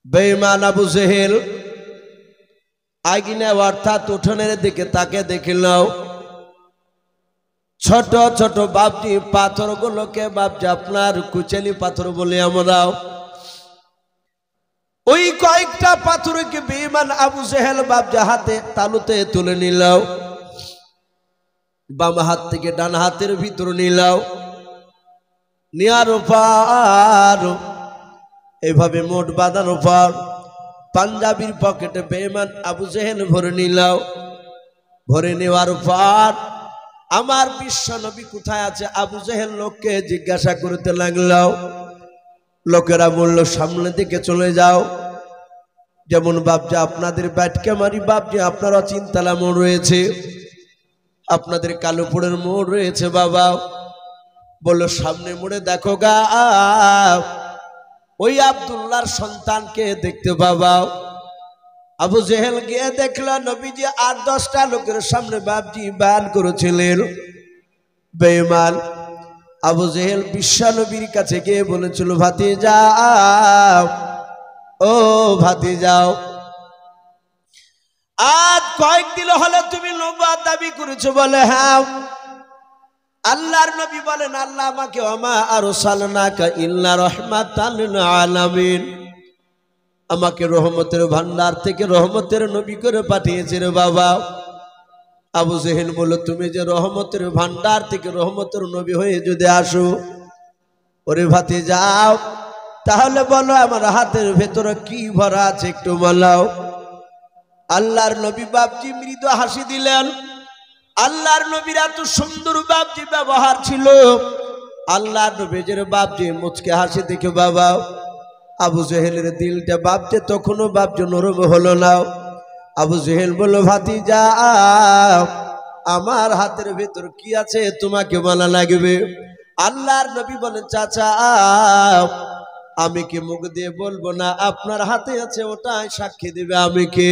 বেঈমান আবু জেহেল আগুনে অর্থাৎ উঠোনের দিকে তাকে দেখিল ছোট ছোট বাপজি পাথরগুলোকে বাপজি আপনার কুচেলি পাথর বলে আমরাও ওই কয়েকটা পাথরকে বেঈমান আবু জেহেল বাপজি হাতে তালুতে তুলে নিল বাম হাত থেকে ডান হাতের ভিতর নিল নেয়ার পর এভাবে মোট বাঁধানোর পর পাঞ্জাবির পকেটে বেঈমান আবু জেহেল ভরে নিল ভরে নেওয়ার পর আমার বিশ্ব নবী কোথায় আছে আবু জেহেল লোককে জিজ্ঞাসা করতে লাগলো লোকেরা বলল সামনে দিকে চলে যাও যেমন বাপজি আপনাদের ব্যাটকে মারি বাপজি আপনারা চিন্তালা মোড় রয়েছে আপনাদের কালোপুরের মোড় রয়েছে বাবা বললো সামনে মোড়ে দেখো গা ওই আব্দুল্লাহর সন্তানকে দেখতে বাবা আবু জেহেল গিয়ে দেখল নবীজি ৮-১০টা লোকের সামনে বাপজি বয়ান করেছিলেন বেঈমান আবু জেহেল বিশ্ব নবীর কাছে গিয়ে বলেছিল ভাতিজা ও ভাতিজাও আজ কয়েকদিন হলে তুমি নবুয়ত দাবি করেছো বলে হ্যাঁ আল্লাহর নবী বলেন আল্লাহ আমাকে ওমা আরসালনাকা ইল্লা রাহমাতাল লিল আলামিন আমাকে রহমতের ভান্ডার থেকে রহমতের নবী করে পাঠিয়েছে রে বাবা আবু জেহেল বলল তুমি যে রহমতের ভান্ডার থেকে রহমতের নবী হয়ে যদি আসো ওরে ভাতিজাও তাহলে বলো আমার হাতের ভেতরে কি ভরা আছে একটু বলো আল্লাহর নবী বাপজি মৃদু হাসি দিলেন আল্লাহর নবীর এত সুন্দর বাপজি ব্যবহার ছিল আল্লাহর নবীর বাপজি মুচকে হাসি দেখে বাবা আবু জেহেলের দিলটা বাপজি তখনও বাপজি নরম হলো না আবু জেহেল বলল ভাতিজা আমার হাতের ভেতর কি আছে তোমাকে বলা লাগবে আল্লাহর নবী বলেন চাচা আমি কি মুখ দিয়ে বলবো না আপনার হাতে আছে ওটাই সাক্ষী দিবে আমি কে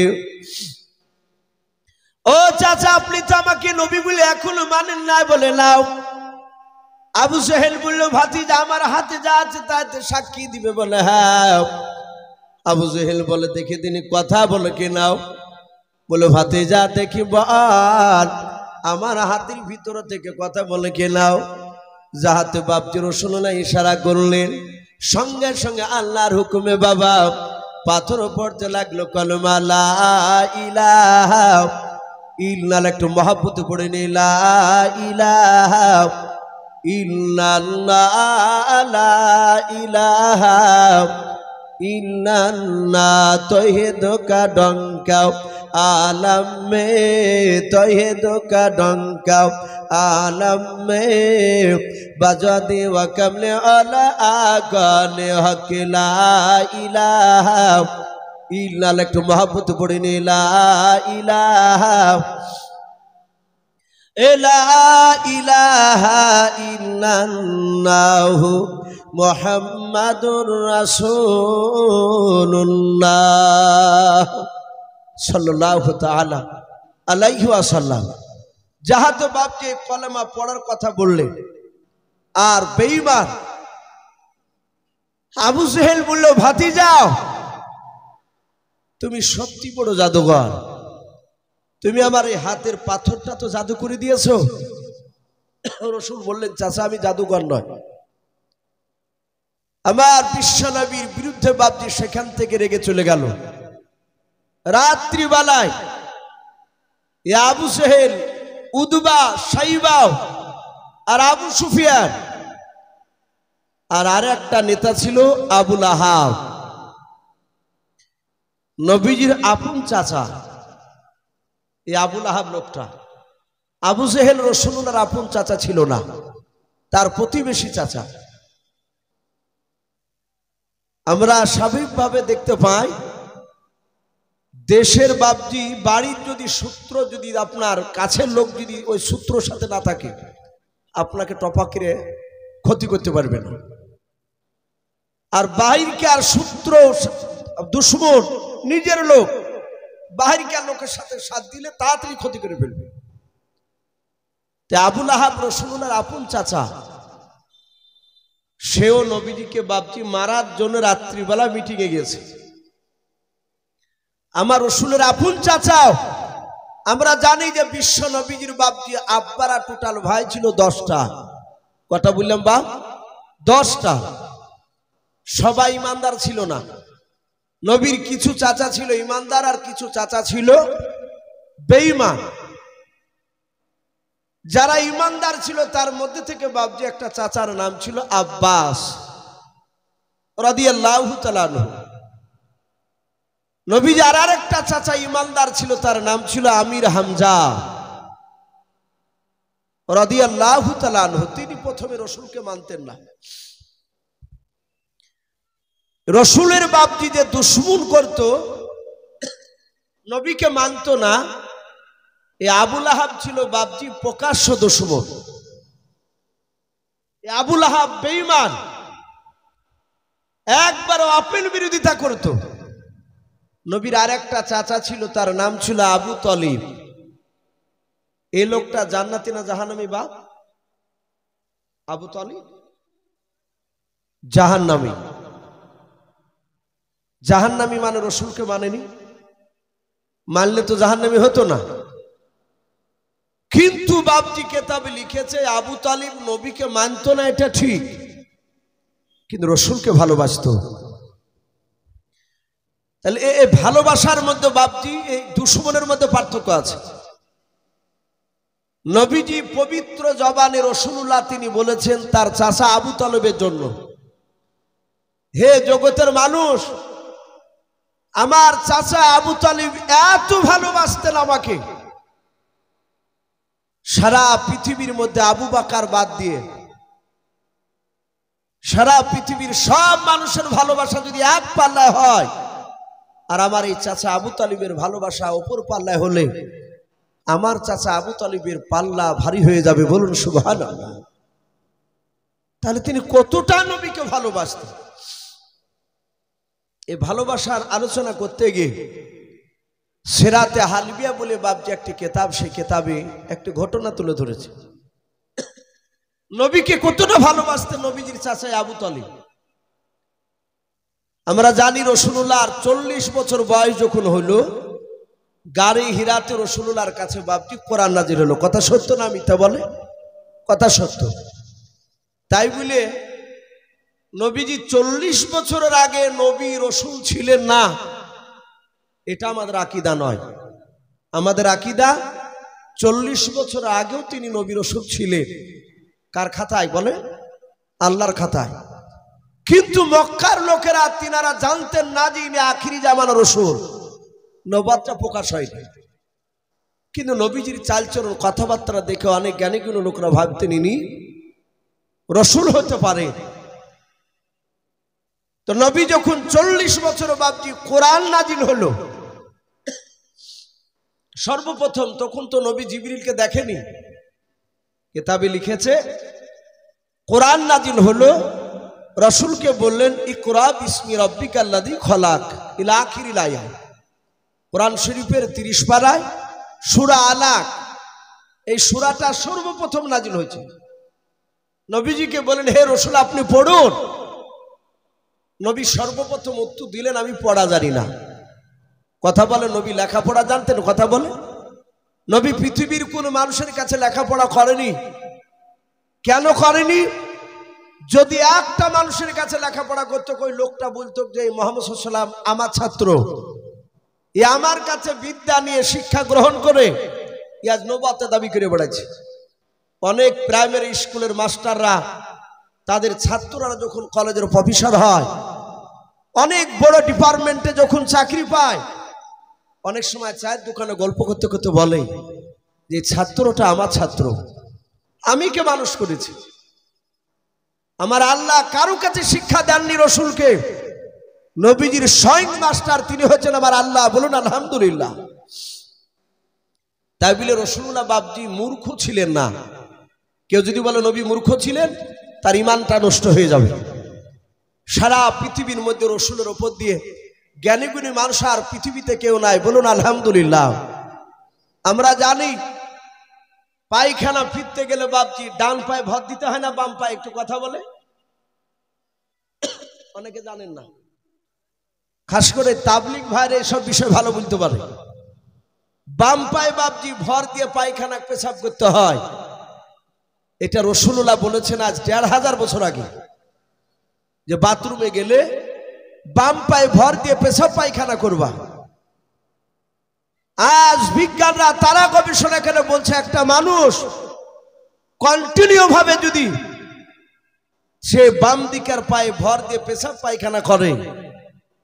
ও চাচা আপনি তো আমাকে নবী বলে এখনো মানেন না বলে নাও আবু জেহেল বলল ভাতিজা আমার হাতে যা আছে তাতে সাক্ষী দিবে বলে হ্যাঁ আবু জেহেল বলে দেখি তিনি কথা বলে কি নাও বলে ভাতিজা দেখি বল আমার হাতের ভিতর থেকে কথা বলে কে নাও যাহাতে বাপজি রাসূলুল্লাহ ইশারা করলেন সঙ্গে সঙ্গে আল্লাহর হুকুমে বাবা পাথর পড়তে লাগলো কলমা লা ইলাহা ইল্লাল্লাহ একটু মহব্বতে পড়ে নি লা ইলাহা ইল্লাল্লাহ লা ইলাহা ইল্লাল্লাহ তৌহিদ কা ডঙ্কা आलम में तौहीद का डंका आलम में बजा दे व कमले अला आगन हक ला इलाहा इल्लल्लाह एक मोहब्बत पड़े ला इलाहा ला इलाहा इल्लल्लाह मुहम्मदुर रसूलुल्लाह सल्लल्लाहु ताआला अलैहि वसल्लम जहाँ तो बाप के कलमा पढ़ार कथा बोलले और बेईमान आबू जहेल बोललो भातीजाओ तुमी सत्यि बड़ जादूगर तुमी आमार एई हाथेर पाथरटा तो जादू करे दिएछो रसूल बोललेन चाचा आमी जादूगर नय आमार विश्व नबीर बिरुद्धे बापजी सेखान थेके रेगे चले गेल रात्रि बेलाय आबू जहेल उदबा साइबा और आबू सुफियान और आरेकटा नेता छिलो आबू लाहाब नबीजिर आपन चाचा ये आबू लाहाब लोकटा आबू जहेल रसूलुल्लाहर आपन चाचा छिलो ना तार प्रतिबेशी चाचा आमरा स्वाभाविकभावे देखते पाई देशेर बापजी बाड़ीर यदि सूत्र यदि आपनार काछेर लोक यदि ओई सूत्रोर साथे ना थाके आपनाके टपा करे क्षति करते पारबे ना और बाहिरके आर सूत्र दुश्मन निजेर लोक बाहिरके लोकेर साथे साथ दिले ताड़ाताड़ी क्षति करे फेलबे ते आबू लाहाब रसूलुल्लाहर आपन चाचा सेও नबीजीके बापजी मारार जोन्नो रात्रि बेला मिटिंगे गेছে আমার রসুলের আপন চাচাও। আমরা জানি যে বিশ্ব নবীজির বাপজি আব্বারা টোটাল ভাই ছিল 10টা। কটা বললাম বাপ? 10টা। সবাই ইমানদার ছিল না। নবীর কিছু চাচা ছিল ইমানদার আর কিছু চাচা ছিল বেঈমান। যারা ইমানদার ছিল তার মধ্যে থেকে বাপজি একটা চাচার নাম ছিল আব্বাস রাদিয়াল্লাহু তাআলা আনহু। নবীজি আর একটা চাচা ইমানদার ছিল, তার নাম ছিল আমির হামজা রাদিয়াল্লাহু তাআলা আনহু। তিনি প্রথমে রসুলকে মানতেন না। রসুলের বাপজি যে দুশমন করত, নবীকে মানত না, এই আবুল আহাব ছিল বাপজি প্রকাশ্য দুশমন। আবুল আহাব বেঈমান, একবার ওপেন বিরোধিতা করত। নবীর আর একটা চাচা ছিল, তার নাম ছিল আবু তালিব। এই লোকটা জান্নাতি না জাহান্নামী বাপ? আবু তালিব জাহান্নামী। জাহান্নামী মানে রসুলকে মানেনি, মানলে তো জাহান্নামী হতো না। কিন্তু বাপজি কেতাবে লিখেছে আবু তালিব নবীকে মানত না, এটা ঠিক, কিন্তু রসুলকে ভালোবাসতো। তাহলে এই ভালোবাসার মধ্যে বাপজি এই দুশমনের মধ্যে পার্থক্য আছে। নবীজি পবিত্র জবানে রসুলুল্লাহ তিনি বলেছেন তার চাচা আবু তালেবের জন্য, হে জগতের মানুষ, আমার চাচা আবু তালিব এত ভালোবাসতেন আমাকে, সারা পৃথিবীর মধ্যে আবু বকর বাদ দিয়ে সারা পৃথিবীর সব মানুষের ভালোবাসা যদি এক পাল্লায় হয়, আর আমার এই চাচা আবু তালিবের ভালোবাসা অপর পাল্লায় হলে আমার চাচা আবু তালিবের পাল্লা ভারী হয়ে যাবে। বলুন সুবহানাল্লাহ। তাহলে তিনি কতটা নবীকে ভালোবাসতেন। এই ভালোবাসার আলোচনা করতে গিয়ে সিরাতে হালবিয়া বলে বাপজি একটি কিতাব, সেই কিতাবে একটি ঘটনা তুলে ধরেছে। নবীকে কতটা ভালোবাসতেন নবীজির চাচা আবু তালিব। আমরা জানি রসুলুল্লাহর 40 বছর বয়স যখন হলো, গাড়ি হিরাতে রসুলুল্লাহর কাছে বাপজি কোরআন নাজিল হলো। কথা সত্য না মিথ্যা বলে? কথা সত্য। তাই বলে নবীজি 40 বছরের আগে নবী রসুল ছিলেন না, এটা আমাদের আকীদা নয়। আমাদের আকীদা 40 বছর আগেও তিনি নবী রসুল ছিলেন। কার খাতায়? বলে আল্লাহর খাতায়। কিন্তু মক্কার লোকেরা তিনারা জানতেন না যে ইনি আখিরি জামানার রসুল, নবুয়তটা প্রকাশ হয়নি। কিন্তু নবীজির চালচলন কথাবার্তা দেখে অনেক জ্ঞানীগুলো লোকরা ভাবতেন ইনি রসুল হতে পারে। তো নবী যখন 40 বছর বাপজি কোরআন নাজিল হলো, সর্বপ্রথম তখন তো নবী জিবরিলকে দেখেনি। কিতাবে লিখেছে কোরআন নাজিল হলো, রসুলকে বললেন ইকরা বিসমি রাব্বিকাল্লাযী খলাক ইলা আখিরিল আয়াত। কোরআন শরীফের 30 পারায় সূরা আলাক, এই সূরাটা সর্বপ্রথম নাজিল হয়েছে। নবীজিকে বলেন হে রসুল আপনি পড়ুন। নবী সর্বপ্রথম উত্তর দিলেন আমি পড়া জানি না। কথা বলে নবী লেখাপড়া জানতেন? কথা বলে নবী পৃথিবীর কোন মানুষের কাছে লেখাপড়া করেনি। কেন করেনি? যদি একটা মানুষের কাছে লেখাপড়া করতো, কই লোকটা বলতো যে মুহাম্মদ সাল্লাল্লাহু আলাইহি ওয়াসাল্লাম আমার ছাত্র, এ আমার কাছে বিদ্যা নিয়ে শিক্ষা গ্রহণ করে আজ নবুয়তের দাবি করে বেড়াচ্ছে। অনেক প্রাইমারি স্কুলের মাস্টাররা তাদের ছাত্ররা যখন কলেজের প্রফেসর হয়, অনেক বড় ডিপার্টমেন্টে যখন চাকরি পায়, অনেক সময় চায়ের দোকানে গল্প করতে করতে বলে যে ছাত্রটা আমার ছাত্র, আমি কে মানুষ করেছি। আমার আল্লাহ কারো কাছে শিক্ষা দেননি রসুলকে, নবীজির স্বয়ং মাস্টার তিনি হচ্ছেন আমার আল্লাহ। বলুন আলহামদুলিল্লাহ। তাই বলে রসুলুল্লাহ বাপজি মূর্খ ছিলেন না। কেউ যদি বলে নবী মূর্খ ছিলেন, তার ইমানটা নষ্ট হয়ে যাবে। সারা পৃথিবীর মধ্যে রসুলের ওপর দিয়ে জ্ঞানী গুণী মানুষ আর পৃথিবীতে কেউ নাই। বলুন আলহামদুলিল্লাহ। আমরা জানি পায়খানা ফিরতে গেলে বাপজি ডান পায়ে ভর দিতে হয় না বাম পায়ে? একটু কথা বলে, অনেকে জানেন না। খাস করে তাবলিগ ভাইরা এসব বিষয় ভালো বলতে পারে। বাম পায়ে বাপজি ভর দিয়ে পায়খানা পেশাব করতে হয়, এটা রাসূলুল্লাহ বলেছেন আজ ১৫০০ বছর আগে, যে বাথরুমে গেলে বাম পায়ে ভর দিয়ে পেশাব পায়খানা করবা। আজ বিজ্ঞানরা তারা গবেষণা করে বলছে একটা মানুষ কন্টিনিউ ভাবে যদি সে বাম দিকের পায়ে ভর দিয়ে পেশাব পায়খানা করে,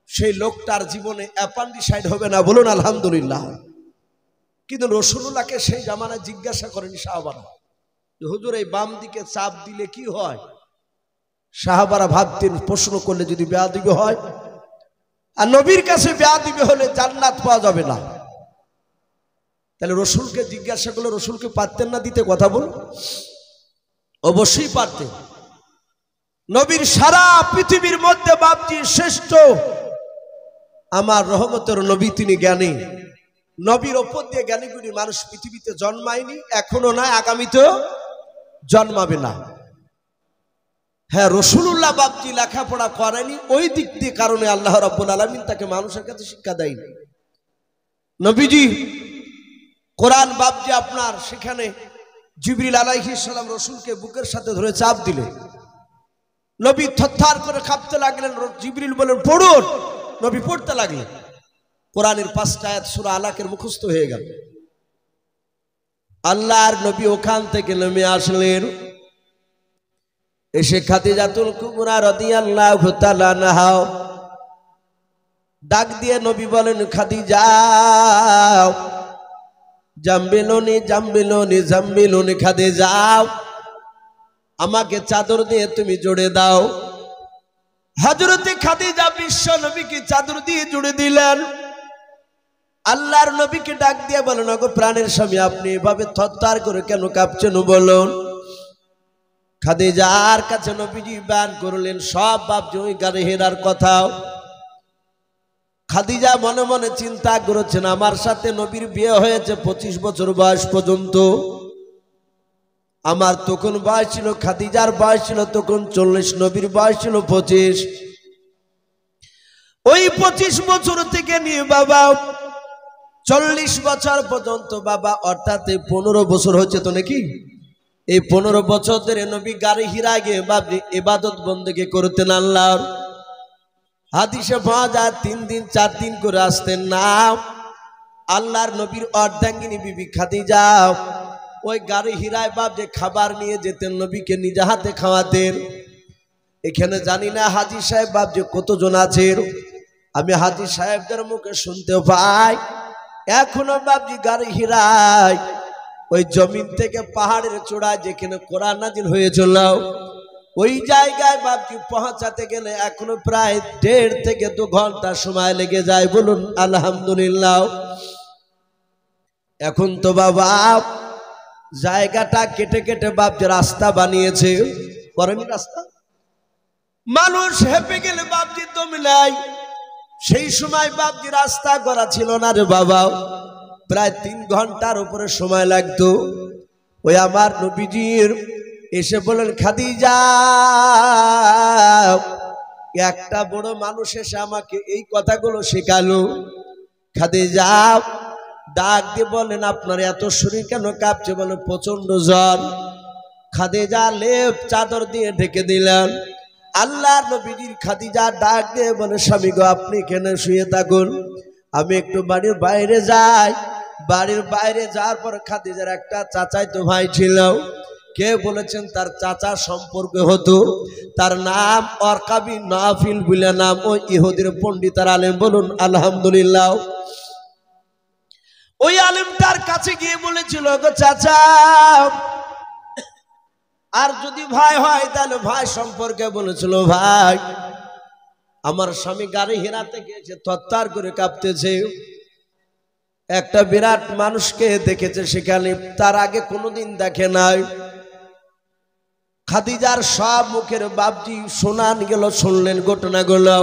সেই লোকটার জীবনে অ্যাপেন্ডিসাইড হবে না। বলুন আলহামদুলিল্লাহ। কিন্তু রাসূলুল্লাহকে সেই জামানায় জিজ্ঞাসা করেনি সাহাবারা যে হুজুর এই বাম দিকে চাপ দিলে কি হয়? সাহাবারা ভাবতেন প্রশ্ন করলে যদি বেয়াদবি হয়, আর নবীর কাছে বেয়াদবি হলে জান্নাত পাওয়া যাবে না। তাহলে রসুলকে জিজ্ঞাসা করলে রসুলকে পারতেন না দিতে? কথা বলুন, অবশ্যই পারতেন। নবীর সারা পৃথিবীর মধ্যে বাপজি শ্রেষ্ঠ আমার রহমতের নবী, তিনি জ্ঞানী। নবীর ওপর দিয়ে জ্ঞানীগুণী মানুষ পৃথিবীতে জন্মায়নি, এখনো নয়, আগামীতেও জন্মাবে না। হ্যাঁ, রাসূলুল্লাহ বাপজি লেখাপড়া করেনি, ওই দিক দিয়ে কারণে আল্লাহ রাব্বুল আলামিন তাকে মানুষের কাছে শিক্ষা দেয়নি। নবীজি কোরআন বাপজি আপনার সেখানে জিবরিল আলাইহিস সালাম রসুলকে বুকের সাথে ধরে চাপ দিলে নবী থরথর করে কাঁপতে লাগলেন। জিবরিল বলেন পড়ুন, নবী পড়তে লাগলেন। কোরআনের ৫টা আয়াত সূরা আলাকের মুখস্থ হয়ে গেল। আল্লাহর নবী ওখান থেকে নেমে আসলেন, এসে খাদিজাতুল কুবরা রাদিয়াল্লাহু তাআলা আনহা ডাক দিয়ে নবী বলেন, খাদিজা জাম্বিলুনি জাম্বিলুনি জাম্বিলুনি, খাদিজা আমাকে চাদর দিয়ে তুমি জুড়ে দাও। হযরতে খাদিজা বিশ্ব নবীকে চাদর দিয়ে জুড়ে দিলেন। আল্লাহর নবীকে ডাক দিয়ে বলেন, ওগো প্রাণের স্বামী, আপনি এভাবে থরথর করে কেন কাঁপছেন বলুন। খাদিজার কাছে নবীজি বয়ান করলেন সব বাপজি ওই গাড়ি হেরার কথা। খাদিজা মনে মনে চিন্তা করেছেন, আমার সাথে নবীর বিয়ে হয়েছে 25 বছর বয়স পর্যন্ত। আমার তখন বয়স ছিল, খাদিজার বয়স ছিল তখন 40, নবীর বয়স ছিল 25। ওই 25 বছর থেকে নিয়ে বাবা 40 বছর পর্যন্ত বাবা, অর্থাৎ 15 বছর হচ্ছে তো নাকি? এই 15 বছর ধরে নবী গাড়ি হিরা গিয়ে বাবরি ইবাদত বন্দেগি করতেন আল্লাহর। হাদিসে পাওয়া যায় 3 দিন 4 দিন করে আসতেন না। আল্লাহর নবীর অর্ধাঙ্গিনী বিবি খাদিজা ওই গাড়ি হিরায় বাপ যে খাবার নিয়ে যেতেন, নবীকে নিজে হাতে খাওয়াতেন। এখানে জানি না হাজি সাহেব বাপ যে কতজন আছেন, আমি হাজি সাহেবদের মুখে শুনতে পাই এখনো বাপজি গাড়ি হিরায় ওই জমিন থেকে পাহাড়ের চূড়ায় যেখানে কোরআন নাজিল হয়েছিল ওই জায়গায় বাপজি পৌঁছাতে গেলে এখনো প্রায় 1.5 থেকে 2 ঘন্টা সময় লেগে যায়। বলুন আলহামদুলিল্লাহ। এখন তো বাবা জায়গাটা কেটে কেটে বাপজি রাস্তা বানিয়েছে, করেনি রাস্তা? মানুষ হেঁপে গেলে বাপজি দম নাই। সেই সময় বাপজি রাস্তা করা ছিল না রে বাবা, প্রায় 3 ঘন্টার উপরে সময় লাগতো। ওই আমার নবীজির এসে বলেন, খাদিজা একটা বড় মানুষ এসে আমাকে এই কথাগুলো শেখালো। খাদিজা ডাক দিয়ে বলেন, আপনার এত শরীর কেন কাঁপছে? বলে প্রচন্ড জ্বর। খাদিজা লেপ চাদর দিয়ে ঢেকে দিলেন। আল্লাহর নবীজির খাদিজা ডাক দিয়ে বলে, স্বামী গো আপনি এখানে শুয়ে থাকুন, আমি একটু বাড়ির বাইরে যাই। বাড়ির বাইরে যাওয়ার পর খাদিজার একটা চাচাতো ভাই ছিল, কে বলেছেন তার চাচা সম্পর্ক হতো, তার নাম ওয়ারকা বিন নাফিল বলে নাম, ওই ইহুদির পণ্ডিত আর আলেম। বলুন আলহামদুলিল্লাহ। ওই আলেমটার কাছে গিয়ে বলেছিল, গো চাচা আর যদি ভাই হয় তাহলে ভাই সম্পর্কে বলেছিল, ভাই আমার স্বামী গাড়ি হেরাতে গিয়েছে, থরথর করে কাঁপতেছে, একটা বিরাট মানুষকে দেখেছে সেখানে, তার আগে কোনোদিন দেখে নাই। খাদিজার সব মুখের বাপজি শোনান গেল, শুনলেন ঘটনাগুলো।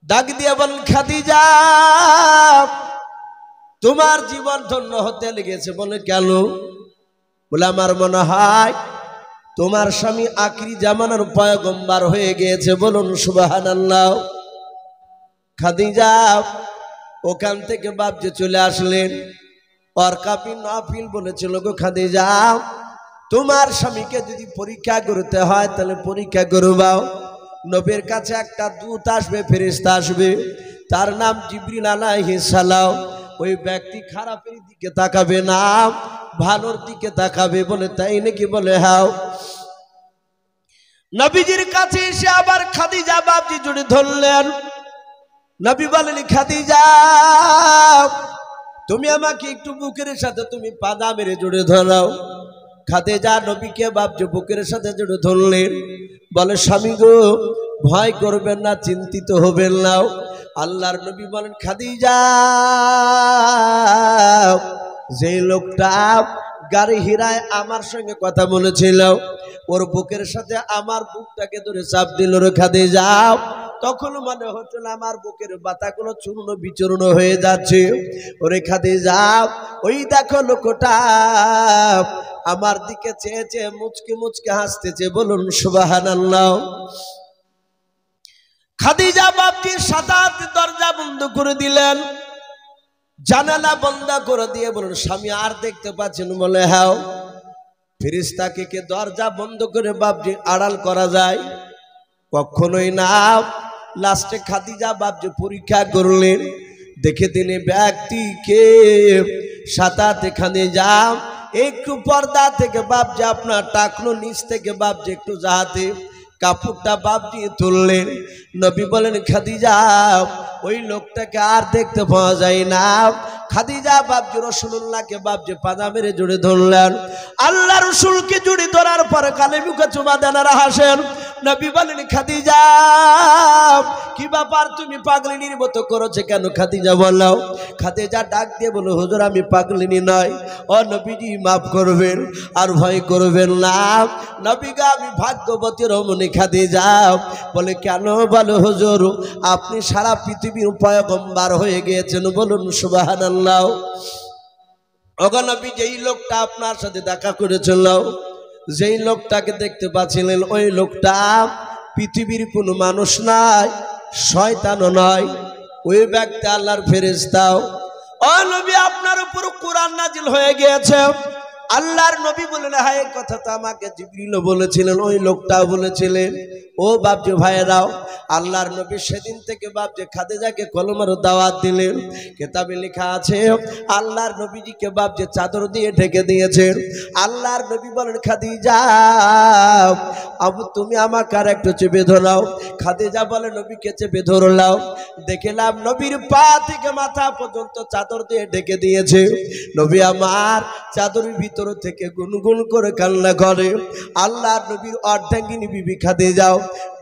ডাক দিয়ে বলেন, খাদিজা তোমার জীবন ধন্য হতে লেগেছে। বলে কেন? বলে আমার মনে হয় তোমার স্বামী আখিরি জামানার পয়গম্বর হয়ে গিয়েছে। বলুন সুবহানাল্লাহ। খাদিজা ওখান থেকে বাপজি চলে আসলেন। অরকাপি নাফিল বলেছিল, গো খাদিজা, তোমার স্বামীকে যদি পরীক্ষা করতে হয় তাহলে পরীক্ষা করবাও। নবীর কাছে একটা দূত আসবে, ফেরেশতা আসবে, তার নাম জিবরিল আলাইহিস সালাম। ওই ব্যক্তি খারাপের দিকে তাকাবে না, ভালোর দিকে তাকাবে। বলে তাই নাকি? বলে হ্যাঁ। নবীজির কাছে এসে আবার খাদিজা বাপজি জুড়ে ধরলেন। নবী বলেন, খাদিজা, তুমি আমাকে একটু বুকের সাথে তুমি পাদা মেরে জুড়ে ধরাও। খাদিজা নবীকে বাপজি বুকের সাথে জুড়ে ধরলেন। বলে, স্বামী গো, ভয় করবেন না, চিন্তিত হবেন না। আল্লাহর নবী বলেন, খাদিজা, যে লোকটা গাড়ি হিরায় আমার সঙ্গে কথা বলেছিল, ওর বুকের সাথে আমার বুকটাকে ধরে চাপ দিল রে খাদিজা। তখন মনে হচ্ছিল আমার বুকের বাতাগুলো চূর্ণ বিচূর্ণ হয়ে যাচ্ছে। ওরে খাদিজা, ওই দেখো লোকটা আমার দিকে চেয়ে চেয়ে মুচকে মুচকে হাসতেছে। বলুন সুবহানাল্লাহ। খাদিজা বাপজি সাতাত দরজা বন্ধ করে দিলেন, জানালা বন্ধ করে দিয়ে বলুন, স্বামী আর দেখতে পাচ্ছেন? বলে হ্যাঁ। ফেরেশতাকে কে দরজা বন্ধ করে বাপজি আড়াল করা যায়? কখনোই না। লাস্টে খাদিজা বাপজি পরীক্ষা করলেন, দেখে তিনি ব্যক্তিকে সাতাতে খাদিজা একটু পর্দা থেকে বাপজি আপনার টাকনো নিচ থেকে বাপজি একটু যাহাতে কাপড়টা বাপজি তুললেন। নবী বলেন, খাদিজা, ওই লোকটাকে আর দেখতে পাওয়া যায় না। খাদিজা বাপজি রাসূলুল্লাহকে বাপজি পাদা মেরে জুড়ে ধরলেন। আল্লাহ রাসূলকে জুড়ে ধরার পরে কালে মুখে চুমা দেন আর হাসেন। নবী বলেন, খাদিজা, কি ব্যাপার, তুমি পাগলিনীর মতো করেছে কেন? খাদিজা বলল। খাদিজা ডাক দিয়ে বলো, হুজুর, আমি পাগলিনী নয়। ও নবীজি, মাফ করবেন, আর ভয় করবেন না। নবী গো, আমি ভাগ্যবতী রমণী খাদিজা। বলে, কেন? বলো, হুজুর, আপনি সারা পৃথিবীর পয়গম্বর হয়ে গিয়েছেন। বলুন সুবহানাল্লাহ। ওগো নবী, যেই লোকটা আপনার সাথে দেখা করেছিল, যেই লোকটাকে দেখতে পাচ্ছিলেন, ওই লোকটা পৃথিবীর কোনো মানুষ নাই, শয়তানও নয়, ওই ব্যক্তি আল্লাহর ফেরেশতাও। ও নবী, আপনার উপর কোরআন নাজিল হয়ে গিয়েছে। আল্লাহর নবী বলেন, হ্যাঁ, এই কথা তো আমাকে জিবরিল বলেছিলেন, ওই লোকটাও বলেছিলেন। ও বাপজি ভাইয়েরাও, আল্লাহর নবী সেদিন থেকে বাপজি খাদিজাকে কলমের দাওয়াত দিলেন। কিতাবে লেখা আছে, আল্লাহর নবীজিকে বাপজি চাদর দিয়ে ঢেকে দিয়েছেন। আল্লাহর নবী বলেন, খাদিজা, আবু তুমি আমাকে আর একটু চেপে ধরাও। খাদিজা বলে, নবীকে চেপে ধরলাম, দেখলাম নবীর পা থেকে মাথা পর্যন্ত চাদর দিয়ে ঢেকে দিয়েছে। নবী আমার চাদরের ভিতর থেকে গুনগুন করে কান্না করে। আল্লাহর নবীর অর্ধাঙ্গিনী বিবি খাদিজা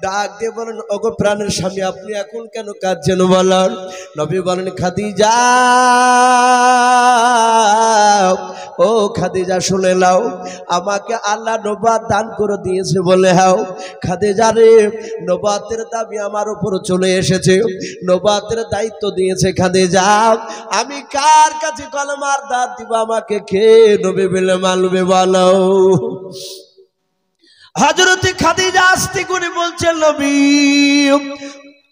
ডাক দিয়ে বলেন, ওগো প্রাণের স্বামী, আপনি এখন কেন কাঁদছেন? বলেন। নবী বলেন, খাদিজা, ও খাদিজা, শুনে নাও, আমাকে আল্লাহ নবুয়ত দান করে দিয়েছে। বলে হ্যাঁ। খাদিজা রে, নবুয়তের দাবি আমার উপর চলে এসেছে, নবুয়তের দায়িত্ব দিয়েছে খাদিজা। আমি কার কাছে কলমার দাঁত দিব? আমাকে কে নবী বলে মানবে? বলো। হযরত খাদিজা আস্তে করে বলছেন, নবী,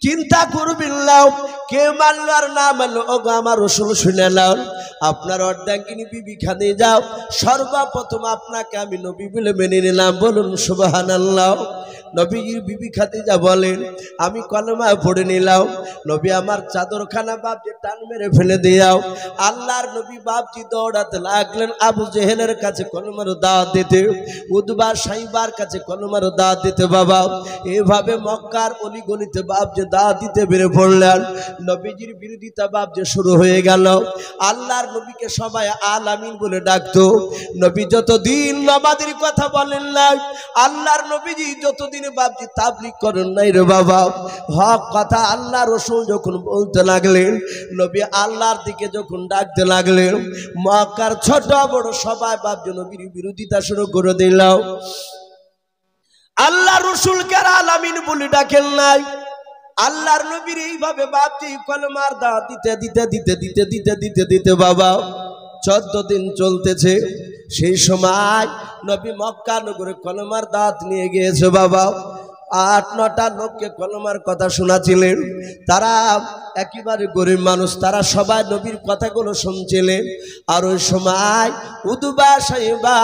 চিন্তা করবেন না, কে মানলো আর না মানলো, ওগো আমার রাসূল শুনে নাও, আপনার অর্ধাঙ্গিনী বিবি খাদিজা, সর্বপ্রথম আপনাকে আমি নবী বলে মেনে নিলাম। বলুন সুবহানাল্লাহ। নবীজির বিবি খাদিজা বলেন, আমি কলমা পড়ে নিলাম। নবী আমার চাদরখানা বাপজি টান মেরে ফেলে দিয়াও। আল্লাহর নবী বাপজি দৌড়াতে লাগলেন আবু জেহেলের কাছে কলমার দাওয়াত দিতে, উতবা সাইবার কাছে কলমার দাওয়াত দিতে। বাবা, এভাবে মক্কার অলিগলিতে বাপজি দাওয়াত দিতে বেড়ে পড়লেন। নবীজির বিরোধিতা বাপজি শুরু হয়ে গেল। আল্লাহর নবীকে সবাই আল আমিন বলে ডাকতো। নবী যতদিন নামাজের কথা বলেন না, আল্লাহর নবীজি যতদিন বাপজি তাবলীগ করেন নাই রে বাবা, হক কথা আল্লাহ রাসূল যখন বলতে লাগলেন, নবী আল্লাহর দিকে যখন ডাকতে লাগলেন, মক্কার ছোট বড় সবাই বাপজি নবীর বিরোধিতা শুরু করে দিল। আল্লাহ রাসূলকে আল আমিন বলে ডাকেন নাই। আল্লাহর নবীর এইভাবে বাপজি কলমার দাওয়াত দিতে দিতে দিতে দিতে দিতে দিতে দিতে বাবা 14 দিন চলতেছে। সেই সময় নবী মক্কা নগরে কলমার দাওয়াত নিয়ে গিয়েছে। বাবা 8-9টা লোককে কলমার কথা শোনাছিলেন। তারা একেবারে গরিব মানুষ, তারা সবাই নবীর কথাগুলো শুনছিলেন। আর ওই সময় উতবা সাইবা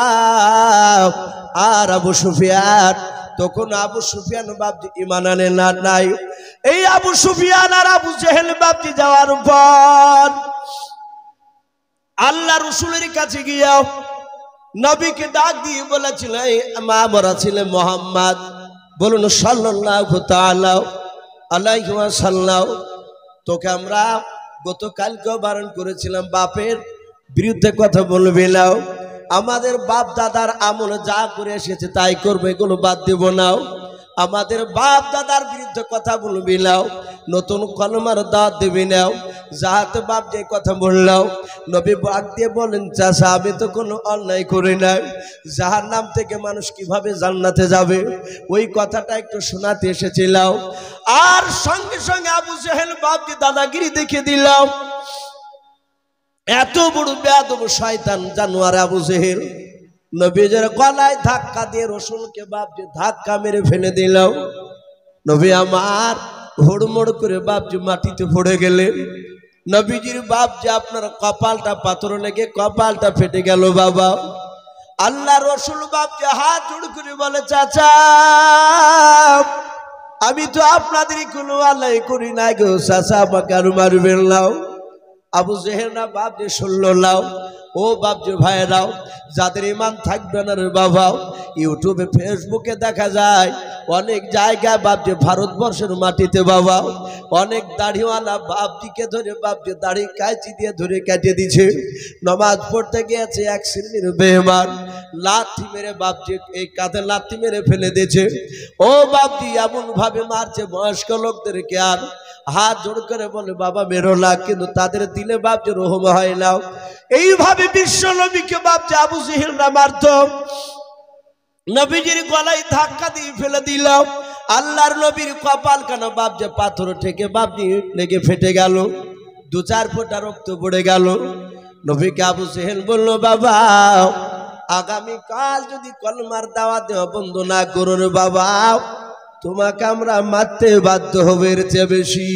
আর আবু সুফিয়ান, তখন আবু সুফিয়ান বাপজি ঈমান আনে না নাই। এই আবু সুফিয়ান আর আবু জেহেল বাপজি যাওয়ার পর আল্লাহ রাসূলের কাছে গিয়া নবীকে ডাক দিয়ে বলেছিল, মা মরা ছিলেন মুহাম্মদ, বলুন সাল্লাল্লাহু তাআলা আলাইহি ওয়াসাল্লাম, তোকে আমরা গতকালকে বারণ করেছিলাম বাপের বিরুদ্ধে কথা বলবি না, আমাদের বাপ দাদার আমলে যা করে এসেছে তাই করবে, এগুলো বাদ দেব না। আমাদের বাপ দাদার বিরুদ্ধে কথা বলবি না, নতুন কলমার দাওয়াত দিবি না। যাহাতে বাপ যে কথা বললাম, নবী বাদ দিয়ে বলেন, চাচা আমি তো কোনো অন্যায় করি নাই, জাহান্নাম থেকে মানুষ কিভাবে জান্নাতে যাবে ওই কথাটা একটু শোনাতে এসেছিলাম। আর সঙ্গে সঙ্গে আবু জেহেল বাপকে দাদাগিরি দেখিয়ে দিলাম। এত বড় বেয়াদব শয়তান জানোয়ার আবু জেহেল নবীর গলায় ধাক্কা দিয়ে রসুলকে বাপজি ধাক্কা মেরে ফেলে দিল। নবী আমার হুড়মুড় করে বাপজি মাটিতে পড়ে গেলেন। নবীজির বাপজি আপনার কপালটা পাথর লেগে কপালটা ফেটে গেল বাবা। আল্লাহ রসুল বাপজি হাত জোড় করে বলে, চাচা আমি তো আপনাদের কোনো আল্লাহ করি না গো, চাচা আমাকে আর মারবেন নাও। আবু জেহেল না বাপজি শুনল নাও। ও বাপজি ভাইরাও, যাদের ঈমান থাকবে না রে বাবা, ইউটিউবে ফেসবুকে দেখা যায় অনেক জায়গায় বাপজি ভারতবর্ষের মাটিতে বাবা অনেক দাড়িওয়ালা বাপজিকে ধরে বাপজি দাড়ি কাঁচি দিয়ে ধরে কেটে দিছে। নামাজ পড়তে গিয়েছে এক শ্রেণীর বেঈমান লাথি মেরে বাপজি এই কাঁধে লাথি মেরে ফেলে দিয়েছে। ও বাপজি এমন ভাবে মারছে বয়স্ক লোকদেরকে, আর হাত জোড় করে বলে বাবা মেরো না, কিন্তু তাদের দিলে বাপজি রহম হয় না। এইভাবে বিশ্ব নবীকে বাপজি আবু জেহেলরা মারত। নবীজির গলায় ধাক্কা দিয়ে ফেলে দিল। আল্লাহর নবীর কপাল কেন বাপজি পাথর থেকে বাপজি লেগে ফেটে গেল, 2-4 ফোঁটা রক্ত পড়ে গেল। নবীকে আবু জেহেল বলল, বাবা আগামীকাল যদি কলমার দাওয়াত দেওয়া বন্ধ না করো রে বাবা, তোমাকে আমরা মারতে বাধ্য হবে এর চেয়ে বেশি।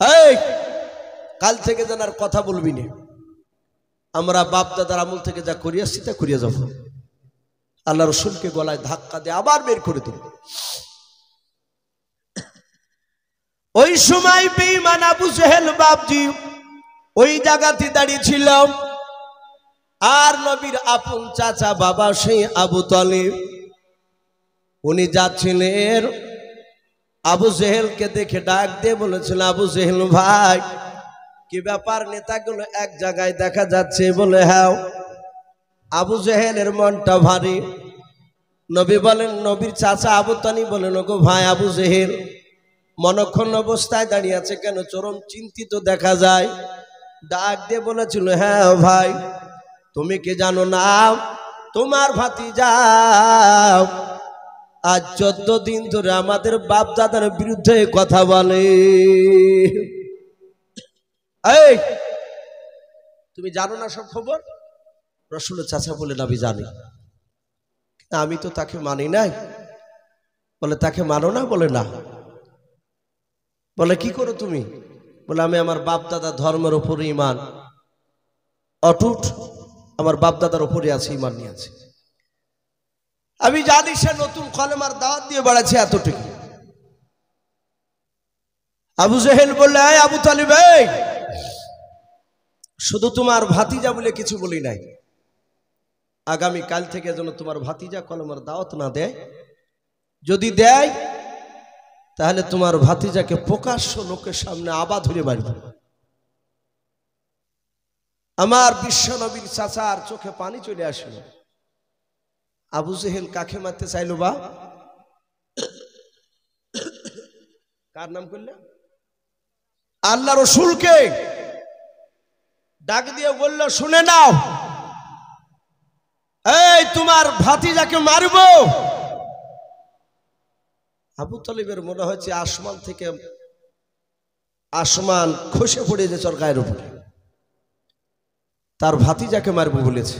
এই কাল থেকে যেন আর কথা বলবি না, আমরা বাপ দাদার আমল থেকে যা করিয়ে আসছি তা করিয়ে যাব। আল্লাহ রসুলকে গলায় ধাক্কা দিয়ে আবার বের করে দিল। ওই সময় বেঈমান আবু জেহেল বাপজি ওই জায়গাতে দাঁড়িয়ে ছিল। আর নবীর আপন চাচা বাবা সেই আবু তালিব উনি যাচ্ছিলেন। আবু জেহেলকে দেখে ডাক দিয়ে বলেছিল, আবু জেহেল ভাই কি ব্যাপার, নেতাগুলো এক জায়গায় দেখা যাচ্ছে? বলে হ্যাঁ। আবু জেহেলের মনটা ভারী। নবী বলেন, নবীর চাচা আবু তালিব বলেন, ওগো ভাই আবু জেহেল মনক্ষণ অবস্থায় দাঁড়িয়ে আছে কেন, চরম চিন্তিত দেখা যায়। ডাক দিয়ে বলেছিল, হ্যাঁ ভাই তুমি কি জানো না তোমার ভাতিজা আজ 14 দিন ধরে আমাদের বাপ দাদার বিরুদ্ধে কথা বলে। এই তুমি জানো না সব খবর? রাসূলের চাচা বলেন, আমি জানি, আমি তো তাকে মানি নাই। বলে তাকে মানো না? বলে না। বলে কি করো তুমি? বলে আমি আমার বাপ দাদা ধর্মের উপরে ঈমান অটুট, আমার বাপ দাদার উপরে আছে, ঈমান নিয়ে আছে। আমি জানি সে নতুন কলেমার দাওয়াত দিয়ে বেড়াচ্ছে এতটুকু। আবু জেহেল বললে, আবু তালিব শুধু তোমার ভাতিজা বলে কিছু বলি নাই, আগামী কাল থেকে যেন তোমার ভাতিজা কলেমার দাওয়াত না দেয়, যদি দেয় তাহলে তোমার ভাতিজাকে প্রকাশ্য লোকের সামনে আবা ধরে মারব। আমার বিশ্ব নবীর চাচার চোখে পানি চলে আসল। আবু জেহেল কাকে মারতে চাইল বা? কার নাম করলে? আল্লাহ রসুলকে ডাক দিয়ে বলল, শুনে নাও, এই তোমার ভাতিজাকে মারব। আবু তালিবের মনে হচ্ছে আসমান থেকে আসমান খসে পড়েছে ওর গায়ের উপরে, তার ভাতিজাকে মারব বলেছে।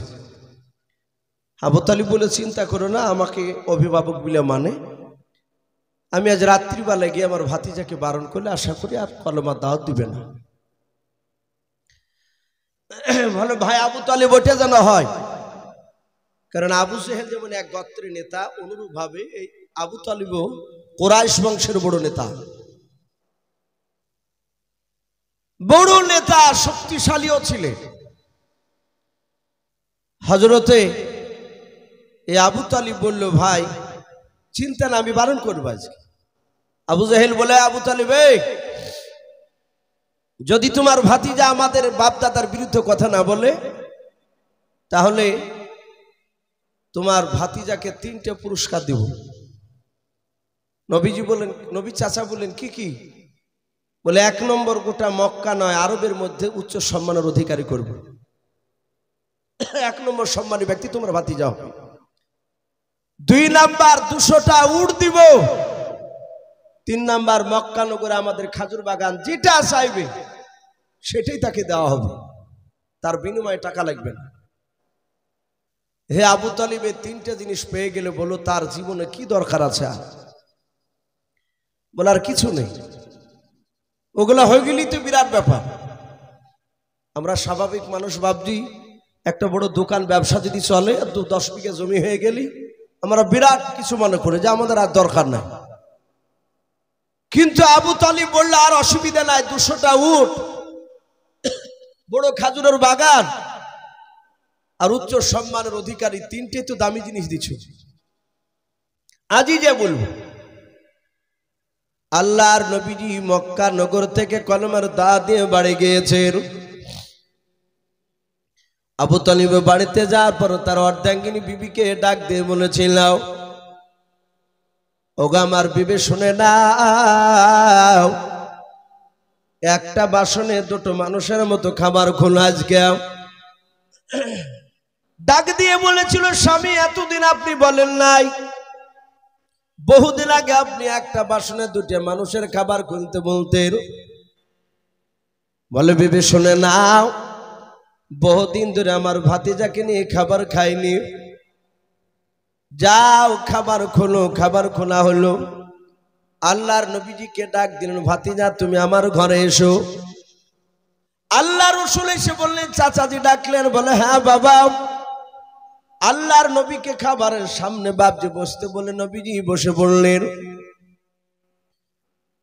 আবু তালিব বলে, চিন্তা করো না, আমাকে অভিভাবক বলে মানে, আমি আজ রাত্রিবেলায় গিয়ে আমার ভাতিজাকে বারণ করলে আশা করি আর কলমা দাওয়াত দিবে না। ভালো ভাই, আবু তালিব ওটা যেন হয়, কারণ আবু জেহেল যেমন এক গোত্রের নেতা, অনুরূপ ভাবে এই আবু তালিবও কুরাইশ বংশের বড় নেতা, বড় নেতা, শক্তিশালীও ছিলেন। হযরতে এই আবু তালিব বলল, ভাই চিন্তা না, আমি বারণ করব আজকে। আবু জেহেল বলে, আবু তালিব, যদি তোমার ভাতিজা আমাদের বাপ দাদার বিরুদ্ধে কথা না বলে, তাহলে তোমার ভাতিজাকে 3টে পুরস্কার দেব। নবীজি বলেন, নবী চাচা বলেন, কি কি? বলে, 1 নম্বর, গোটা মক্কা নয় আরবের মধ্যে উচ্চ সম্মানের অধিকারী করব। 1 নম্বর সম্মানী ব্যক্তি তোমার ভাতিজা হবে। 2 নাম্বার, 200টা উট দিব। 3 নাম্বার, মক্কা নগরে আমাদের খাজুর বাগান যেটা চাইবে সেটাই তাকে দেওয়া হবে, তার বিনিময়ে টাকা লাগবে না। হে আবু তালিব, 3টে জিনিস পেয়ে গেলে বলো তার জীবনে কি দরকার আছে? বলে, আর কিছু নেই, ওগুলা হয়ে গেলেই তো বিরাট ব্যাপার। আমরা স্বাভাবিক মানুষ ভাবছি একটা বড় দোকান ব্যবসা যদি চলে, 10 বিঘা জমি হয়ে গেলি আমরা বিরাট কিছু মনে করে যে আমাদের আর দরকার নাই। কিন্তু আবু তালিব বলল, আর অসুবিধা নাই, 200টা উট, বড় খাজুরের বাগান আর উচ্চ সম্মানের অধিকারী, 3টে তো দামি জিনিস দিচ্ছ। আজই যে বলবো, আল্লাহর নবীজি মক্কা নগর থেকে কলমার দাওয়াত দিয়ে বাড়ি গিয়েছেন। আবু তালিব বাড়িতে যাওয়ার পর তার অর্ধাঙ্গিনী বিবিকে ডাক দিয়ে বলেছিল, ওগো আমার বিবি, শুনে নাও, একটা বাসনে 2টো মানুষের মতো খাবার খোলা আজকে। ডাক দিয়ে বলেছিল, স্বামী এতদিন আপনি বলেন নাই, বহুদিন আগে আপনি একটা বাসনে 2টে মানুষের খাবার খুলতে বলতেন। বলে, বিবি শুনে নাও, বহুদিন ধরে আমার ভাতিজাকে নিয়ে খাবার খাইনি, যাও খাবার খোলো। খাবার খোলা হলো। আল্লাহর নবীজিকে ডাক দিলেন, ভাতিজা তুমি আমার ঘরে এসো। আল্লাহ রাসূল এসে বললেন, চাচাজি ডাকলেন? বলে, হ্যাঁ বাবা। আল্লাহর নবীকে খাবারের সামনে বাপজি বসতে বলে নবীজি বসে পড়লেন।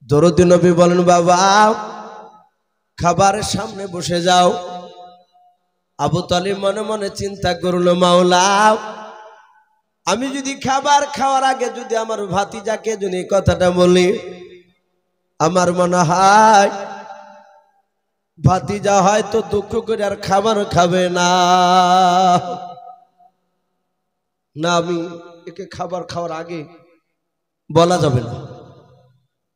দরদি নবী বলেন, বাবা খাবারের সামনে বসে যাও। আবু তালিব মনে মনে চিন্তা করলো, মাওলা, আমি যদি খাবার খাওয়ার আগে যদি আমার ভাতিজাকে যদি কথাটা বলি, আমার মনে হয় ভাতিজা হয়তো দুঃখ করে আর খাবার খাবে না। না, আমি একে খাবার খাওয়ার আগে বলা যাবে না।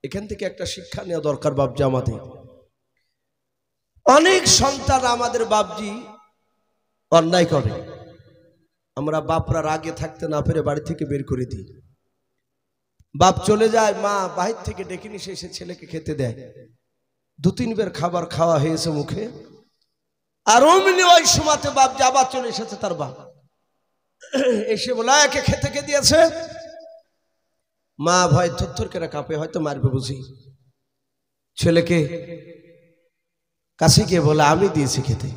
এখান থেকে একটা শিক্ষা নেওয়া দরকার বাপজি আমাদের। অনেক সন্তান আমাদের বাপজি অন্যায় করে, আমরা বাপরা রাগে থাকতে না পেরে বাড়ি থেকে বের করে দিই। বাপ চলে যায়, মা বাহির থেকে ডেকে নিয়ে এসে ছেলেকে খেতে দেয়। 2-3 বের খাবার খাওয়া হয়েছে মুখে, আর অমনি ওই সময়তে বাপ যে আবার চলে এসেছে তার বাপ, এসে বলে, একে খেতে কে দিয়েছে? মা ভয় থরথর করে কাঁপে, হয়তো মারবে বুঝি। ছেলেকে কাছে গিয়ে বলে, আমি দিয়েছি খেতে।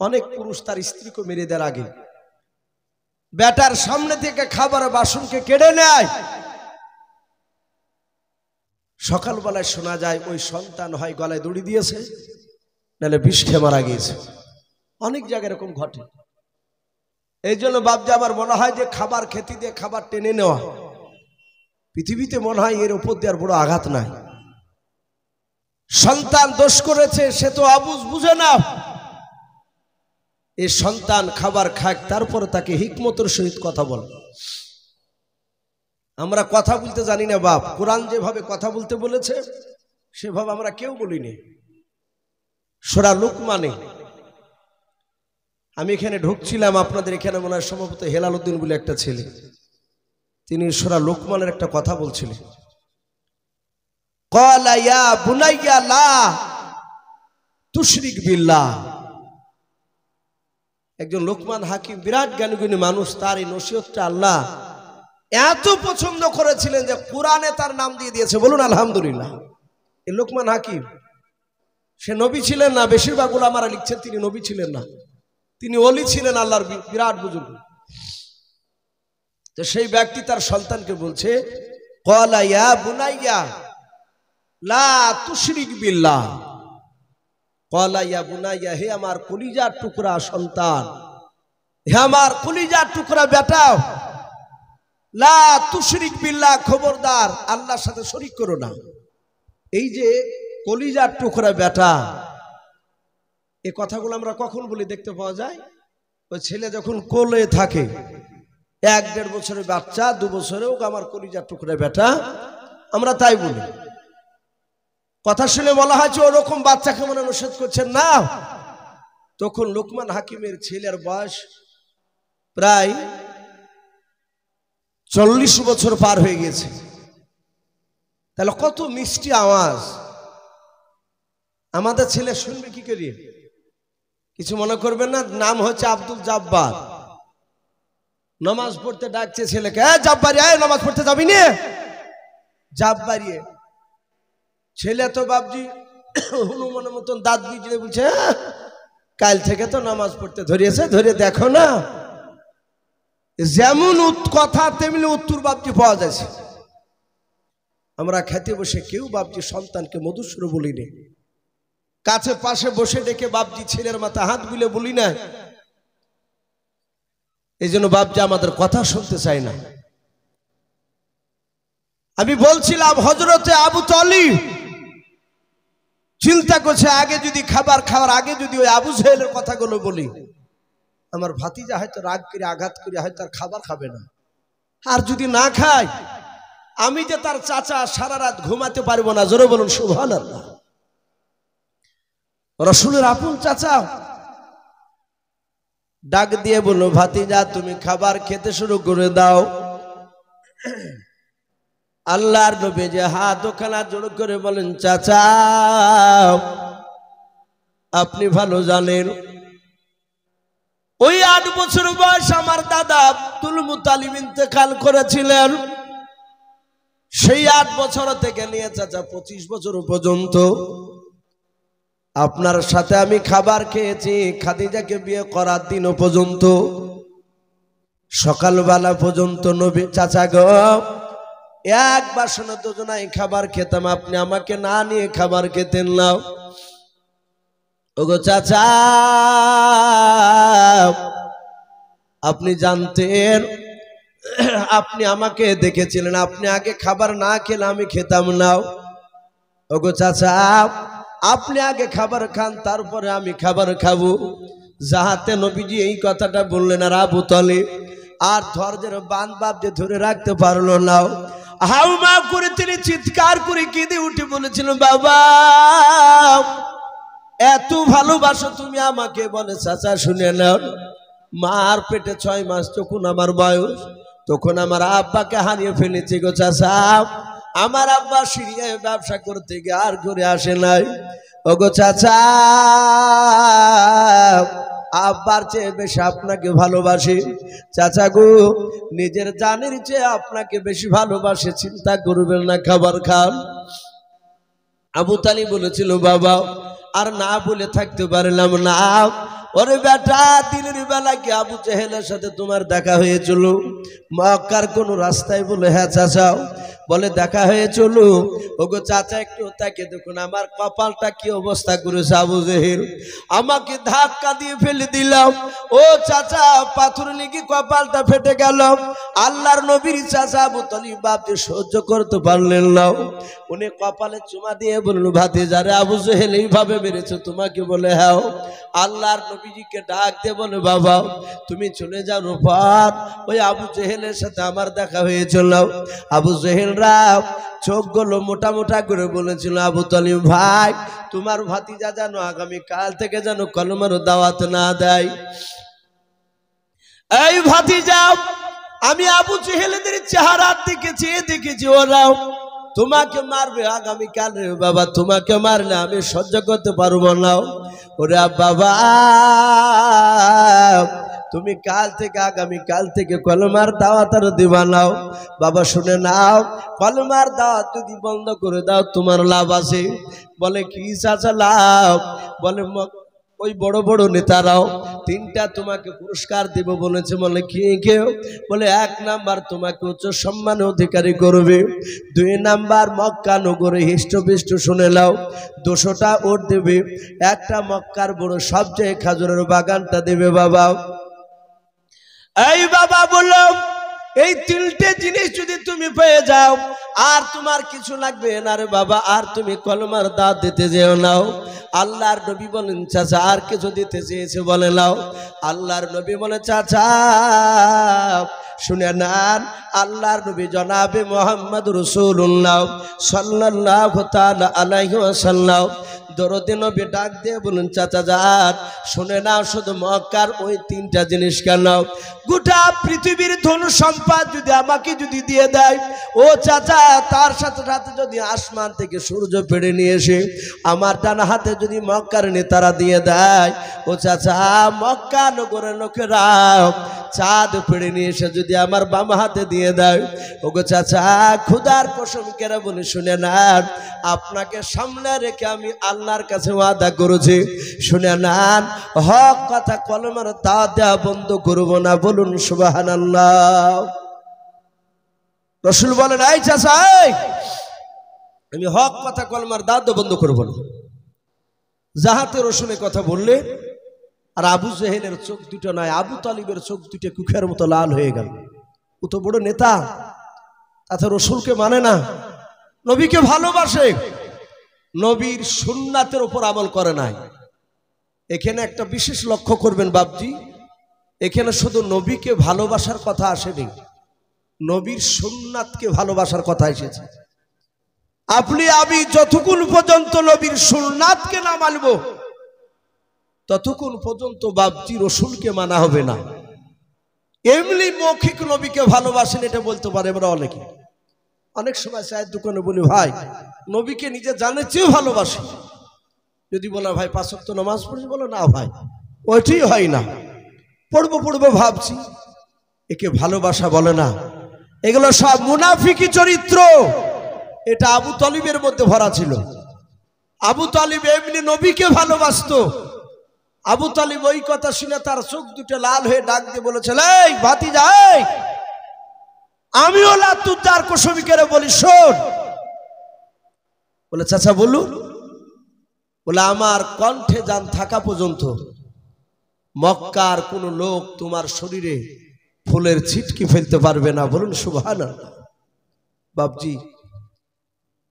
অনেক পুরুষ তার স্ত্রীকে মেরে দেওয়ার আগে বেটার সামনে থেকে খাবার বাসনকে কেড়ে নেয়। সকালবেলায় শোনা যায় ওই সন্তান হয় গলায় দড়ি দিয়েছে, নাহলে বিষ খেয়ে মারা গিয়েছে। অনেক জায়গায় এরকম ঘটে। এই জন্য বাপজি আমার মনে হয় যে খাবার খেতে দিয়ে খাবার টেনে নেওয়া, পৃথিবীতে মনে হয় এর উপর দেওয়ার বড় আঘাত নাই। সন্তান দোষ করেছে, সে তো আবুঝ বুঝে না। এই সন্তান খাবার খাক, তারপরে তাকে হিকমতের সহিত কথা বল। আমরা কথা বলতে জানি না বাপ, কোরআন যেভাবে কথা বলতে বলেছে সেভাবে আমরা কেউ বলিনি। সূরা লুকমানে আমি এখানে ঢুকছিলাম, আপনাদের এখানে মনে হয় সম্ভবত হেলাল উদ্দিন বলে একটা ছেলে, তিনি সূরা লুকমানের একটা কথা বলছিলেন। ক্বালা ইয়া বুনাইয়া লা তুশরিক বিল্লাহ। একজন লোকমান হাকিম বিরাট জ্ঞানীগুণী মানুষ, তার এই নসিহতটা আল্লাহ এত পছন্দ করেছিলেন যে কোরআনে তার নাম দিয়ে দিয়েছে। বলুন আলহামদুলিল্লাহ। এই লোকমান হাকিম সে নবী ছিলেন না, বেশিরভাগ উলামারা লিখছেন তিনি নবী ছিলেন না, তিনি ওলি ছিলেন, আল্লাহর বিরাট বুজুর্গ। তো সেই ব্যক্তি তার সন্তানকে বলছে, ক্বালা ইয়া বুনাইয়া লা তুশরিক বিল্লাহ। ক্বালা ইয়া বুনাইয়া, হে আমার কলিজার টুকরা সন্তান, হে আমার কলিজার টুকরা বেটা, লা তুশরিক বিল্লাহ, খবরদার আল্লাহর সাথে শরীক করো না। এই যে কলিজার টুকরা বেটা, এই কথাগুলো আমরা কখন বলি দেখতে পাওয়া যায়? ওই ছেলে যখন কোলে থাকে, 1-1.5 বছরের বাচ্চা, 2 বছরেও আমার কলিজার টুকরা বেটা, আমরা তাই বলি। কথা শুনে বলা হয়েছে ওরকম বাচ্চাকে মনে নিষেধ করছেন না। তখন লোকমান হাকিমের ছেলের বয়স প্রায় 40 বছর পার হয়ে গেছে। তাহলে কত মিষ্টি আওয়াজ, আমাদের ছেলে শুনবে কি করিয়ে? কিছু মনে করবেন না, নাম হচ্ছে আব্দুল জাব্বার। নামাজ পড়তে ডাকছে ছেলেকে, জাব্বারি আয় নামাজ পড়তে যাবি না? জাব্বারি। ছেলে তো বাপজি হনুমানের মতন দাঁত বিজড়ে বলছে, কাল থেকে তো নামাজ পড়তে ধরিয়েছে, ধরে দেখো না। যেমন কথা তেমনি উত্তর বাপজি পাওয়া যাচ্ছে। আমরা খেতে বসে কেউ বাপজি সন্তানকে মধুসূর বলি না, কাছে পাশে বসে ডেকে বাপজি ছেলের মাথা হাত বুলে বলি না। এই জন্য বাপজি আমাদের কথা শুনতে চায় না। আমি বলছিলাম হযরতে আবু তালিব চিন্তা করছে, আগে যদি খাবার খাওয়ার আগে যদি ওই আবু জেহেলের কথাগুলো বলি, আমার ভাতিজা হয়তো রাগ করে আঘাত করে হয়তো আর খাবার খাবে না। আর যদি না খায়, আমি যে তার চাচা সারা রাত ঘুমাতে পারবো না। জোরে বলুন সুবহানাল্লাহ। রাসূলের আপন চাচা ডাক দিয়ে বলল, ভাতিজা তুমি খাবার খেতে শুরু করে দাও। আল্লাহর নবী যে হাত ওখানা জোড় করে বলেন, চাচা আপনি ভালো জানেন ওই 8 বছর বয়স আমার দাদা আব্দুল মুতালিব ইন্তেকাল করেছিলেন। সেই 8 বছর থেকে নিয়ে চাচা 25 বছর পর্যন্ত আপনার সাথে আমি খাবার খেয়েছি, খাদিজাকে বিয়ে করার দিন পর্যন্ত, সকালবেলা পর্যন্ত নবী চাচা গো এক বাসনে দুজনাই খাবার খেতাম, আপনি আমাকে না নিয়ে খাবার খেতেন না। ওগো চাচা আপনি জানতেন, আপনি আমাকে দেখেছিলেন, আপনি আগে খাবার না খেলে আমি খেতাম না। ওগো চাচা আপনি আগে খাবার খান, তারপরে আমি খাবার খাবো। যাহাতে নবীজি এই কথাটা বললেন, আর আবু তালিব আর ধৈর্যের বাঁধ বাপ যে ধরে রাখতে পারলো না, হাউমা করে তিনি চিৎকার করে কেঁদে উঠে বলেছিল, বাবা এত ভালোবাসো তুমি আমাকে? বলে চাচা শুনে নাও, মার পেটে 6 মাস তখন আমার বয়স, তখন আমার আব্বাকে হারিয়ে ফেলেছি গো চাচা। আমার আব্বা সিরিয়ায় ব্যবসা করতে গিয়ে আর ঘুরে আসে নাই। ওগো চাচা আব্বার চেয়ে বেশি আপনাকে ভালোবাসি। চাচা গো নিজের জানের চেয়ে আপনাকে বেশি ভালোবাসে, চিন্তা করবেন না, খাবার খান। আবু তালিব বলেছিল, বাবা আর না বলে থাকতে পারলাম না। ওরে বেটা দিনের বেলা কি আবু জেহেলের সাথে তোমার দেখা হয়েছিল মক্কার কোন রাস্তায়? বলে হ্যাঁ চাচা। বলে দেখা হয়েছিল। ওগো চাচা একটু তাকে দেখুন আমার কপালটা কি অবস্থা করেছে আবু জেহেল, আমাকে ধাক্কা দিয়ে ফেলে দিলাম। ও চাচা পাথর লেগে কপালটা ফেটে গেল। আল্লাহর নবীর চাচা আবু তালিব বাপ যে সহ্য করতে পারলেন না, উনি কপালে চুমা দিয়ে বলল, ভাতিজারে আবু জেহেল এইভাবে মেরেছে তোমাকে? বলে হ্যাঁ। আল্লাহর নবীজিকে ডাক দিয়ে বলে, বাবা তুমি চলে যাও রূপার, ওই আবু জেহেলের সাথে আমার দেখা হয়েছিল। আবু জেহেলরা চোখগুলো মোটা মোটা করে বলেছিল, আবু তালিব ভাই তোমার ভাতিজা যেন আগামী কাল থেকে যেন কলমার দাওয়াত না দেয়। এই ভাতিজা আমি আবু জেহেলদের চেহারার দিকে চেয়ে দেখেছি, ওরাও তোমাকে মারবে আগামীকাল রে বাবা, তোমাকে মারলে আমি সহ্য করতে পারবো না। ওরে বাবা তুমি কাল থেকে আগামীকাল থেকে কলমার দাওয়াত আর দিবা নাও। বাবা শুনে নাও, কলমার দাওয়াত যদি বন্ধ করে দাও তোমার লাভ আছে। বলে কি চাচা লাভ? বলে ওই বড় বড় নেতারাও তিনটা তোমাকে পুরস্কার দিব বলেছে। বলে কি কেউ? বলে 1 নাম্বার তোমাকে উচ্চ সম্মান অধিকারী করবে, 2 নাম্বার মক্কা নগরে হিষ্টপিষ্ট শুনে নাও 200টা ওট দেবে, একটা মক্কার বড় সবচেয়ে খাজুরের বাগানটা দেবে। বাবা এই বাবা বললো এই 3টে জিনিস যদি তুমি পেয়ে যাও আর তোমার কিছু লাগবে না রে বাবা, আর তুমি কলমার দাওয়াত দিতে যেও নাও। আল্লাহর নবী বলেন চাচা আর কিছু দিতে চেয়েছে? বলে নাও। আল্লাহর নবী বলে চাচা শুনে নেন, আল্লাহর নবী জনাবে মুহাম্মদ রাসূলুল্লাহ সাল্লাল্লাহু তাআলা আলাইহি ওয়াসাল্লাম দরদে নবী ডাক দিয়ে বলেন চাচা যান শুনে নাও, শুধু মক্কার ওই 3টা জিনিস কেন, গোটা পৃথিবীর ধন সম্পদ যদি আমাকে যদি দিয়ে দেয় ও চাচা, তার সাথে সাথে যদি আসমান থেকে সূর্য পেড়ে নিয়ে এসে আমার ডান হাতে যদি মক্কার নেতারা দিয়ে দেয় ও চাচা, মক্কা নগরের লোকেরা চাঁদ পেড়ে নিয়ে এসে যদি আমার বাম হাতে দিয়ে দেয়, ওগো চাচা খুদার কসম করে বলে শুনে নেন, আপনাকে সামনে রেখে আমি আল্লাহর কাছে ওয়াদা করেছি, শুনে নেন হক কথা কলমের দাওয়াত দেওয়া বন্ধ করব না। বলুন সুবহানাল্লাহ। রাসূল বলেন এই চাচা আমি হক কথা কলমার দাওয়াত বন্ধ করব না। যাহাতে রসুলের কথা বললে আর আবু জেহেলের চোখ দুটো নয়, আবু তালিবের চোখ দুটো কুখের মতো লাল হয়ে গেল। ও তো বড় নেতা, তাতে রসুলকে মানে না, নবীকে ভালোবাসে, নবীর সুন্নাতের উপর আমল করে নাই। এখানে একটা বিশেষ লক্ষ্য করবেন বাপজি, এখানে শুধু নবীকে ভালোবাসার কথা আসেনি, নবীর সুন্নাতকে ভালোবাসার কথা এসেছে। আপনি আমি যতক্ষণ পর্যন্ত নবীর সুন্নাতকে না মানব ততক্ষণ পর্যন্ত বাপজি রসুলকে মানা হবে না। এমনি মৌখিক নবীকে ভালোবাসেন এটা বলতে পারে আমরা অনেকে। অনেক সময় চায়ের দোকানে বলি ভাই নবীকে নিজে জানে চেয়েও ভালোবাসি, যদি বলা ভাই 5 ওয়াক্ত নামাজ পড়ছি, বলো না ভাই ওইটাই হয় না, পড়বো ভাবছি, একে ভালোবাসা বলে না। এগুলো সব মুনাফিকি চরিত্র। এটা আবু তালিবের মধ্যে ভরা ছিল। আবু তালিব এমনি নবীকে ভালোবাসতো। আবু তালিব ওই কথা শুনে তার চোখ দুটো লাল হয়ে ডাক দিয়ে বলেছিল এই ভাতিজা, আমিও লাতুদ্দার কসমিকের বলি শোন। বলে চাচা বলুন। বলে আমার কণ্ঠে জান থাকা পর্যন্ত মক্কার কোন লোক তোমার শরীরে ফুলের ছিটকি ফেলতে পারবে না। বলুন সুবহানাল্লাহ। বাপজি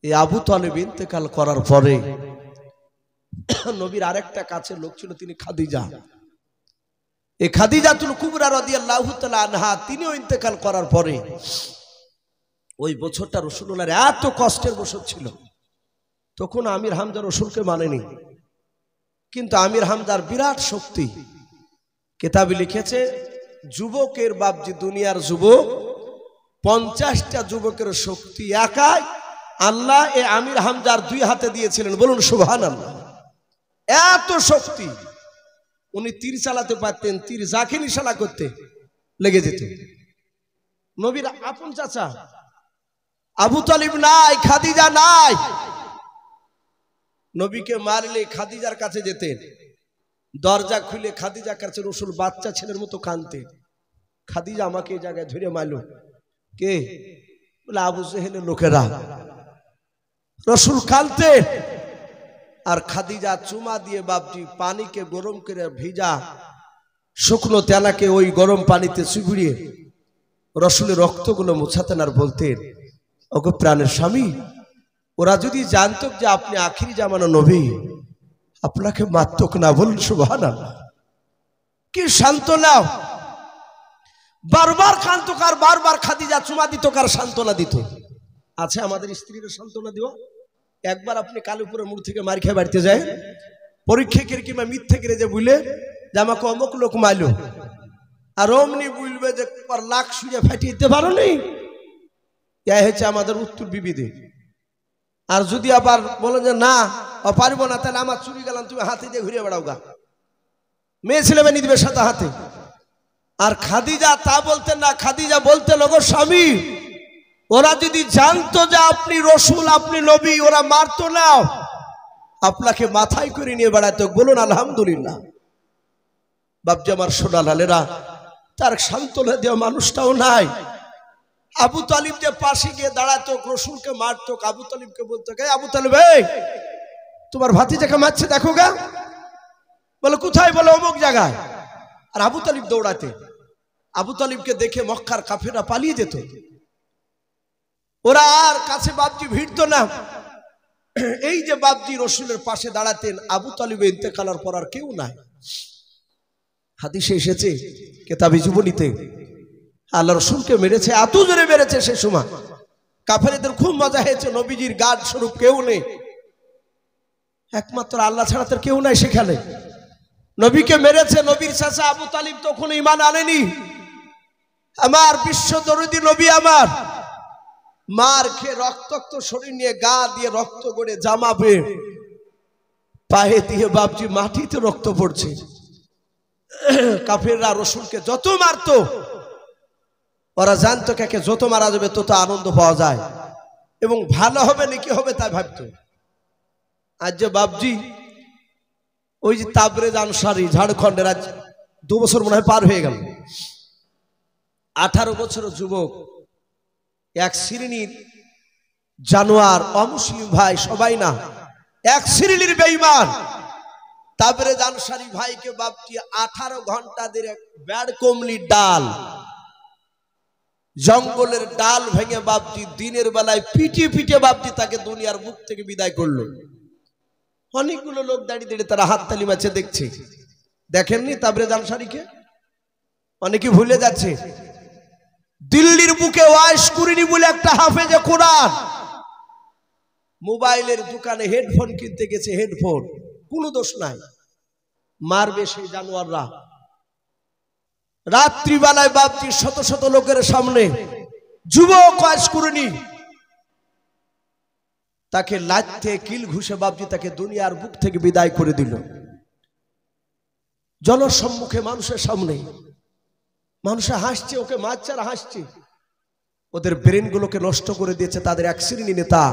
এই আবু তালেব ইন্তেকাল করার পরে নবীর আরেকটা কাছের লোক ছিল, তিনি খাদিজা। এই খাদিজাতুল কুবরা রাদিয়াল্লাহু তাআলা আনহা তিনিও ইন্তেকাল করার পরে ওই বছরটা রাসূলুল্লাহর এত কষ্টের বছর ছিল। তখন আমির হামজা রসুলকে মানেনি, কিন্তু আমির হামজার বিরাট শক্তি। কিতাবে লিখেছে যুবকের বাপজি দুনিয়ার যুবক 50টা যুবকের শক্তি একাই আল্লাহ এ আমির হামজার 2 হাতে দিয়েছিলেন। বলুন সুবহানাল্লাহ। এত শক্তি, উনি তীর চালাতে পারতেন, তীর যাকে নিশানা করতে লেগে যেত। নবীর আপন চাচা আবু তালিব নাই, খাদিজা নাই, নবীকে মারলে খাদিজার কাছে যেতেন, দরজা খুলে খাদিজার কাছে রসুল বাচ্চা ছেলের মতো কাঁদতেন। খাদিজা আমাকে এই জায়গায় ধরে মারলো, কে? বলে আবু জেহেলের লোকেরা। রসুল কাঁদতেন আর খাদিজা চুমা দিয়ে বাপজি পানিকে গরম করে ভিজা শুকনো তেলাকে ওই গরম পানিতে চুবিয়ে রসুলের রক্তগুলো মোছাতেন আর বলতেন ওকে প্রাণের স্বামী, ওরা যদি জানত যে আপনি আখিরি জামানা নবী আপনাকে মারতক না। বলুন সুবহানাল্লাহ। কি সান্ত্বনা! বারবার কাঁদত আর বারবার খাদিজা চুমা দিত কার সান্ত্বনা দিত। আছে আমাদের স্ত্রীরা সান্ত্বনা দিও। একবার আপনি কালুপুরের মুড় থেকে মার খেয়ে বাড়িতে যায়, পরীক্ষা করে কিংবা মিথ্যে করে যে বুঝলে যে আমাকে অমুক লোক মারলো, আর অমনি বুঝবে যে লাখ শুয়ে ফাটিয়ে দিতে পারো নি। এ হচ্ছে আমাদের উত্তর বিবিধে। আর যদি আবার বলে যে না পারবো না, তাহলে আমার চুরি গেলাম, তুমি হাতে দিয়ে ঘুরে বেড়াও গা, মেয়ে ছেলে মেয়ে দিবে সাথে হাতে। আর খাদিজা তা বলতেন না, খাদিজা বলতেন ওগো স্বামী, ওরা যদি জানতো যে আপনি রসুল, আপনি নবী, ওরা মারতো না, আপনাকে মাথায় করে নিয়ে বেড়াতো। বলুন আলহামদুলিল্লাহ। বাপজি আমার সোনা লালেরা, তার সান্ত্বনা দেওয়া মানুষটাও নাই। আবু তালিব যে পাশে গিয়ে দাঁড়াতো, রসুলকে মারতো, আবু তালিবকে বলতো, আবু তালিব তোমার ভাতিজাকে মারছে দেখো গা। বলে কোথায়? বলে অমুক জায়গায়। আর আবু তালিব দৌড়াতে, আবু তালিবকে দেখে মক্কার কাফেররা পালিয়ে যেত, ওরা আর কাছে বাপজি ভিড়তো না। এই যে বাপজি রসুলের পাশে দাঁড়াতেন, আবু তালিব ইন্তেকালের পর আর কেউ নাই। হাদিসে এসেছে কেতাবে জীবনীতে, আল্লাহ রসুলকে মেরেছে, এত জোরে মেরেছে সে সময় কাফেরদের খুব মজা হয়েছে। নবীজির গার্ড স্বরূপ কেউ নেই, একমাত্র আল্লাহ ছাড়া তার কেউ নাই সেখানে। নবীকে মেরেছে। নবীর চাচা আবু তালিব তখন ঈমান আনেনি। আমার বিশ্ব দরদি নবী আমার মার খেয়ে রক্তাক্ত শরীর নিয়ে, গা দিয়ে রক্ত গড়ে, জামা বেয়ে পায়ে দিয়ে বাপজি মাটিতে রক্ত পড়ছে। কাফেররা রসুলকে যত মারতো, ওরা জানতো কাকে যত মারা যাবে তত আনন্দ পাওয়া যায় এবং ভালো হবে নাকি হবে তাই ভাবতো। আজ যে বাপজি ওই যে তাবরেজ আনসারি ঝাড়খণ্ডের, আজ 2 বছর মনে হয় পার হয়ে গেল, 18 বছরের যুবক, এক শ্রেণীর জানোয়ার, অমুসলিম ভাই, সবাই না, এক শ্রেণীর বেঈমান তাবরেজ আনসারি ভাইকে বাপজি 18 ঘন্টা ধরে ব্যাড কমলির ডাল, জঙ্গলের ডাল ভেঙে বাপজি দিনের বেলায় পিটিয়ে পিটিয়ে বাপজি তাকে দুনিয়ার মুখ থেকে বিদায় করলো। অনেকগুলো লোক দাঁড়িয়ে দাঁড়িয়ে তারা হাততালি মারছে দেখছে। দেখেননি তাবরেজ আনসারীকে? অনেকে ভুলে যাচ্ছে। দিল্লির বুকে ওয়াইশ কুরিনি বলে একটা হাফেজে কোরআন মোবাইলের দোকানে হেডফোন কিনতে গেছে, হেডফোন, কোনো দোষ নাই, মারবে সেই জানোয়াররা। রাত্রিবেলায় বাপজি শত শত লোকের সামনে যুবক ওয়াইশ কুরিনি তাকে লাথে কিল ঘুষে বাপজি তাকে দুনিয়ার বুক থেকে বিদায় করে দিল। জনসম্মুখে মানুষের সামনে, মানুষে হাসছে, ওকে মারছে আর হাসছে। ওদের ব্রেন গুলোকে নষ্ট করে দিয়েছে তাদের এক শ্রেণী নেতা।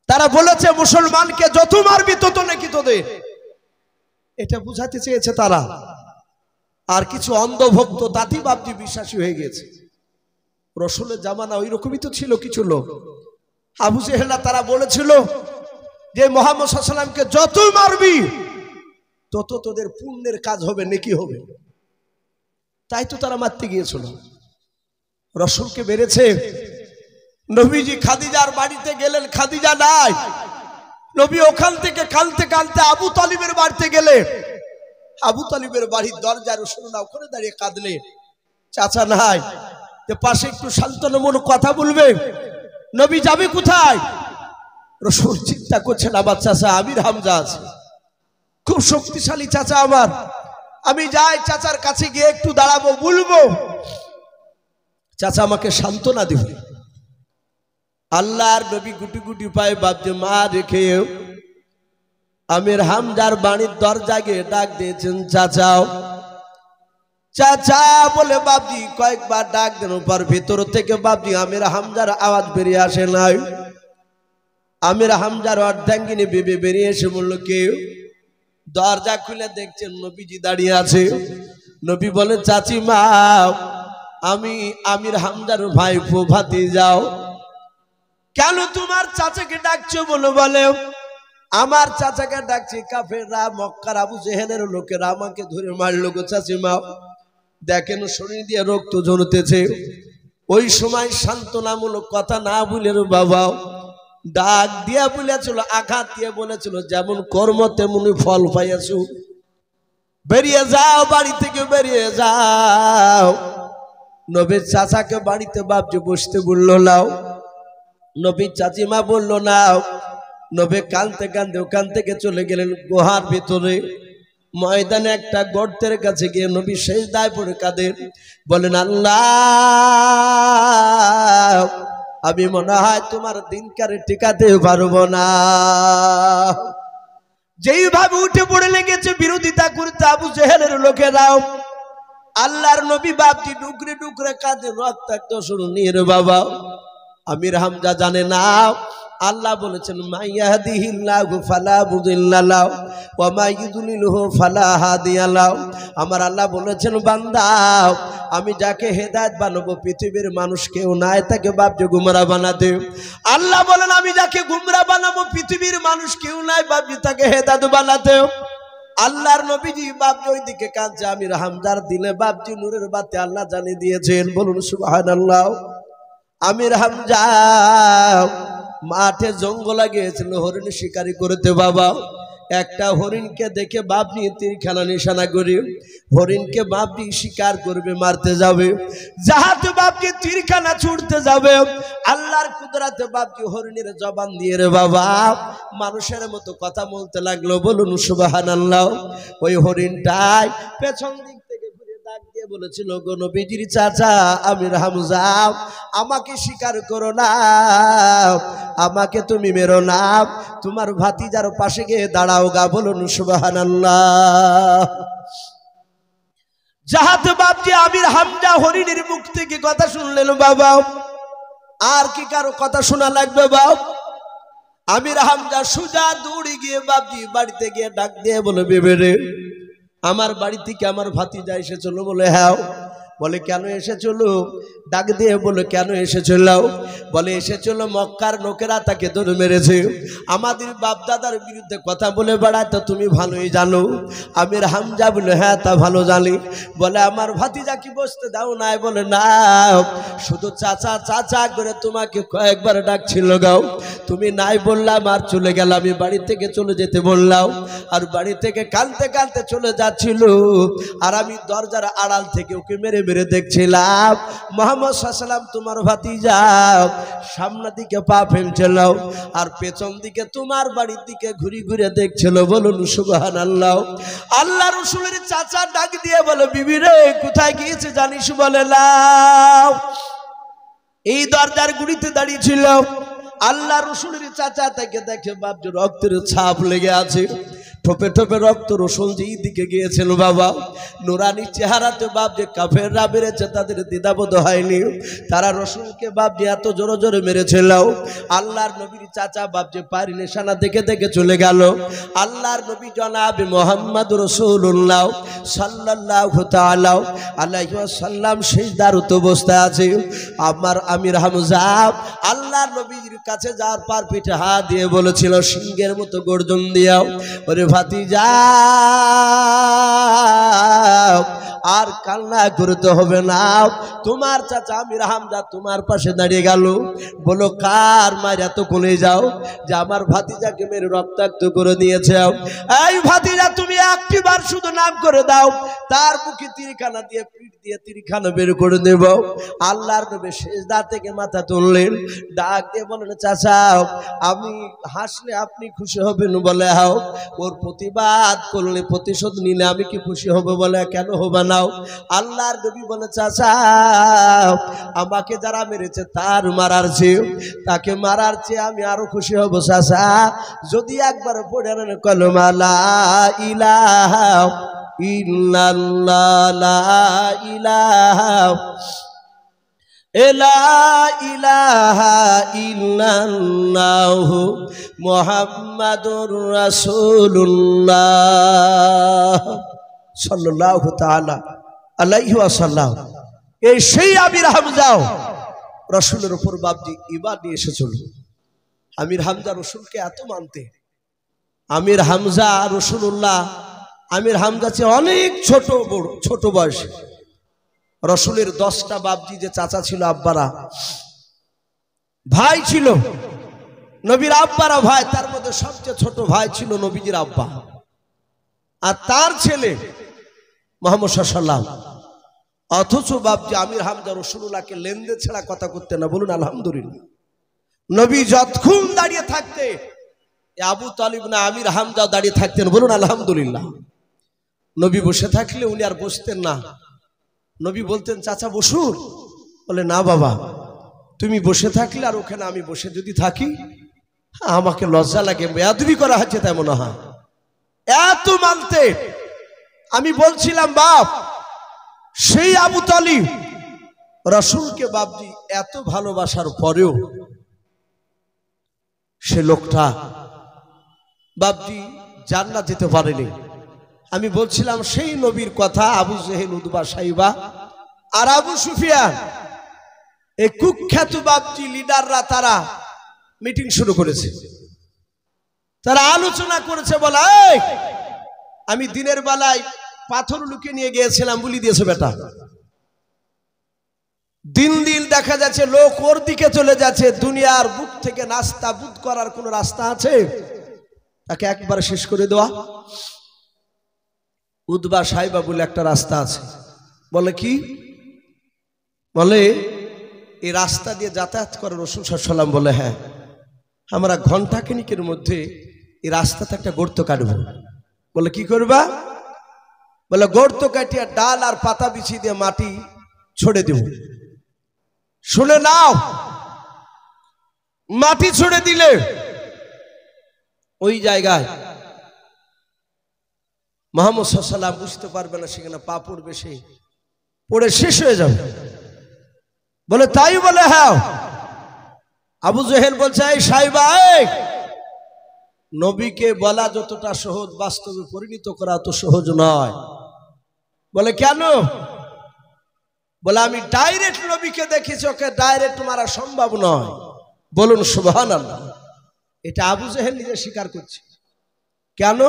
তারা বলেছে মুসলমানকে যত মারবি তত নাকি তোদের, এটা বুঝাতে চেয়েছে তারা। আর কিছু অন্ধভক্ত তাতেই বাপজি বিশ্বাসী হয়ে গেছে। রসুলের জামানা ওই রকমই তো ছিল কিছু লোক। আবু জেহেল তারা বলেছিল যে মুহাম্মদ সাল্লাল্লাহু আলাইহি ওয়াসাল্লামকে যত মারবি তত তোদের পুণ্যের কাজ হবে, নেকি হবে। তাই তো তারা মারতে গিয়েছিল। রসুলকে মেরেছে। নবীজি খাদিজার বাড়িতে গেলেন, খাদিজা নাই। নবী ওখান থেকে কাঁদতে কাঁদতে আবু তালিবের বাড়িতে গেলেন। আবু তালিবের বাড়ির দরজায় রসুল্লাহ ওখানে দাঁড়িয়ে কাঁদলেন। চাচা নাই, পাশে একটু সান্ত্বনামূলক কথা বলবে। নবী যাবে কোথায়? রসুল চিন্তা করছেন, আমার চাচা আমির হামজা আছে, খুব শক্তিশালী চাচা আমার, আমি যাই চাচার কাছে গিয়ে একটু দাঁড়াবো, বলবো, চাচা আমাকে সান্ত্বনা দিবে। আল্লাহর নবী গুটি গুটি পায়ে বাপজি মা রেখে আমির হামজার বাড়ির দরজা গিয়ে ডাক দিয়েছেন, চাচাও চাচা বলে বাপজি কয়েকবার ডাক দেন। পর ভিতর থেকে বাপজি আমির হামজার আওয়াজ বেরিয়ে আসে নাই। আমির হামজার অর্ধাঙ্গিনী বেবে বেরিয়ে এসে বলল, কেউ? দরজা খুলে দেখছেন নবীজি দাঁড়িয়ে আছে। নবী বলে, চাচি মা আমি আমির হামজার ভাইপো ভাতিজাও। কেন তোমার চাচাকে ডাকছো? বলে আমার চাচাকে ডাকছি, কাফেররা মক্কার আবু জেহেলের লোকেরা আমাকে ধরে মারলো গো চাচিমা, দেখেন শরীর দিয়ে রক্ত ঝরতেছে। ওই সময় সান্ত্বনামূলক কথা না বলে বাবা ডাক দিয়া বলেছিল, আঘাত দিয়ে বলেছিল, যেমন কর্ম তেমনি ফল পাইয়াছো, বেরিয়ে যাও, বাড়ি থেকে বেরিয়ে যাও। নবীর চাচাকে বাড়িতে বাপজি বসতে বললো নাও। নবীর চাচিমা বললো নাও। নবী কাঁদতে কাঁদতে ওখান থেকে চলে গেলেন গুহার ভিতরে। ময়দানে একটা গর্তের কাছে গিয়ে নবী সেজদায় পড়ে কাঁদেন, বলেন, আল্লাহ আমি মনে হয় তোমার দিনকারে টিকাতে পারবো না। যেইভাবে উঠে পড়ে লেগেছে বিরোধিতা করতে আবু জেহেলের লোকেরাও, আল্লাহর নবী বাপজি ডুকরে ডুকরে কাঁদে, রক্তাক্ত শুনুন বাবা। আমির হামজা জানে না আল্লাহ বলেছেন মাইয়াহদিহিল্লাহু ফালা মুদিল্লা লাহু ওয়া মা ইউদ্লিলহু ফালা হাদিয়া লাহু। আমার আল্লাহ বলেছেন বান্দা আমি যাকে হেদায়েত বানাবো পৃথিবীর মানুষ কেউ নাই তাকে বাপজি গুমরা বানাতে। আল্লাহ বলেন আমি যাকে গুমরা বানাবো পৃথিবীর মানুষ কেউ নাই বাপজি তাকে হেদায়েত বানাতে। আল্লাহর নবীজি বাপজি ওইদিকে কাঁদছে, আমির হামজার দিলে বাপজি নূরের বাতি আল্লাহ জানিয়ে দিয়েছেন, বলুন সুবহানাল্লাহ। আমির হামজা মাঠে জঙ্গলে গিয়েছিল হরিণ শিকারি করতে বাবা। একটা হরিণকে দেখে বাপজি তীরখানা নিশানা করে হরিণকে বাপজি শিকার করবে, মারতে যাবে। যাহাতে বাপজি তীরখানা ছুটতে যাবে, আল্লাহর কুদরতে বাপজি হরিণের জবান দিয়ে রে বাবা মানুষের মতো কথা বলতে লাগলো, বলুন সুবহানাল্লাহ। ওই হরিণটাই পেছন দিক থেকে ঘুরে ডাক দিয়ে বলেছিল, গো নবীজির চাচা আমির হামজা আমাকে স্বীকার করো না, আমাকে তুমি মেরো না, তোমার ভাতিজার পাশে গিয়ে দাঁড়াও গা, বলুন সুবহানাল্লাহ। যাহাতে বাপজি আমির হামজা হরিণের মুখ থেকে কথা শুনলেন বাবা, আর কি কারো কথা শোনা লাগবে বাপ? আমির হামজা সুজা দৌড়ে গিয়ে বাপজি বাড়িতে গিয়ে ডাক দিয়ে বলে, বেবেরে আমার বাড়ি থেকে আমার ভাতিজা এসেছিল। বলে হ্যাঁ। বলে কেন এসেছিল? ডাক দিয়ে বলে কেন এসেছিল? বলে এসেছিল মক্কার লোকেরা তাকে ধরে মেরেছে, আমাদের বাপ দাদার বিরুদ্ধে কথা বলে বেড়ায়, তো তুমি ভালোই জানো। আমির হামজা বলে হ্যাঁ তা ভালো জানি। বলে আমার ভাতিজা কি বসতে দাও নাই? বলে না, শুধু চাচা চাচা করে তোমাকে কয়েকবার ডাকছিল গাও, তুমি নাই বললাম আর চলে গেলাম। আমি বাড়ি থেকে চলে যেতে বললাম, আর বাড়ি থেকে কাঁদতে কাঁদতে চলে যাচ্ছিল, আর আমি দরজার আড়াল থেকে ওকে মেরে মেরে দেখছিলাম মুহাম্মদ সাল্লাল্লাহু আলাইহি ওয়াসাল্লাম তোমার ভাতিজা সামনের দিকে পা ফেলছিল আর পেছন দিকে তোমার বাড়ির দিকে ঘুরে ঘুরে দেখছিল, বলুন সুবহানাল্লাহ। আল্লাহ রাসূলের চাচা ডাক দিয়ে বলে, বিবি রে কোথায় গিয়েছে জানিস? বলে না। এই দরজার গুড়িতে দাঁড়িয়ে ছিল। আল্লাহ রাসূলের চাচা তাকে দেখে বাপজি রক্তের ছাপ লেগে আছে, ঠোপে ঠোপে রক্ত। রসুল যেই দিকে গিয়েছিল বাবা, নুরানি চেহারাতে বাপজি কাফেররা মেরেছে, তাদের দ্বিধাবোধ হয়নি, তারা রসুলকে বাপজি এত জোরে জোরে মেরেছিল। আল্লাহর নবীর চাচা বাপজি পায়ের নিশানা দেখে দেখে চলে গেল। আল্লাহর নবী জনাবে মুহাম্মদ রাসূলুল্লাহ সাল্লাল্লাহু তাআলা আলাইহি ওয়াসাল্লাম সিজদারত অবস্থায় আছে। আমার আমির হামজা আল্লাহর নবীর কাছে যাওয়ার পার পিঠে হাত দিয়ে বলেছিল সিংহের মতো গর্জন দিয়াও, ওরে ভাতিজা আর কান্না করতে হবে না, তোমার চাচা আমির হামজা তোমার পাশে দাঁড়িয়ে গেল। বলো কার মার এত কোলে যাও যে আমার ভাতিজাকে মেরে রক্তাক্ত করে দিয়েছে? এই ভাতিজা তুমি একটিবার শুধু নাম করে দাও, তার মুখে তীরখানা দিয়ে পিঠ দিয়ে তীরখানা বের করে দেব। আল্লাহর নবী সিজদা থেকে মাথা তুললেন, ডাক দিয়ে বলেন, চাচা আমি হাসলে আপনি খুশি হবেন? বলে হাও। ওর প্রতিবাদ করলে প্রতিশোধ নিলে আমি কি খুশি হব? বলে কেন হবে নাও? আল্লাহর নবী বলে, চাচা আমাকে যারা মেরেছে তার মারার চেয়ে, তাকে মারার চেয়ে আমি আরো খুশি হব চাচা যদি একবার পড়ে নেন কলমা লা ইলাহা ইল্লাল্লাহ লা ইলাহা ইলাহা ইল্লাল্লাহু মুহাম্মাদুর রাসূলুল্লাহ সাল্লাল্লাহু তাআলা আলাইহি ওয়াসাল্লাম। এই সেই আমির হামজা রাসূলের উপর বাপজি ঈমান নিয়ে এসেছিল। আমির হামজা রাসূলকে এত মানতে, আমির হামজা রাসূলুল্লাহ আমির হামজা চেয়ে অনেক ছোট বয়স। রসুলের 10টা বাপজি যে চাচা ছিল, আব্বারা ভাই ছিল, নবীর আব্বারা ভাই, তার মধ্যে সবচেয়ে ছোট ভাই ছিল নবীজির আব্বা, আর তার ছেলে মুহাম্মদ সাল্লাল্লাহু আলাইহি ওয়াসাল্লাম। অথচ বাপজি আমির হামজা রাসূলুল্লাহকে লেনদেন ছাড়া কথা করতে না, বলুন আলহামদুলিল্লাহ। নবী যতক্ষণ দাঁড়িয়ে থাকতে আবু তালিব না আমির হামজা দাঁড়িয়ে থাকতেন, বলুন আলহামদুলিল্লাহ। নবী বসে থাকলে উনি আর বসতেন না, নবী বলতেন চাচা বসুন, বলে না বাবা তুমি বসে থাকলে আর ওখানে আমি বসে যদি থাকি আমাকে লজ্জা লাগে, বেয়াদবি করা হচ্ছে তাই মনে হয়। এত মানতে আমি বলছিলাম বাপ, সেই আবু তালিব রাসূলকে বাপজি এত ভালোবাসার পরেও সে লোকটা বাপজি জান্নাত যেতে পারেনি। আমি বলছিলাম সেই নবীর কথা, আবু জেহেল, উতবা, সাইবা আর আবু সুফিয়ান, এই কুখ্যাত বাপজি লিডাররা তারা মিটিং শুরু করেছে, তারা আলোচনা করেছে, বলা আমি দিনের বেলায় পাথর লুকিয়ে নিয়ে গিয়েছিলাম, বলি দিয়েছে বেটা। দিন দিন দেখা যাচ্ছে লোক ওর দিকে চলে যাচ্ছে, দুনিয়ার বুক থেকে নাস্তা বুদ করার কোন রাস্তা আছে? তাকে একবার শেষ করে দেওয়া। উতবা সাইবা বলে একটা রাস্তা আছে। বলে কি? বলে এই রাস্তা দিয়ে যাতায়াত করে রাসূল সাল্লাল্লাহু আলাইহি ওয়াসাল্লাম। বলে হ্যাঁ, আমরা ঘন্টা খানিকের মধ্যে এই রাস্তাতে একটা গর্ত কাটবো। বলে কি করবা? বলে গর্ত কাটিয়ে ডাল আর পাতা বিছিয়ে দিয়ে মাটি ছড়ে দেব। শুনে নাও, মাটি ছড়ে দিলে ওই জায়গায় মুহাম্মদ সাল্লাল্লাহু আলাইহি ওয়াসাল্লাম বুঝতে পারবে না, সেখানে পা পড়বে, সে পড়ে শেষ হয়ে যাবে। বলে তাই? বলে হ্যাঁ। আবু জেহেল বলছে এই সাইবা, নবীকে বলা যতটা সহজ, বাস্তবে পরিণত করা তো সহজ নয়। বলে কেন? বলে আমি ডাইরেক্ট নবীকে দেখেছি, ওকে ডাইরেক্ট মারা সম্ভব নয়। বলুন সুবহানাল্লাহ। এটা আবু জেহেল নিজে স্বীকার করছে। কেন?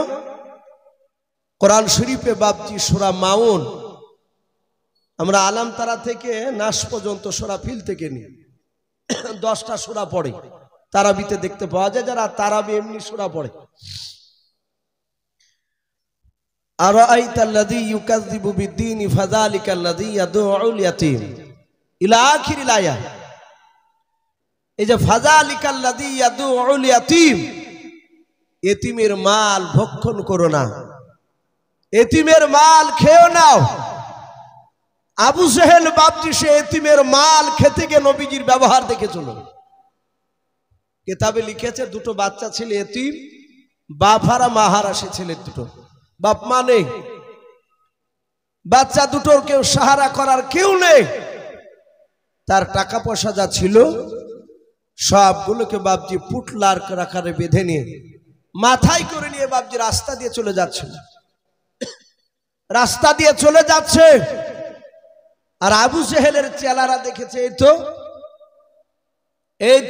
কোরআন শরীফে বাপজি সূরা মাউন, আমরা আলাম তারা থেকে নাস পর্যন্ত, সূরা ফিল থেকে নিয়ে 10টা সূরা পড়ে, তারাবিতে দেখতে পাওয়া যায়। যারা তারাবি এমনি সূরা পড়ে, আরাআইতাল্লাযী ইউকাযযিবু বিদ্দীনি ফাযালিকাল্লাযী ইয়াদউল ইয়াতীম ইলা আখিরিল আয়া। এই যে ফাযালিকাল্লাযী ইয়াদউল ইয়াতীম, এতিমের মাল ভক্ষণ করো না, এতিমের মাল খেও নাও। আবু জেহেল বাপজি সে এতিমের মাল খেতে গিয়ে নবীজির ব্যবহার দেখে চলো। কিতাবে লিখেছে দুটো বাচ্চা ছিল এতিম, বাপ হারা মা হারা, সে ছেলে দুটো, বাপ মা নেই, বাচ্চা দুটোর কেউ সাহারা করার কেউ নেই। তার টাকা পয়সা যা ছিল সবগুলোকে বাপজি পুটলার আকারে বেঁধে নিয়ে মাথায় করে নিয়ে বাপজি রাস্তা দিয়ে চলে যাচ্ছিল, রাস্তা দিয়ে চলে যাচ্ছে। আর আবু জেহেলের চেলারা দেখেছে এই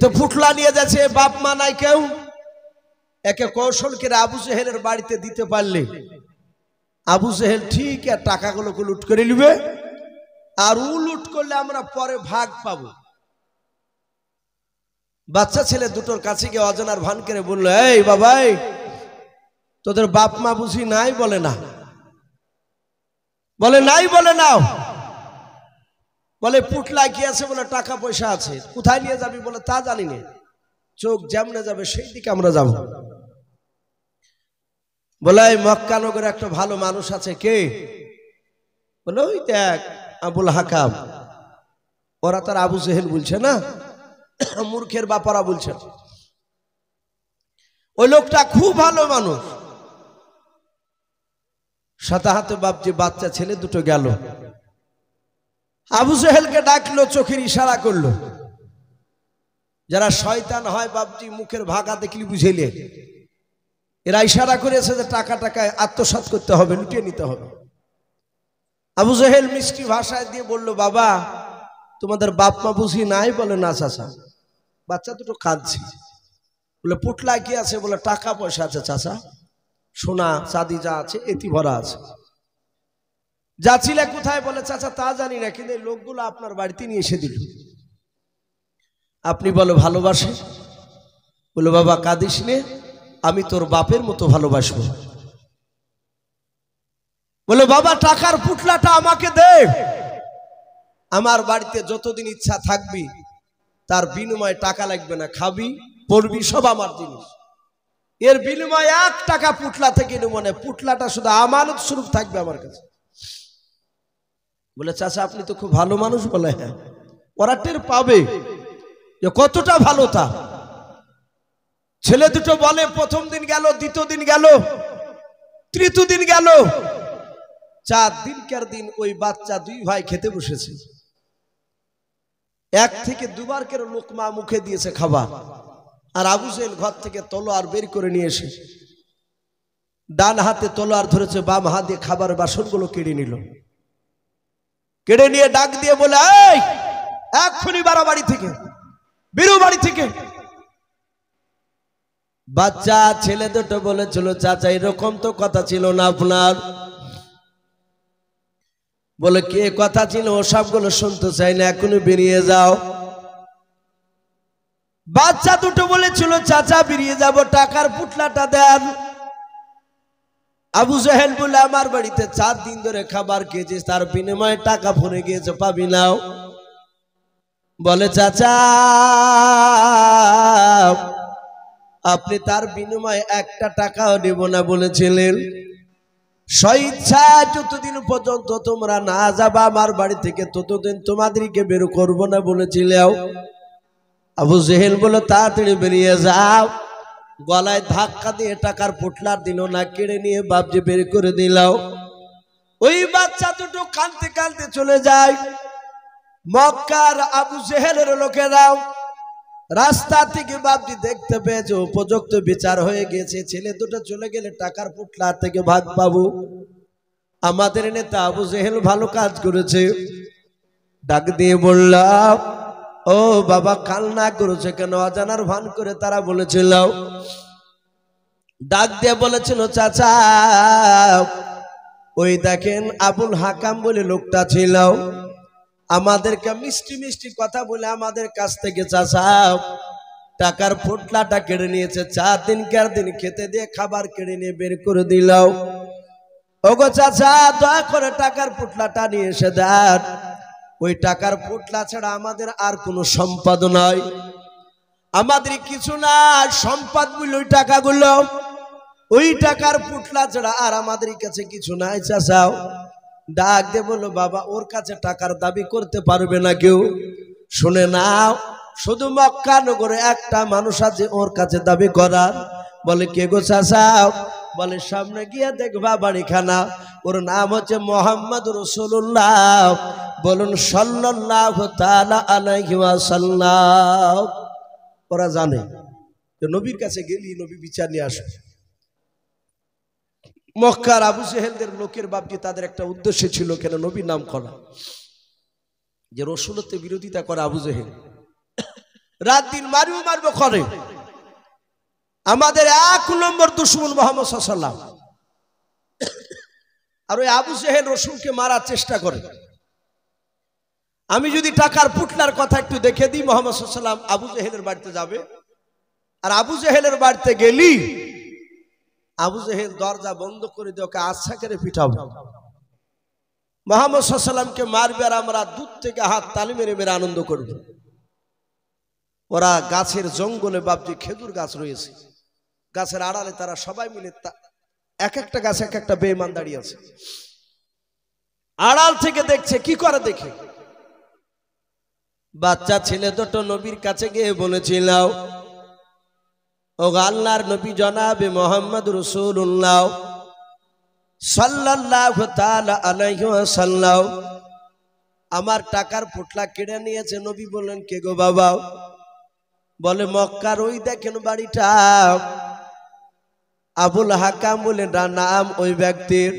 তো পুটলা নিয়ে যাচ্ছে, বাপ মা নাই কেউ। একে কৌশল করে আবু জেহেলের বাড়িতে দিতে পারলে আবু জেহেল ঠিক টাকাগুলোকে লুট করে নিবে, আর ও লুট করলে আমরা পরে ভাগ পাবো। বাচ্চা ছেলে দুটোর কাছে গিয়ে অজানার ভান করে বললো, এই বাবাই, তোদের বাপ মা বুঝি নাই? বলে না। বলে নাই? বলে নাও। বলে পুটলা কি আছে? বলে টাকা পয়সা আছে। কোথায় নিয়ে যাবি? বলে তা জানি না, চোখ যেমনে যাবে সেই দিকে আমরা যাব। বলে এই মক্কানগরে একটা ভালো মানুষ আছে। কে? বলে ওই দেখ আবুল হাকাম। ওরা তার আবু জেহেল বলছে না, মূর্খের বাপারা বলছে। ওই লোকটা খুব ভালো মানুষ। সাথে হাতে বাপজি বাচ্চা ছেলে দুটো গেল, আবু জেহেলকে ডাকলো, চোখের ইশারা করলো। যারা শয়তান হয় বাপজি মুখের ভাগা দেখলি বুঝেলে, এরা ইশারা করেছে যে টাকা আত্মসাৎ করতে হবে, লুটিয়ে নিতে হবে। আবু জেহেল মিষ্টি ভাষায় দিয়ে বলল, বাবা তোমাদের বাপ মা বুঝি নাই? বলে না চাচা। বাচ্চা দুটো কাঁদছে। বলে পুটলা কি আছে? বলে টাকা পয়সা আছে চাচা, সোনা চাঁদি যা আছে এতি ভরা আছে। যাচ্ছিলে কোথায়? বলে চাচা তা জানি না, কিন্তু এই লোকগুলো আপনার বাড়িতে নিয়ে এসে দিল। আপনি বলো ভালোবাসে? বলে বাবা কাঁদিস নে, আমি তোর বাপের মতো ভালোবাসবো। বলে বাবা টাকার পুটলাটা আমাকে দে, আমার বাড়িতে যতদিন ইচ্ছা থাকবি, তার বিনিময়ে টাকা লাগবে না, খাবি পড়বি সব আমার জিনিস। এর বিনিময়ে 1 টাকা পুটলা থেকে নেব না, পুটলাটা শুধু আমানত স্বরূপ থাকবে আমার কাছে। বলে চাচা আপনি তো খুব ভালো মানুষ। বলে হ্যাঁ, ওরা টের পাবে যে কতটা ভালো তা। ছেলে দুটো বলে প্রথম দিন গেল, দ্বিতীয় দিন গেল, তৃতীয় দিন গেল, 4 দিনকার দিন ওই বাচ্চা 2 ভাই খেতে বসেছে। 1 থেকে 2 বার করে লোকমা মুখে দিয়েছে খাবার। আর আবু জেহেল ঘর থেকে তলোয়ার বের করে নিয়ে এসে ডান হাতে তলোয়ার ধরেছে, বাম হাত দিয়ে খাবার বাসনগুলো কেড়ে নিল। কেড়ে নিয়ে ডাক দিয়ে বলে, এই এক্ষুনি বাড়া বাড়ি থেকে, বেরো বাড়ি থেকে। বাচ্চা ছেলে দুটো বলেছিল, চাচা এরকম তো কথা ছিল না আপনার। বলে কে কথা ছিল ওসবগুলো শুনতে চাই না, এখনই বেরিয়ে যাও। বাচ্চা দুটো বলেছিল, চাচা বেরিয়ে যাব, টাকার পুটলাটা দেন। আবু জেহেল বলে, আমার বাড়িতে 4 দিন ধরে খাবার খেয়েছিস, তার বিনিময়ে টাকা ফোনে গিয়েছে, পাবি নাও। বলে চাচা আপনি তার বিনিময়ে 1টা টাকাও দেব না বলেছিলেন। স্বেচ্ছা যতদিন পর্যন্ত তোমরা না যাবা আমার বাড়ি থেকে ততদিন তোমাদেরকে বের করব না বলেছিলেও। আবু জেহেল বলে তাড়াতাড়ি বেরিয়ে যাও। গলায় ধাক্কা দিয়ে টাকার পুটলার দিল না, কেড়ে নিয়ে বাপজি বের করে দিলাও। ওই বাচ্চা দুটো কাঁদতে কাঁদতে চলে যায়। মক্কার আবু জেহেলের লোকেরাও রাস্তা থেকে বাপজি দেখতে পেয়েছে উপযুক্ত বিচার হয়ে গেছে, ছেলে দুটো চলে গেলে টাকার পুটলা থেকে ভাগ পাবো। আমাদের নেতা আবু জেহেল ভালো কাজ করেছে। ডাক দিয়ে বললাম, ও বাবা কান্না করেছে কেন? অজানার ভান করে তারা বলেছিল। ডাক দিয়ে বলেছিল, চাচা ওই দেখেন আবুল হাকাম বলে লোকটা ছিল, আমাদেরকে মিষ্টি মিষ্টি কথা বলে আমাদের কাছ থেকে চাচা টাকার পুটলাটা কেড়ে নিয়েছে। 4 দিনকার দিন খেতে দিয়ে খাবার কেড়ে নিয়ে বের করে দিল। ওগো চাচা দয়া করে টাকার পুটলাটা নিয়ে এসে দেন। ওই টাকার পুটলা ছাড়া আমাদের আর কোনো সম্পদ নয়, আমাদের কিছু না, সম্পদ গুলো ওই টাকাগুলো, ওই টাকার পুটলা ছাড়া আর আমাদের কাছে কিছু নাই। চাচাও ডাক দিয়ে বললো, বাবা ওর কাছে টাকার দাবি করতে পারবে না কেউ। শুনে নাও, শুধু মক্কা নগরে একটা মানুষ আছে ওর কাছে দাবি করার। বলে কে গো চাচা? বলে সামনে গিয়ে দেখবা বাড়িখানা, ওর নাম হচ্ছে মোহাম্মদ রাসূলুল্লাহ। বলুন সাল্লাল্লাহু তাআলা আলাইহি ওয়াসাল্লাম। ওরা জানে যে নবীর কাছে গেলি নবী বিচার নিয়ে আসবে। মক্কার আবু জেহেলদের লোকের বাপজি তাদের একটা উদ্দেশ্য ছিল, কেন নবীর নাম করা, যে রাসূলত্বের বিরোধিতা করে আবু জেহেল রাত দিন মারবো করে। আমাদের 1 নম্বর দুশমন মুহাম্মদ সাল্লাল্লাহু আলাইহি ওয়াসাল্লাম। আর ওই আবু জেহেল রাসূলকে মারার চেষ্টা করে। আমি যদি টাকার পুটলার কথা একটু দেখে দিই, মুহাম্মদ সাল্লাল্লাহু আলাইহি ওয়াসাল্লাম আবু জেহেলের বাড়িতে যাবে। আর আবু জেহেলের বাড়িতে গেলি আবু জেহেল দরজা বন্ধ করে দিয়ে ওকে আচ্ছা করে পিটাবো। মুহাম্মদ সাল্লাল্লাহু আলাইহি ওয়াসাল্লামকে মারবে আর আমরা দূর থেকে হাত তালি মেরে মেরে আনন্দ করব। ওরা গাছের জঙ্গলে বাপজি খেজুর গাছ রয়েছে, গাছের আড়ালে তারা সবাই মিলে এক একটা গাছে এক একটা বেঈমান দাঁড়িয়ে আছে। আড়াল থেকে দেখছে, কি করে দেখে, বাচ্চা ছেলে দুটো নবীর কাছে গিয়ে বলেছিল, ও আল্লাহর নবী জনাবে মোহাম্মদ রাসূলুল্লাহ সাল্লাল্লাহু তাআলা আলাইহি ওয়াসাল্লাম আমার টাকার পুটলা কেড়ে নিয়েছে। নবী বললেন, কে গো বাবা? বলে মক্কার ওই দেখেন বাড়িটা, আবুল হাকাম বলে নাম ওই ব্যক্তির।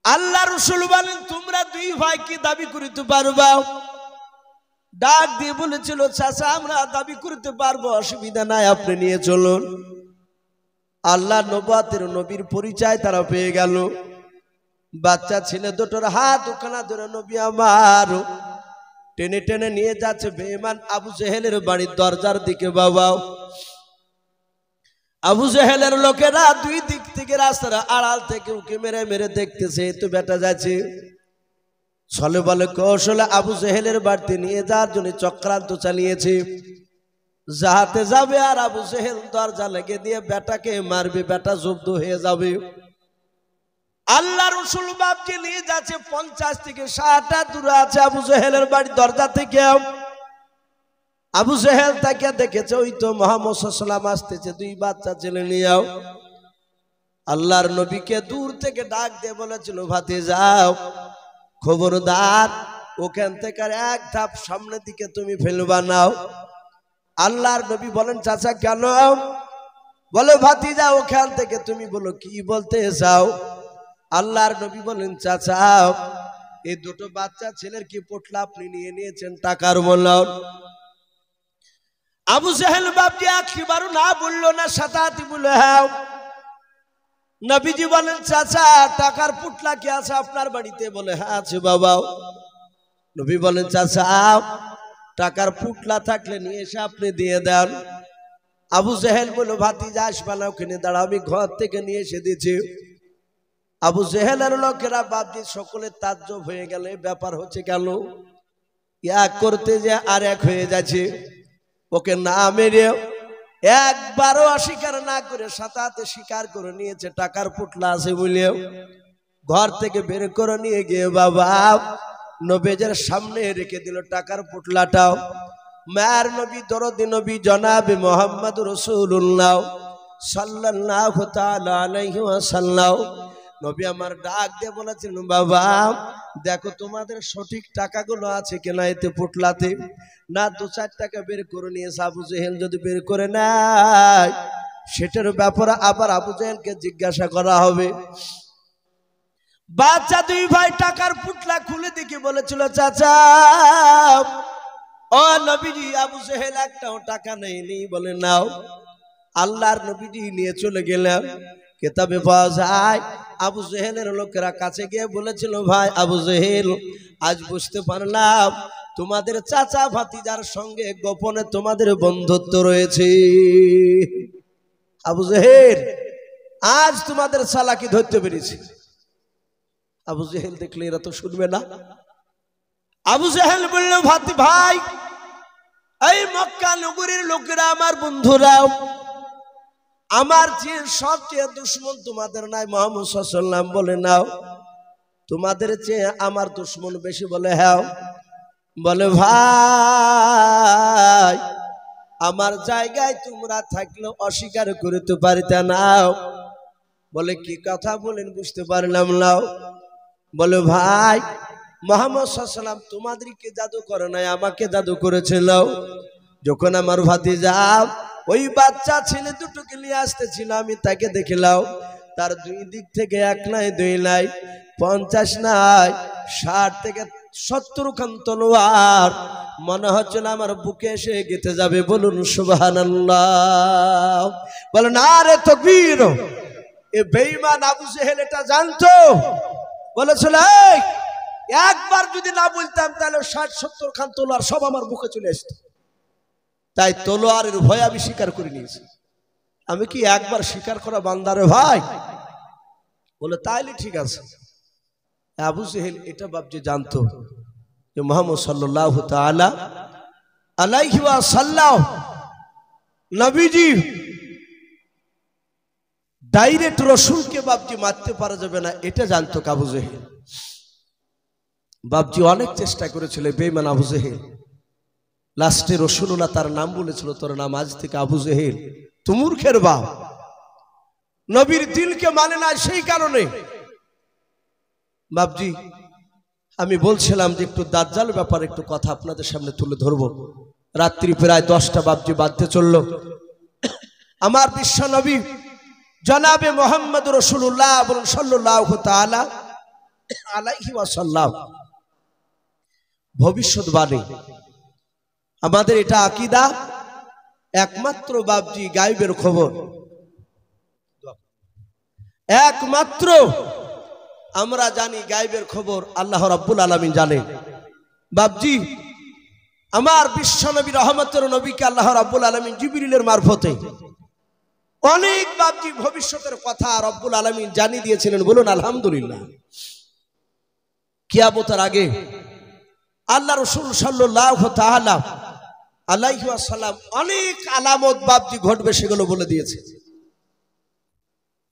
আল্লাহ রাসূল বলেন, তোমরা 2 ভাই কি দাবি করিতে পারবা? ডাক দিয়ে বলেছিল, চাচা আমরা দাবি করতে পারবো, অসুবিধা নাই, আপনি নিয়ে চলুন। আল্লাহ নবুয়তের নবীর পরিচয় তারা পেয়ে গেল। বাচ্চা ছেলে দুটোর হাত ওখানা ধরে নবী আমার টেনে টেনে নিয়ে যাচ্ছে বেঈমান আবু জেহেলের বাড়ির দরজার দিকে। বাবা আবু জেহেলের লোকেরা 2 দিক থেকে রাস্তার আড়াল থেকে উকি মেরে মেরে দেখতেছে, তো বেটা যাচ্ছে। ছলে বলে কৌশলে আবু জেহেলের বাড়িতে নিয়ে যাওয়ার জন্য চক্রান্ত চালিয়েছে। যাহাতে যাবে আর আবু জেহেল দরজা লেগে দিয়ে বেটাকে মারবে, বেটা জব্দ হয়ে যাবে। আল্লাহ রসুল বাপকে নিয়ে যাচ্ছে 50 থেকে 60 হাত দূরে আছে আবু জেহেলের বাড়ির দরজা থেকে। আবু জেহেল তাকে দেখেছে ওই তো মুহাম্মদ সাল্লাল্লাহু আলাইহি ওয়াসাল্লাম আসতেছে, 2 বাচ্চা ছেলে নিয়েও। আল্লাহর নবীকে দূর থেকে ডাক দিয়ে বলেছিল, ভাতিজাও খবরদার ওখান থেকে এক ধাপ সামনের দিকে তুমি ফেলবা নাও। আল্লাহর নবী বলেন, চাচা কেন? বলে, ভাতিজা ওখান থেকে তুমি বলো কি বলতে চাও। আল্লাহর নবী বলেন, চাচা এই দুটো বাচ্চা ছেলের কি পোটলা আপনি নিয়ে নিয়েছেন টাকার মূল্যায়ন? আবু জেহেল বাপজি একবারও না বললো না, সাতাতি বলে হ্যাঁ। নবীজি বলেন, চাচা টাকার পুটলা কি আছে আপনার বাড়িতে? বলে, হ্যাঁ আছে বাবা। নবী বলেন, চাচা টাকার পুটলা থাকলে নিয়ে এসে আপনি দিয়ে দেন। আবু জেহেল বলল, ভাতিজা আসবা না, ওখানে দাঁড়াও, আমি ঘর থেকে নিয়ে এসে দিয়েছি। আবু জেহেলের লোকেরা বাপজি সকলে তাজ্জব হয়ে গেলে, ব্যাপার হচ্ছে কেন? এক করতে যে আর এক হয়ে যাচ্ছে। ওকে না মেরে একবারও অস্বীকার না করে সাতাতে স্বীকার করে নিয়েছে টাকার পুটলা আছে বলেও। ঘর থেকে বের করে নিয়ে গিয়ে বাবা নবীর সামনে রেখে দিল টাকার পুটলাটাও। মায়ের নবী দরদি নবী জনাবে মুহাম্মদ রাসূলুল্লাহ সাল্লাল্লাহু তাআলা আলাইহি ওয়াসাল্লাম নবী আমার ডাক দিয়ে বলেছেন, বাবা দেখো তোমাদের সঠিক টাকাগুলো আছে কিনা এতে পুটলাতে। না 2-4 টাকা বের করে নিয়েছে। আবু জেহেল যদি বের করে নেয় সেটার ব্যাপারে আবার আবু জেহেলকে জিজ্ঞাসা করা হবে। বাচ্চা 2 ভাই টাকার পুটলা খুলে দেখে বলেছিল, চাচা ও নবীজি আবু জেহেল একটাও টাকা নেয়নি। বলে, নাও। আল্লাহর নবীজি নিয়ে চলে গেলেন। কিতাবে পাওয়া যায় আবু জেহেলের লোকেরা কাছে গিয়ে বলেছিল, ভাই আবু জেহেল আজ বুঝতে পারলাম তোমাদের চাচা ভাতিজার সঙ্গে গোপনে তোমাদের বন্ধুত্ব রয়েছে। আবু জেহেল আজ তোমাদের চালাকি ধরতে পেরেছি। আবু জেহেল দেখলে এরা তো শুনবে না। আবু জেহেল বলল, ভাই এই মক্কা নগরীর লোকেরা আমার বন্ধুরা, আমার যে সবচেয়ে দুশ্মন তোমাদের নাই মুহাম্মদ সাল্লাল্লাহু আলাইহি ওয়াসাল্লাম। বলে, নাও। তোমাদের চেয়ে আমার দুশ্মন বেশি? বলে, হ্যাঁ। বলে, ভাই আমার জায়গায় তোমরা থাকলে অস্বীকার করতে পারিতে নাও। বলে, কি কথা বলেন বুঝতে পারলাম না। বলে, ভাই মুহাম্মদ সাল্লাল্লাহু আলাইহি ওয়াসাল্লাম তোমাদেরকে জাদু করে নাই, আমাকে জাদু করেছিল। যখন আমার ভাতিজা ওই বাচ্চা ছেলে দুটোকে নিয়ে আসতেছিল, আমি তাকে দেখলাম তার 2 দিক থেকে 1 নাই 2 নাই 50 নাই 60 থেকে 70 খান তলোয়ার মনে হচ্ছিল আমার বুকে এসে গেঁথে যাবে। বলুন সুবহানাল্লাহ। বলে, না রে তাকবীর। এ বেঈমান আবু জেহেল এটা জানতো। বলেছিল, একবার যদি না বলতাম তাহলে 60-70 খান তলোয়ার সব আমার বুকে চলে আসতো। তাই তলোয়ারের ভয় আমি স্বীকার করে নিয়েছি। আমি কি একবার স্বীকার করা বান্দারে ভাই? বলে, তাইলে ঠিক আছে। আবু জেহেল এটা বাপজি জানতো যে মুহাম্মদ সাল্লাল্লাহু তাআলা আলাইহি ওয়াসাল্লাম নবীজি ডাইরেক্ট রসুলকে বাপজি মারতে পারা যাবে না, এটা জানতো আবু জেহেল। বাপজি অনেক চেষ্টা করেছিল বেঈমান আবু জেহেল। লাস্টে রাসূলুল্লাহ তার নাম বলেছিল, তোর নাম আজ থেকে আবু জেহেল, তুই মূর্খের বাপ। নবীর দিলকে মানে না, সেই কারণে বাপজি আমি বলছিলাম যে একটু দাজ্জাল ব্যাপারে একটু কথা আপনাদের সামনে তুলে ধরবো। রাত্রি প্রায় 10টা বাপজি বাজতে চলল। আমার বিশ্ব নবী জনাবে মুহাম্মদ রাসূলুল্লাহ সাল্লাল্লাহু তাআলা আলাইহি ওয়াসাল্লাম ভবিষ্যৎবাণী, আমাদের এটা আকীদা। একমাত্র বাপজি গায়বের খবর, একমাত্র আমরা জানি গায়বের খবর আল্লাহ রাব্বুল আলামিন জানে। বাপজি আমার বিশ্বনবী রহমতের নবীকে আল্লাহ রাব্বুল আলামিন জিবরিলের মারফতে অনেক বাপজি ভবিষ্যতের কথা রব্বুল আলামিন জানিয়ে দিয়েছিলেন। বলুন আলহামদুলিল্লাহ। কিয়ামতের আগে আল্লাহ রাসূল সাল্লাল্লাহু তাআলা আলাইহি ওয়াসাল্লাম অনেক আলামত বাপজি ঘটবে সেগুলো বলে দিয়েছে।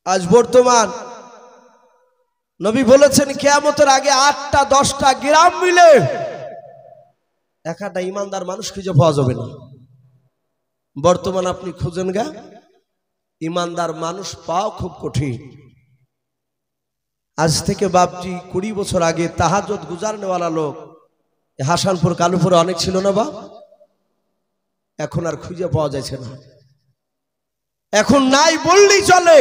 আজ বর্তমান নবী বলেছেন কিয়ামতের আগে 8টা 10টা গ্রাম মিলে একটা ইমানদার মানুষ খুঁজে পাওয়া যাবে না। বর্তমান আপনি খুঁজেন গা, ইমানদার মানুষ পাওয়া খুব কঠিন। আজ থেকে বাপজি 20 বছর আগে তাহাজ্জুদ গুজারনেওয়ালা লোক হাসানপুর কালুপুরে অনেক ছিল না বাপ, এখন আর খুঁজে পাওয়া যাচ্ছে না, এখন নাই বললেই চলে।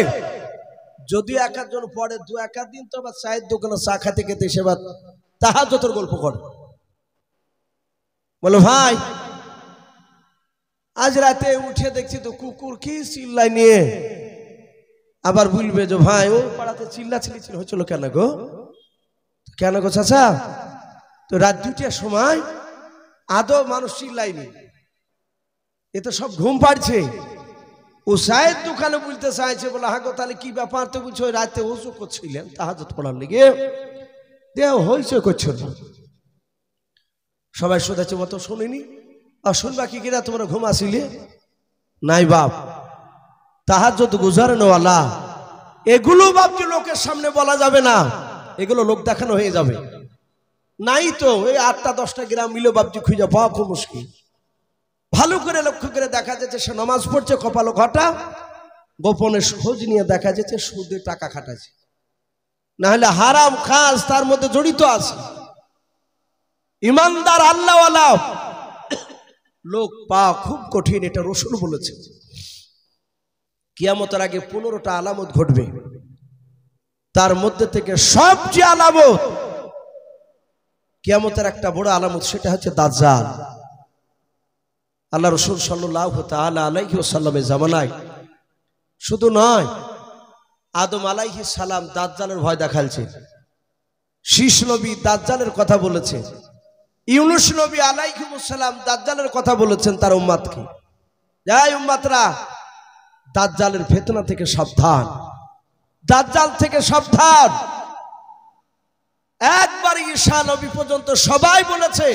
যদি এক একজন পড়ে 2-1 দিন তো আবার চায়ের দোকানে চা খাতে খেতে সে বা তাহাজ্জুদের গল্প করে, বলো ভাই আজ রাতে উঠে দেখছি তো কুকুর কি চিল্লাই নিয়ে, আবার বলবে যে ভাই ও পাড়াতে চিল্লাচিল্লি হচ্ছিল কেন গো, কেন গো চাচা, তো রাত 2টার সময় আদৌ মানুষ চিল্লাইনি, এ তো সব ঘুম পাড়ছে। ও চায়ের দোকানে বলতে চাইছে, বলে হাগো তাহলে কি ব্যাপার, তো বলছো ওই রাতে ওযু করছিলেন তাহাজ্জুদ পড়ার লেগে, দেহ হইছে করছিল। সবাই শোধাচ্ছে মতো শুনিনি, আর শুনবা কি কিনা তোমরা ঘুম আসিলে নাই বাপ, তাহাজ্জুদ গুজারনেওয়ালা এগুলো বাপকে লোকের সামনে বলা যাবে না, এগুলো লোক দেখানো হয়ে যাবে। নাই তো এই 8টা 10টা গ্রাম মিলে বাপজি খুঁজে পাওয়া খুব মুশকিল। ভালো করে লক্ষ্য করে দেখা যাচ্ছে সে নামাজ পড়ছে কপালো ঘটা, গোপনে খোঁজ নিয়ে দেখা যাচ্ছে সুদে টাকা খাটাচ্ছে, না হলে হারাম কাজ তার মধ্যে জড়িত আছে। ইমানদার আল্লাহওয়ালা লোক পাওয়া খুব কঠিন, এটা রাসূল বলেছে। কিয়ামতের আগে 15টা আলামত ঘটবে, তার মধ্যে থেকে সবচেয়ে আলামত, কিয়ামতের একটা বড় আলামত, সেটা হচ্ছে দাজ্জাল। আল্লাহ রাসূল সাল্লাল্লাহু তাআলা আলাইহি ওয়াসাল্লামের জামানায় শুধু নয়, আদম আলাইহিস সালাম দাজ্জালের ভয় দেখালছে, শীষ নবী দাজ্জালের কথা বলেছে, ইউনূস নবী আলাইহিস সালাম দাজ্জালের কথা বলেছেন তার উম্মতকে, যাই উম্মতরা দাজ্জালের ফিতনা থেকে সাবধান, দাজ্জাল থেকে সাবধান। একবার ঈসা নবী পর্যন্ত সবাই বলেছে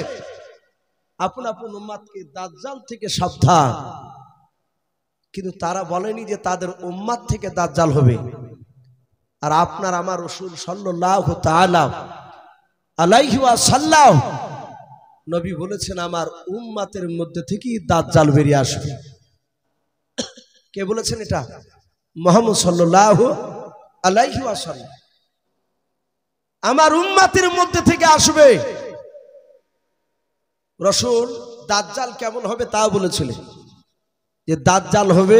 আপন আপন উম্মতকে দাজ্জাল থেকে সাবধান, কিন্তু তারা বলেনি যে তাদের উম্মত থেকে দাজ্জাল হবে। আর আপনার আমার রাসূল সাল্লাল্লাহু তাআলা আলাইহি ওয়াসাল্লাম নবী বলেছেন আমার উম্মতের মধ্যে থেকেই দাজ্জাল বেরিয়ে আসবে। কে বলেছেন এটা? মুহাম্মদ সাল্লাল্লাহু আলাইহি ওয়াসাল্লাম, আমার উম্মতের মধ্যে থেকে আসবে। রাসূল দাজ্জাল কেমন হবে তাও বলেছিলেন, যে দাজ্জাল হবে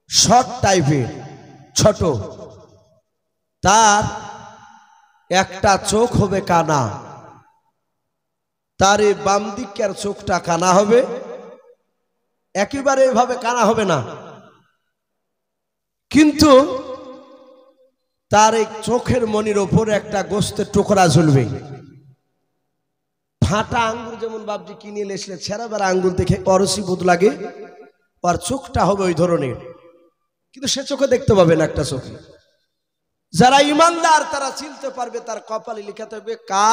শর্ট টাইপের, ছোট, তার একটা চোখ হবে কানা, তার এই বাম দিকের চোখটা কানা হবে, একেবারে এভাবে কানা হবে না, কিন্তু তার এই চোখের মনির ওপর একটা গোস্তের টুকরা ঝুলবে। ফাটা আঙ্গুর যেমন বাপজি কিনে এসলে ছেঁড়া বেড়া আঙ্গুর দেখে অরসি বোধ লাগে, আর চোখটা হবে ওই ধরনের, কিন্তু সে চোখে দেখতে পাবে না একটা চোখে। যারা ইমানদার তারা চিনতে পারবে, তার কপালে লেখা থাকবে কা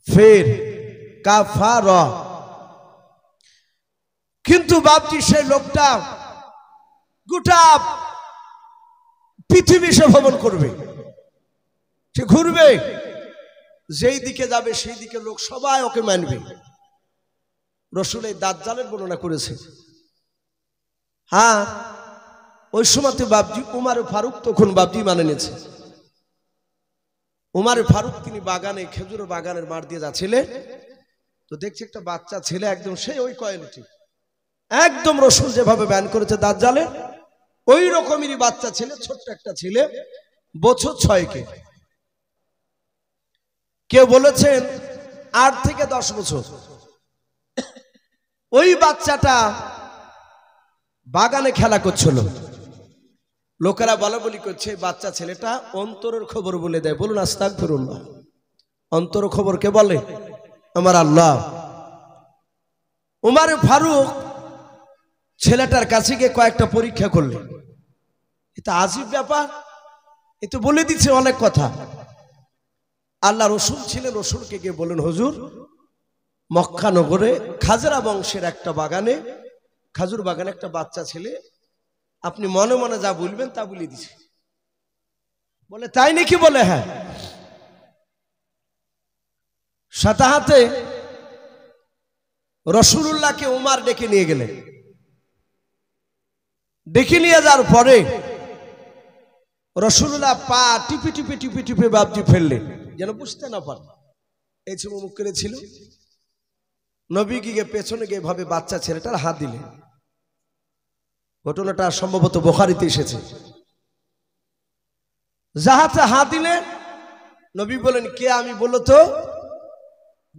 ফের কাফার। কিন্তু বাপজি সেই লোকটা গোটা পৃথিবী সে ভ্রমণ করবে, সে ঘুরবে, যেই দিকে যাবে সেই দিকে লোক সবাই ওকে মানবে। রাসূল এই দাজ্জালের বর্ণনা করেছে। হ্যাঁ, ওই সময়তে বাপজি উমার ফারুক তখন বাপজি মানে নিয়েছে। উমার ফারুক তিনি বাগানে, খেজুর বাগানের মাঠ দিয়ে যাচ্ছিলেন, তো দেখছে একটা বাচ্চা ছেলে, একদম সেই ওই কোয়ালিটি, একদম রাসূল যেভাবে বয়ান করেছে দাজ্জালের ওই রকমেরই বাচ্চা ছেলে, ছোট্ট একটা ছেলে, বছর 6 কেউ বলেছেন 8 থেকে 10 বছর। ওই বাচ্চাটা বাগানে খেলা করছিল, লোকেরা বলা বলি করছে বাচ্চা ছেলেটা অন্তরের খবর বলে দেয়। বলুন আস্তাগফিরুল্লাহ। অন্তর খবর কে বলে? আমার আল্লাহ। উমার ফারুক ছেলেটার কাছে গিয়ে কয়েকটা পরীক্ষা করলেন। এটা আজীব ব্যাপার, এ তো বলে দিচ্ছে অনেক কথা। আল্লাহ রসুল ছিলেন, রসুলকে গিয়ে বলেন হুজুর, মক্কা নগরে খাজরা বংশের একটা বাগানে, খাজুর বাগানে একটা বাচ্চা ছেলে, আপনি মনে মনে যা বলবেন তা বলে দিছে। বলে তাই নাকি? বলে হ্যাঁ। সাথে হাতে রাসূলুল্লাহকে উমর ডেকে নিয়ে গেলেন। ডেকে নিয়ে যাওয়ার পরে রাসূলুল্লাহ পা টিপে টিপে টিপে টিপে বাবজি ফেললেন, যেন বুঝতে না পারে। এই ছিল মুখ করেছিল। নবী গিয়ে পেছনে গিয়ে ভাবে বাচ্চা ছেলেটার হাত দিলেন। ঘটনাটা সম্ভবত বুখারীতে এসেছে। যাহাতে হাত দিলেন, নবী বলেন কে আমি? বলো তো।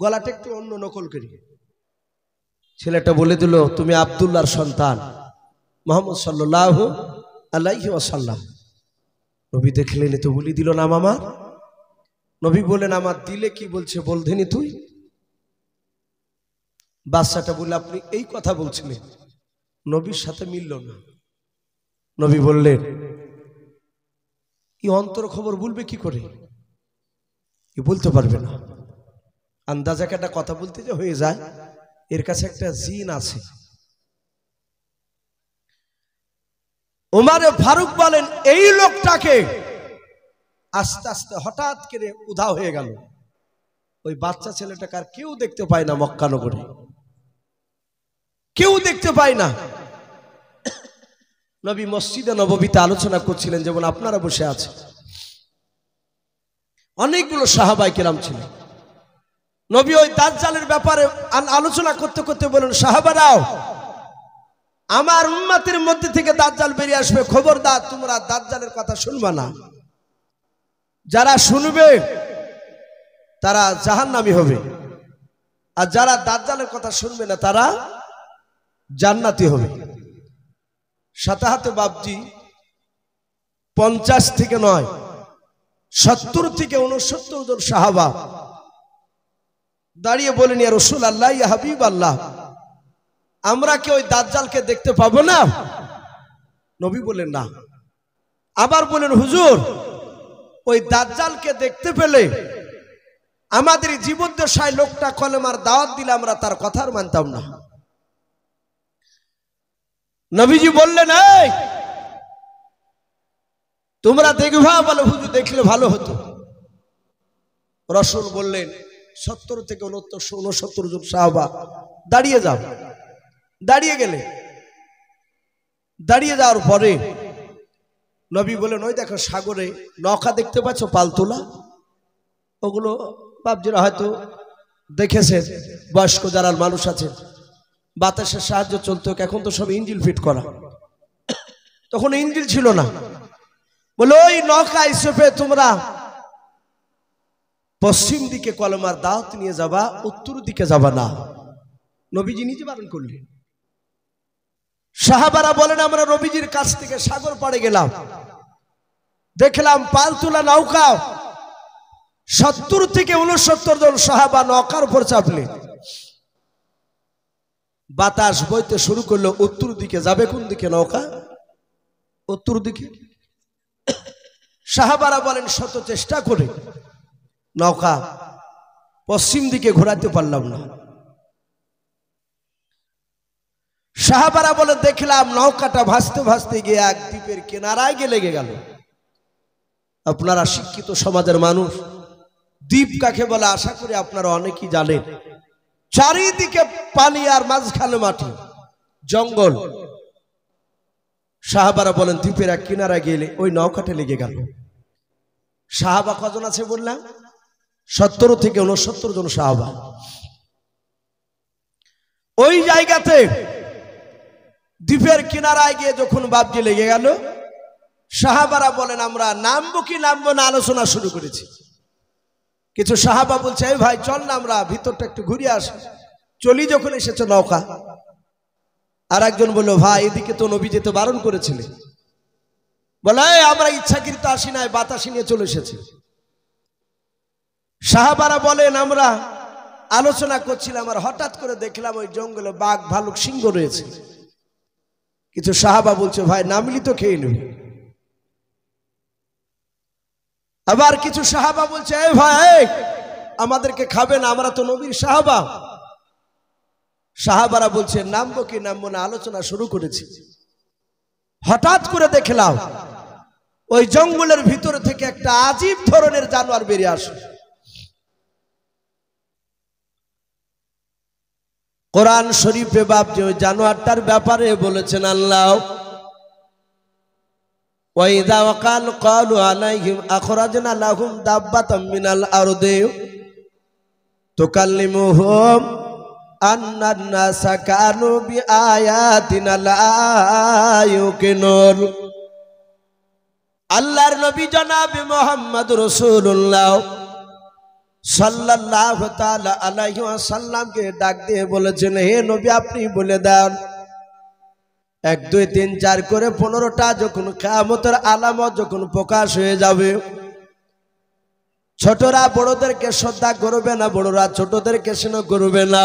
গলাটা একটু অন্য নকল করি। ছেলেটা বলে দিল তুমি আব্দুল্লাহর সন্তান মুহাম্মদ সাল্লাল্লাহু আলাইহি ওয়াসাল্লাম। নবী দেখলেন তো বলি দিল নাম আমার। নবী বলেন আমার দিলে কি বলছে বলধেনি তুই? বাচ্চাটা বলে আপনি এই কথা বলছিলেন। নবীর সাথে মিলল না। নবী বললেন এই অন্তর খবর বলবে কি করে? কি বলতে পারবে না। আন্দাজে একটা কথা বলতে যে হয়ে যায়, এর কাছে একটা জিন আছে। ওমরে ফারুক বলেন এই লোকটাকে আস্তে আস্তে হঠাৎ করে উধাও হয়ে গেল। ওই বাচ্চা ছেলেটাকে আর কেউ দেখতে পায় না, মক্কা নগরে কেউ দেখতে পায় না। নবী মসজিদে নববীতে আলোচনা করছিলেন, যেমন আপনারা বসে আছেন। অনেকগুলো সাহাবায়ে কেরাম ছিলেন। নবী ওই দাজ্জালের ব্যাপারে আলোচনা করতে করতে বলেন সাহাবারাও, আমার উম্মতের মধ্যে থেকে দাজ্জাল বেরিয়ে আসবে, খবরদার তোমরা দাজ্জালের কথা শুনবা না। যারা শুনবে তারা জাহান্নামী হবে, আর যারা দাজ্জালের কথা শুনবে না তারা জান্নাতি হবে। সাথে হাতে বাবজি 50 থেকে নয় 70 থেকে 69 জন সাহাবা দাঁড়িয়ে বলেন ইয়া রাসূলুল্লাহ, ইয়া হাবিবাল্লাহ, আমরা কি ওই দাজ্জালকে দেখতে পাবো না? নবী বলেন না। আবার বলেন হুজুর, ওই দাজ্জালকে দেখতে পেলে আমাদের জীবদ্দশায় লোকটা কলেমার দাওয়াত দিলে আমরা তার কথা আর মানতাম না। নবীজি বললেন এই তোমরা দেখবা? বলে হুজুর দেখলে ভালো হতো। রাসূল বললেন 70 থেকে 69 জন সাহাবা দাঁড়িয়ে যাও। দাঁড়িয়ে গেলে, দাঁড়িয়ে যাওয়ার পরে নবী বলেন ওই দেখো সাগরে নৌকা দেখতে পাচ্ছ পালতোলা? ওগুলো বাবজিরা হয়তো দেখেছেন, বয়স্ক যারা মানুষ আছেন। বাতাসের সাহায্য চলতো, এখন তো সব ইঞ্জিন ফিট করা, তখন ইঞ্জিন ছিল না। বলে ওই নৌকায় চেপে তোমরা পশ্চিম দিকে কলমার দাওয়াত নিয়ে যাবা, উত্তর দিকে যাবা না। নবীজি নিজে বারণ করলেন। সাহাবারা বলেন আমরা নবীজির কাছ থেকে সাগর পাড়ে গেলাম, দেখলাম পালতোলা নৌকা। 70 থেকে 69 জন সাহাবা নৌকার উপর চাপলেন। বাতাস বইতে শুরু করলো, উত্তর দিকে যাবে। কোন দিকে নৌকা? উত্তর দিকে। সাহাবারা বলেন শত চেষ্টা করে নৌকা পশ্চিম দিকে ঘোরাতে পারলাম না। সাহাবারা বলে দেখলাম নৌকাটা ভাসতে ভাসতে গিয়ে এক দ্বীপের কিনারায় গিয়ে লেগে গেল। আপনারা শিক্ষিত সমাজের মানুষ, দ্বীপ কাকে বলে আশা করি আপনারা অনেকেই জানেন। চারিদিকে পানি আর মাঝখানে মাটি, জঙ্গল। সাহাবারা বলেন দ্বীপের এক কিনারায় গেলে ওই নৌকাটা লেগে গেল। সাহাবা কজন আছে বললাম? 70 থেকে 69 জন সাহাবা। ওই জায়গাতে দ্বীপের কিনারায় গিয়ে যখন বাবজি লেগে গেল, সাহাবারা বলেন আমরা নামবো কি নামবো না আলোচনা শুরু করেছি। কিছু সাহাবা বলছে এই ভাই চল না আমরা ভিতরটা একটু ঘুরে আসি, চলি যখন এসেছে নৌকা। আর একজন বলল ভাই এদিকে তো নবী যেতে বারণ করেছিলেন। বলে আমরা ইচ্ছাকৃত আসি নাই, বাতাসি নিয়ে চলে এসেছি। সাহাবারা বলেন আমরা আলোচনা করছিলাম আর হঠাৎ করে দেখলাম ওই জঙ্গলে বাঘ ভালুক সিংহ রয়েছে। কিছু সাহাবা বলছে ভাই নামলি তো খেয়ে নেব। আবার কিছু সাহাবা বলছে এই ভাই আমাদেরকে খাবে না, আমরা তো নবীর সাহাবা। সাহাবারা বলছে নামবো কি নামবো না আলোচনা শুরু করেছি। হঠাৎ করে দেখলাম ওই জঙ্গলের ভিতর থেকে একটা আজীব ধরনের জানোয়ার বেরিয়ে আসে। কোরআন শরীফে বাপজি ওই জানোয়ারটার ব্যাপারে বলেছেন আল্লাহ, ওয়াইদা ওয়াকাল ক্বালু আলাইহিম আখরাজনা লাহুম দাব্বাতাম মিনাল আরদি তুকাল্লিমুহুম আন্নান নাসা কানু বিআয়াতিনা লা ইউকিনুন। আল্লাহর নবী জনাবে মুহাম্মদ রাসূলুল্লাহ সাল্লাল্লাহু তাআলা আলাইহি ওয়াসাল্লামকে ডাক দিয়ে বলেছেন, হে নবী আপনি বলে দেন 1 2 3 4 করে 15টা যখন কিয়ামতের আলামত যখন প্রকাশ হয়ে যাবে, ছোটরা বড়দেরকে শ্রদ্ধা করবে না, বড়রা ছোটদেরকে স্নেহ করবে না,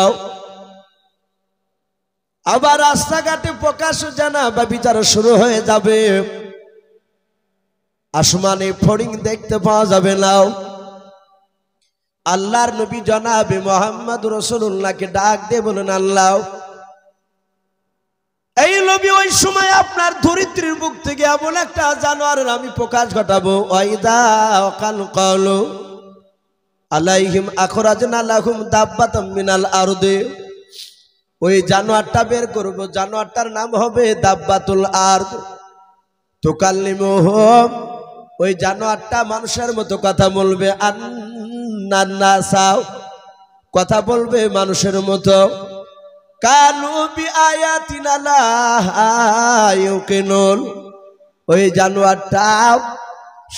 আবার রাস্তাঘাটে প্রকাশ জানা বা বিচার শুরু হয়ে যাবে, আসমানে ফড়িং দেখতে পাওয়া যাবে না। আল্লাহর নবী জনাবে মুহাম্মদ রাসূলুল্লাহকে ডাক দিয়ে বলেন, আল্লাহ এই নবী ওই সময় আপনার ধরিত্রীর বুক থেকে এমন একটা জানোয়ারের আমি প্রকাশ ঘটাবো, ওয়াইদা ওয়াকাল ক্বালু আলাইহিম আখরাজনা লাহুম দাব্বাতাম মিনাল আরদি, ওই জানোয়ারটা বের করব, জানোয়ারটার নাম হবে দাব্বাতুল আরদ তুকাল্লিমুহুম, ওই জানোয়ারটা মানুষের মতো কথা বলবে, আন্নান নাসা কথা বলবে মানুষের মতো, কানু বিআয়াতিনা লা ইউকিনুন, ওই জানোয়ারটা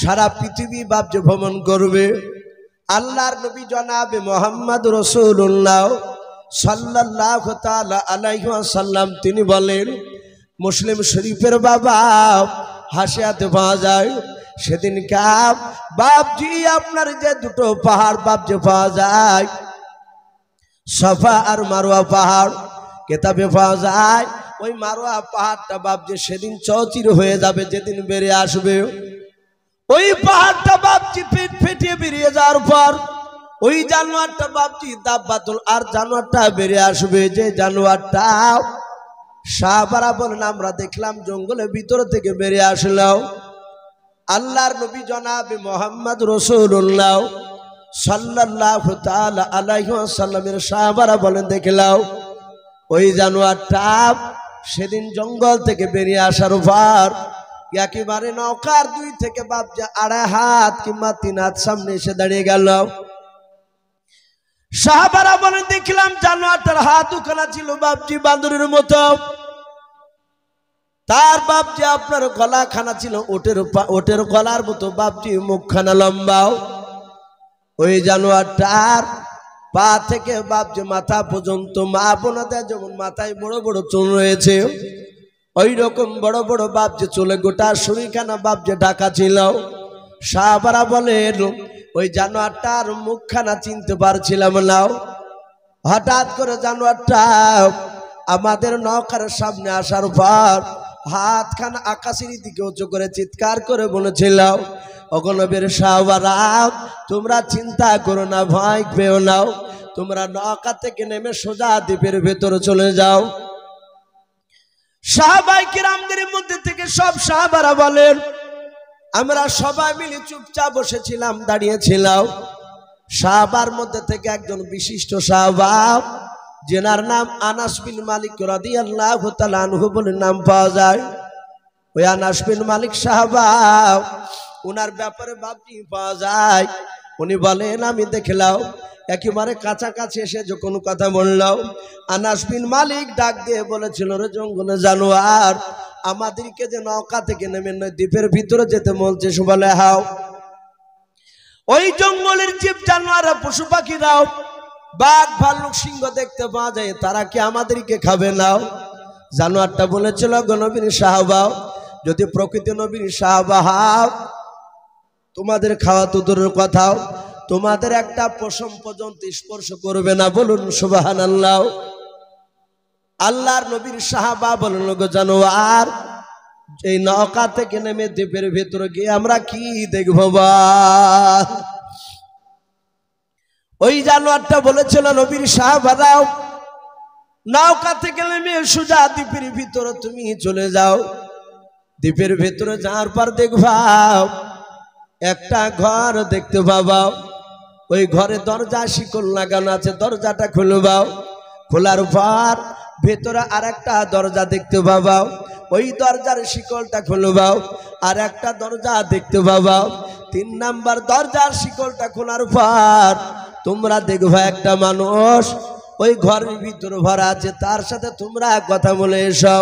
সারা পৃথিবী বাপজি ভ্রমণ করবে। আল্লাহর নবী জনাবে মুহাম্মদ রাসূলুল্লাহ সাল্লাল্লাহু তাআলা আলাইহি ওয়াসাল্লাম তিনি বলেন, মুসলিম শরীফের বাবা হাসিয়াতে পাওয়া যায়, সেদিন কাপ বাপজি আপনার যে দুটো পাহাড় বাপজি পাওয়া যায়, সাফা আর মারওয়া পাহাড় কিতাবে পাওয়া যায়, ওই মারওয়া পাহাড়টা বাপজি সেদিন চৌচির হয়ে যাবে, যেদিন বেরিয়ে আসবে ওই পাহাড়টা বাপজি পেট ফেটিয়ে বেরিয়ে যাওয়ার পর ওই জানোয়ারটা বাপজি দাব্বাতুল আর জানোয়ারটা বেরিয়ে আসবে, যে জানোয়ারটা সাহাবারা বলেন আমরা দেখলাম জঙ্গলের ভিতর থেকে বেরিয়ে আসলাম। আল্লাহর নবী জনাবে মুহাম্মদ রাসূলুল্লাহ সাল্লাল্লাহু তাআলা আলাইহি ওয়াসাল্লামের সাহাবারা বলেন দেখলাম ওই জানোয়ারটা সেদিন জঙ্গল থেকে বেরিয়ে আসার পর একেবারে নৌকার 2 থেকে বাপজি 2.5 হাত কিংবা 3 হাত সামনে এসে দাঁড়িয়ে গেল। সাহাবারা বলেন দেখলাম জানোয়ারটার হাত দুখানা ছিল বাপজি বাঁদরের মতো, তার বাপজি আপনার গলাখানা ছিল ওটের গলার মতো, বাপজি মুখখানা লম্বাও। ওই জানোয়ারটার পা থেকে বাপজি মাথা পর্যন্ত মা বোনাদের যেমন মাথায় বড় বড় চুল রয়েছে, ওই রকম বড় বড় বাপজি চুলে গোটা শরীরখানা বাপজি ঢাকা ছিল। সাহাবারা বলেন ওই জানোয়ারটার মুখখানা চিনতে পারছিলাম না। হঠাৎ করে জানোয়ারটা আমাদের নৌকার সামনে আসার পর হাতখানা আকাশের দিকে উঁচু করে চিৎকার করে বলেছিল, ওগো নবীর সাহাবারা তোমরা চিন্তা করো না, ভয় পেও না, তোমরা নৌকা থেকে নেমে সোজা দ্বীপের ভেতরে চলে যাও। সাহাবায়ে কিরামদের মধ্যে থেকে সব সাহাবারা বলেন আমরা সবাই মিলে চুপচাপ বসেছিলাম, দাঁড়িয়েছিলাম। সাহাবার মধ্যে থেকে একজন বিশিষ্ট সাহাবা যেনার নাম আনাস বিন মালিক রাদিয়াল্লাহু তাআলা আনহু বলে নাম পাওয়া যায়। ওই আনাস বিন মালিক সাহাবা ওনার ব্যাপারে বাপজি পাওয়া যায়, উনি বলেন আমি দেখলাম একেবারে কাছাকাছি এসে যখন কথা বললাম আনাস বিন মালিক ডাক দিয়ে বলেছিল, রে জঙ্গলে জানোয়ার আমাদেরকে যে নৌকা থেকে নেমে দ্বীপের ভিতরে যেতে বলছে, বলে হাও ওই জঙ্গলের জীব জানোয়ার পশু পাখিরাও বাঘ ভাল্লুক সিংহ দেখতে পাওয়া যায়, তারা কি আমাদেরকে খাবে না? জানোয়ারটা বলেছিল গো নবীর সাহাবা যদি প্রকৃত নবীর সাহাবা হও তোমাদের খাওয়া তো দূরের কথা, তোমাদের একটা পশম পর্যন্ত স্পর্শ করবে না। বলুন সুবহানাল্লাহ। আল্লাহর নবীর সাহাবা বলল গো জানোয়ার এই নৌকা থেকে নেমে দ্বীপের ভেতরে গিয়ে আমরা কি দেখব? ওই জানোয়ারটা বলেছিল নবীর সাহাবারাও নৌকা থেকে নেমে সোজা দ্বীপের ভিতরে তুমি চলে যাও। দ্বীপের ভেতরে যাওয়ার পর দেখবা একটা ঘর দেখতে পাবা, ওই ঘরে দরজা শিকল লাগানো আছে, দরজাটা খুলবাও। খোলার পর ভেতরে আর একটা দরজা দেখতে পাবা, ওই দরজার শিকলটা খুলবাও। আর একটা দরজা দেখতে পাবা, 3 নাম্বার দরজার শিকলটা খোলার পর তোমরা দেখবা একটা মানুষ ওই ঘরের ভিতরে ভরা আছে, তার সাথে তোমরা কথা বলে এসো।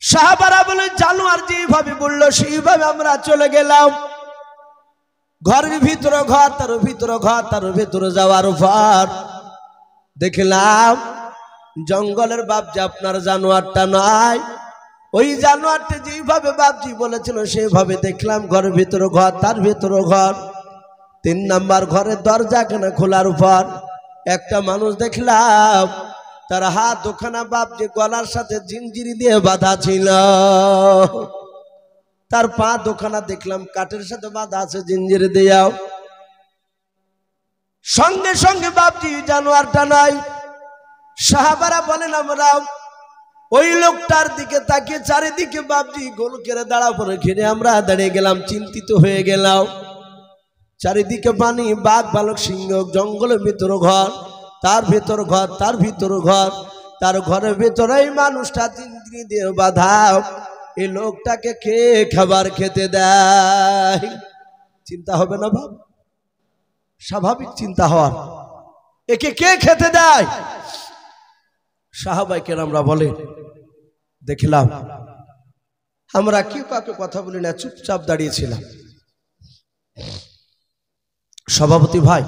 সাহাবারা বলে জানোয়ার যেভাবে বললো সেইভাবে আমরা চলে গেলাম। ঘরের ভিতরে ঘর, তার ভিতরে ঘর, তার ভিতরে যাওয়ার পর দেখলাম জঙ্গলের বাপজি আপনার জানোয়ারটা নাই। ওই জানোয়ারটা যেভাবে বাপজি বলেছিল সেভাবে দেখলাম ঘরের ভিতরে ঘর, তার ভিতরে ঘর। 3 নাম্বার ঘরের দরজা কেনা খোলার পর একটা মানুষ দেখলাম, তার হাত দুখানা বাপজি গলার সাথে জিঞ্জিরি দিয়ে বাঁধা ছিল, তার পা দুখানা দেখলাম কাঠের সাথে বাঁধা আছে জিঞ্জিরি দিয়াও। সঙ্গে সঙ্গে বাপজি জানোয়ারটা নাই। সাহাবারা বলেন আমরা ওই লোকটার দিকে তাকিয়ে চারিদিকে বাপজি গোল করে দাঁড়া পড়ে ঘিরে আমরা দাঁড়িয়ে গেলাম, চিন্তিত হয়ে গেলাম। চারিদিকে পানি, বাঘ বালক সিংহ, জঙ্গলের ভিতর ঘর, তার ভিতর ঘর, তার ভিতর ঘর, তার ঘরের ভিতরে এই মানুষটা জিঞ্জিরি দিয়ে বাঁধা। এই লোকটাকে কে খাবার খেতে দেয়? চিন্তা হবে না ভাব? স্বাভাবিক চিন্তা হওয়ার, একে কে খেতে দেয়? সাহাবায়ে কেরামরা বলে দেখলাম আমরা কেউ কাউকে কথা বলি না, চুপচাপ দাঁড়িয়েছিলাম। সভাপতি ভাই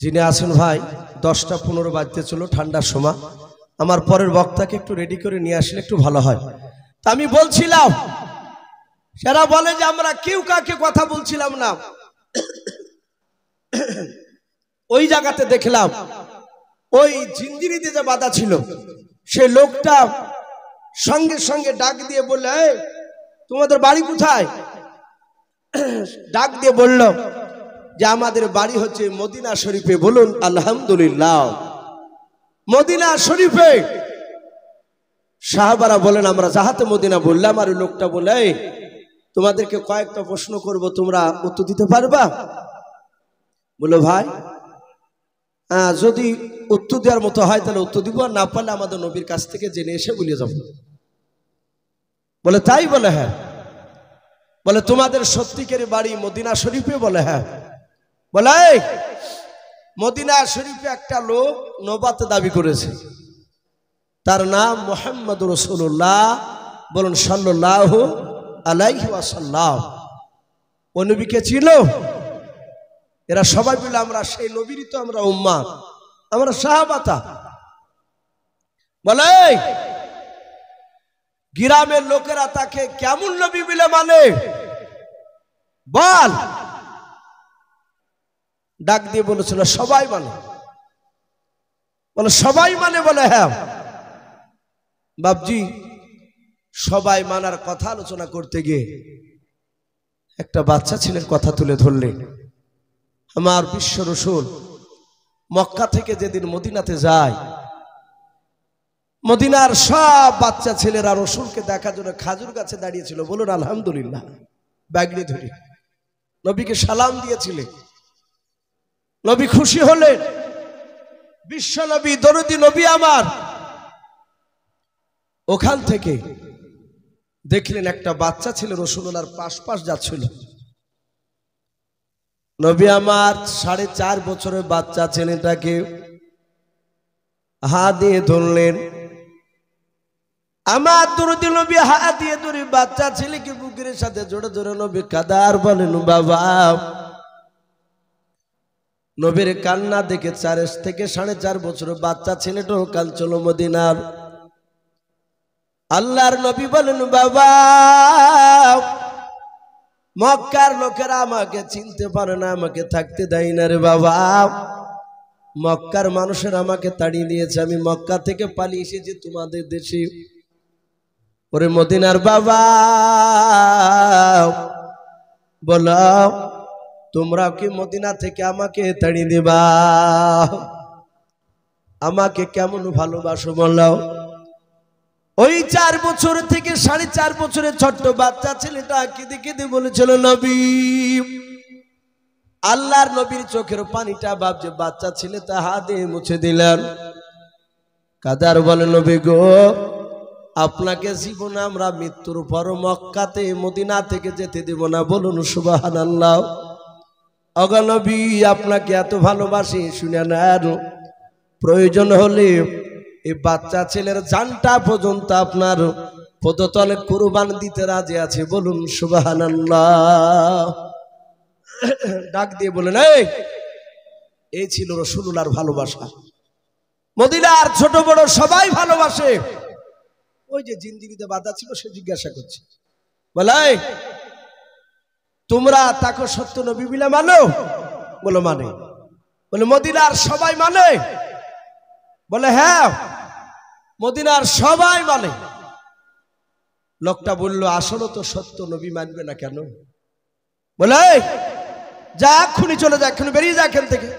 যিনি আছেন ভাই, 10টা 15 বাজতে চলো, ঠান্ডার সময়, আমার পরের বক্তাকে একটু রেডি করে নিয়ে আসলে একটু ভালো হয়। তা আমি বলছিলাম, সেরা বলে যে আমরা কেউ কাকে কথা বলছিলাম না। ওই জায়গাতে দেখলাম ওই জিঞ্জিরিতে যে বাধা ছিল সেই লোকটা সঙ্গে সঙ্গে ডাক দিয়ে বলল, এই তোমাদের বাড়ি কোথায়? ডাক দিয়ে বলল যে আমাদের বাড়ি হচ্ছে মদিনা শরীফে। বলুন আলহামদুলিল্লাহ, মদিনা শরীফে। সাহাবারা বলেন আমরা যাহাতে মদিনা বললাম। আর ওই লোকটা বলে, তোমাদেরকে কয়েকটা প্রশ্ন করব, তোমরা উত্তর দিতে পারবা? বলো ভাই যদি উত্তর দেওয়ার মতো হয় তাহলে উত্তর দিব, আর না পারলে আমাদের নবীর কাছ থেকে জেনে এসে বলে যাব। বলে তাই? বলে হ্যাঁ। বলে তোমাদের সত্যিকার বাড়ি মদিনা শরীফে? বলে হ্যাঁ। বলে মদিনা শরীফে একটা লোক নবুয়ত দাবি করেছে, তার নাম মুহাম্মদ রাসূলুল্লাহ। বলুন সাল্লাল্লাহু আলাইহি ওয়াসাল্লাম। ও নবীকে ছিল? এরা সবাই বলে আমরা সেই নবীরই তো আমরা উম্মত, আমরা সাহাবাতা। বলে গ্রামের লোকেরা তাকে কেমন নবী বলে মানে? বল। ডাক দিয়ে বলেছিল সবাই মানে। বলে সবাই মানে? বলে হ্যাঁ। বাপজি সবাই মানার কথা আলোচনা করতে গিয়ে একটা বাচ্চা ছেলের কথা তুলে ধরলেন। আমার বিশ্ব রাসূল মক্কা থেকে যেদিন মদিনাতে যায়, মদিনার সব বাচ্চা ছেলেরা রাসূলকে দেখার জন্য খাজুর গাছে দাঁড়িয়েছিল। বলুন আলহামদুলিল্লাহ। ব্যাগড়ি ধরে নবীকে সালাম দিয়েছিলেন। নবী খুশি হলেন, বিশ্ব নবী দরদি নবী আমার। ওখান থেকে দেখলেন একটা বাচ্চা ছেলে রাসূলুল্লাহর পাশ যাচ্ছিল। নবী আমার 4.5 বছরের বাচ্চা ছেলেটাকে হাত দিয়ে ধরলেন। আমার দরদি নবী হাত দিয়ে ধরে বাচ্চা ছেলেকে বুকের সাথে জোরে জোরে নবী কাদার বলেন বাবা। নবীর কান্না দেখে 4 থেকে 4.5 বছরের বাচ্চা ছেলেটাও কাঁদছিল মদিনার। আল্লাহর নবী বলেন বাবা, মক্কার লোকেরা আমাকে চিনতে পারে না, আমাকে থাকতে দেয় না রে বাবা। মক্কার মানুষের আমাকে তাড়িয়ে দিয়েছে, আমি মক্কা থেকে পালিয়ে এসেছি তোমাদের দেশে। ওরে মদিনার বাবা বলো, তোমরা কি মদিনা থেকে আমাকে তাড়িয়ে দিবা? আমাকে কেমন ভালোবাসো বলো। ওই 4 বছর থেকে 4.5 বছরের ছোট্ট বাচ্চা ছেলেটা কেঁদে কেঁদে বলেছিল, নবী। আল্লাহর নবীর চোখের পানিটা বাপজি বাচ্চা ছেলেটা হাত দিয়ে মুছে দিলেন। কাদার বলে, নবী গো, আপনাকে জীবনে আমরা মৃত্যুর পর মক্কাতে মদিনা থেকে যেতে দেব না, বলুন সুবহানাল্লাহ। ওগো নবী, আপনাকে এত ভালোবাসি, শুনে নেন, প্রয়োজন হলে এই বাচ্চা ছেলের জানটা পর্যন্ত আপনার পদতলে কুরবান দিতে রাজি আছে, বলুন সুবহানাল্লাহ। ডাক দিয়ে বলেন, এই ছিল রাসূলুল্লাহর ভালোবাসা। মদিনার ছোট বড় সবাই ভালোবাসে। ওই যে জিন্দিগিতে বাধা ছিল, সে জিজ্ঞাসা করছে, বলে, তোমরা তাকে সত্য নবী বলে মানো? বলো মানে। বলে, মদিনার সবাই মানে? বলে, হ্যাঁ, মদিনার সবাই মানে। লোকটা বলল, আসলে তো সত্য নবী মানবে না কেন? বলে, যা, এক্ষুনি চলে যা, এক্ষুনি বেরিয়ে যা এখান থেকে।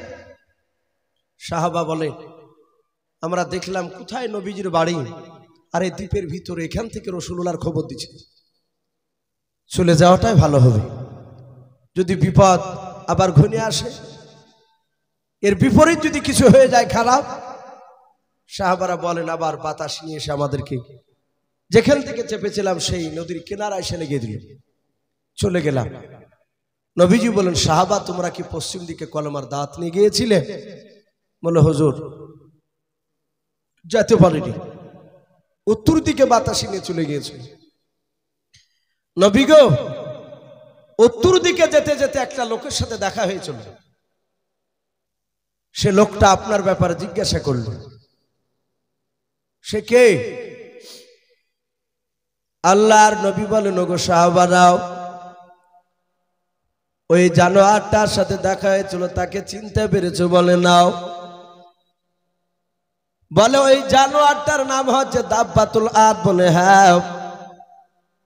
সাহাবা বলে, আমরা দেখলাম কোথায় নবীজির বাড়ি, আর এই দ্বীপের ভিতরে, এখান থেকে রাসূলুল্লাহর খবর দিচ্ছে, চলে যাওয়াটাই ভালো হবে। যদি বিপদ আবার ঘনিয়ে আসে, এর বিপরীত যদি কিছু হয়ে যায় খারাপ, সাহাবারা বলেন আবার বাতাস নিয়ে এসে আমাদেরকে যেখান থেকে চেপেছিলাম সেই নদীর কিনারায় এসে লেগে দিল, চলে গেলাম। নবীজি বলেন, সাহাবা, তোমরা কি পশ্চিম দিকে কলমার দাঁত নিয়ে গিয়েছিলে? বলে, হুজুর, যেতে পারিনি, উত্তর দিকে বাতাসি নিয়ে চলে গিয়েছে। নবী গো, উত্তর দিকে যেতে যেতে একটা লোকের সাথে দেখা হয়েছিল, সে লোকটা আপনার ব্যাপারে জিজ্ঞাসা করল। সে কে? আল্লাহর নবী বলেন, ওগো সাহাবারাও, ওই জানোয়ারটার সাথে দেখা হয়েছিল, তাকে চিনতে পেরেছো? বলে, নাও। বলে, ওই জানোয়ারটার নাম হচ্ছে দাব্বাতুল আদ। বলে, হ্যাঁ,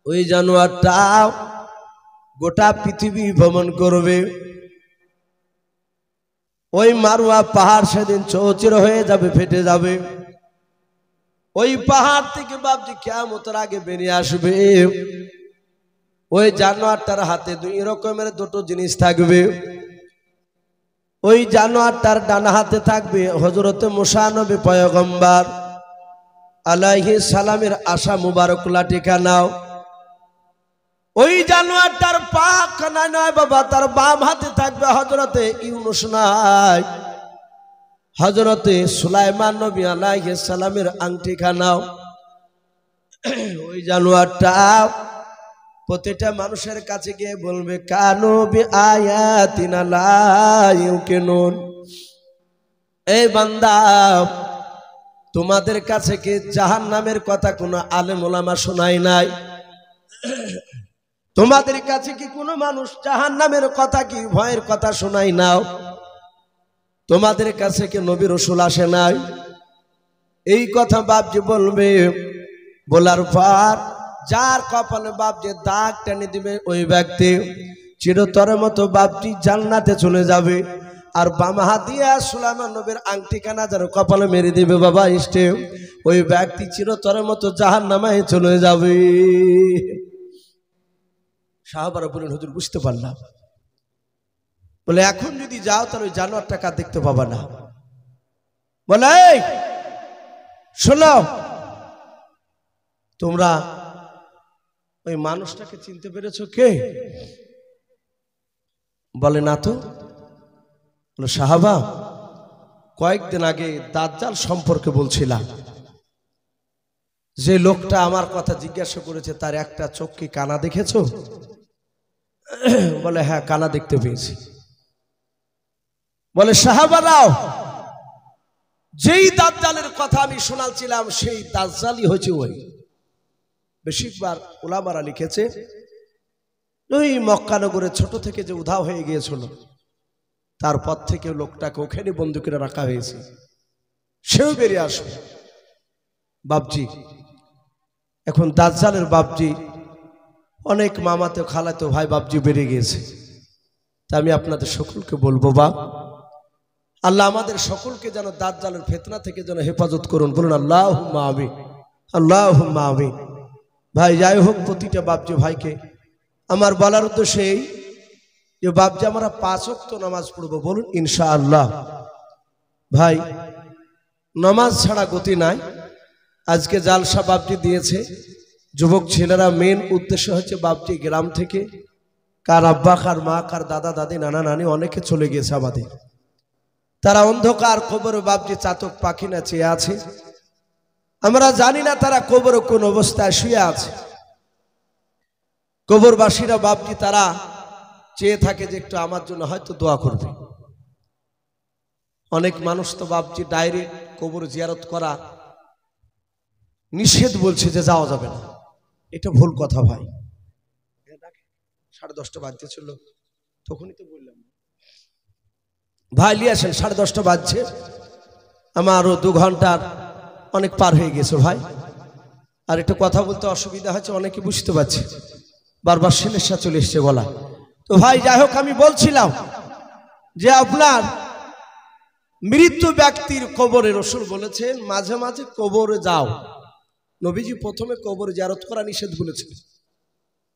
ওই জানোয়ারটা গোটা পৃথিবী ভ্রমণ করবে। ওই মারওয়া পাহাড় সেদিন চৌচির হয়ে যাবে, ফেটে যাবে। ওই পাহাড় থেকে বাপজি কিয়ামতের আগে বেরিয়ে আসবে। ওই জানোয়ারটার হাতে 2 রকমের 2টো জিনিস থাকবে। ওই জানোয়ারটার ডান হাতে থাকবে হযরতে মুসা নবী পয়গম্বর আলাইহিস সালামের আশা মুবারক লাঠিকা নাও। ওই জানোয়ারটার পা খানা নয় বাবা, তার বাম হাতে থাকবে হযরতে ইউনুস নাই, হযরতে সুলাইমান নবী আলাইহিস সালামের আংটি খানাও। ওই জানোয়ারটা প্রতিটা মানুষের কাছে গিয়ে বলবে, কানু বি আয়াতিনা লা ইউকিনুন। এই বান্দা, তোমাদের কাছে কি জাহান্নামের কথা কোনো আলেম ওলামা শোনায় নাই? তোমাদের কাছে কি কোনো মানুষ জাহান্নামের কথা কি ভয়ের কথা শোনায় নাও? তোমাদের কাছে কি নবী রাসূল আসে নাই? এই কথা বাপজি বলবে। বলার পর যার কপালে বাপজি দাগ টেনে দিবে, ওই ব্যক্তি চিরতরের মতো বাপজি জান্নাতে চলে যাবে। আর বাম হাত দিয়ে সুলাইমান নবীর আংটি কানা যার কপালে মেরে দিবে বাবা ইষ্টে, ওই ব্যক্তি চিরতরের মতো জাহান্নামে চলে যাবে। সাহাবারা বলেন, হুজুর বুঝতে পারলাম। বলে, এখন যদি যাও তাহলে ওই জানোয়ারটাকে দেখতে পাবা না। বলে, শোনো, তোমরা ওই মানুষটাকে চিনতে পেরেছো কে? বলে, না তো। বলে, সাহাবা, কয়েকদিন আগে দাজ্জাল সম্পর্কে বলছিলাম, যে লোকটা আমার কথা জিজ্ঞাসা করেছে তার একটা চোখ কি কানা দেখেছো? বলে, হ্যাঁ, কানা দেখতে পেয়েছি। বলে, সাহাবারাও, যেই দাজ্জালের কথা আমি শোনাচ্ছিলাম সেই দাজ্জালই হয়েছে ওই। বেশিরভাগ উলামারা লিখেছে, ওই মক্কা নগরে ছোট থেকে যে উধাও হয়ে গিয়েছিল, তারপর থেকে লোকটাকে ওখানে বন্দী করে রাখা হয়েছে, সেও বেরিয়ে আসবে। বাপজি, এখন দাজ্জালের বাপজি অনেক মামাতে খালাতে ভাই বাপজি বেরিয়ে গিয়েছে। তা আমি আপনাদের সকলকে বলবো, বাপ, আল্লাহ আমাদের সকলকে যেন দাজ্জালের ফিতনা থেকে যেন হেফাজত করুন, বলুন আল্লাহুম্মা আমিন। আল্লাহুম্মা আমিন। ভাই যাই হোক, প্রতিটা বাপজি ভাইকে আমার বলার উদ্দেশ্য এই যে বাপজি আমরা 5 ওয়াক্ত নামাজ পড়বো, বলুন ইনশাআল্লাহ। ভাই নামাজ ছাড়া গতি নাই। আজকে জালসা বাপজি দিয়েছে, যুবক ছেলেরা মেন উদ্দেশ্য হচ্ছে বাপজি গ্রাম থেকে কার আব্বা কার মা কার দাদা দাদি নানা নানি অনেকে চলে গিয়েছে আমাদের, তারা অন্ধকার কবরে বাপজি চাতক পাখি না চেয়ে আছে। আমরা জানি না তারা কবরে কোন অবস্থায় শুয়ে আছে। কবরবাসীরা বাপজি তারা চেয়ে থাকে যে একটু আমার জন্য হয়তো দোয়া করবে। অনেক মানুষ তো বাপজি ডাইরেক্ট কবর জিয়ারত করা নিষেধ বলছে যে যাওয়া যাবে না, এটা ভুল কথা ভাই। 10:30 বাজতে ছিল, তখনই তো বললাম ভাই নিয়ে আসেন, 10:30 বাজছে, আমারও 2 ঘন্টার অনেক পার হয়ে গেছে ভাই। আর একটু কথা বলতে অসুবিধা হচ্ছে, অনেকে বুঝতে পারছে, বারবার সমস্যা চলে এসছে গলা। তো ভাই যাই হোক, আমি বলছিলাম যে আপনার মৃত্যু ব্যক্তির কবরে রাসূল বলেছেন মাঝে মাঝে কবরে যাও। নবীজি প্রথমে কবর জিয়ারত করা নিষেধ বলেছেন,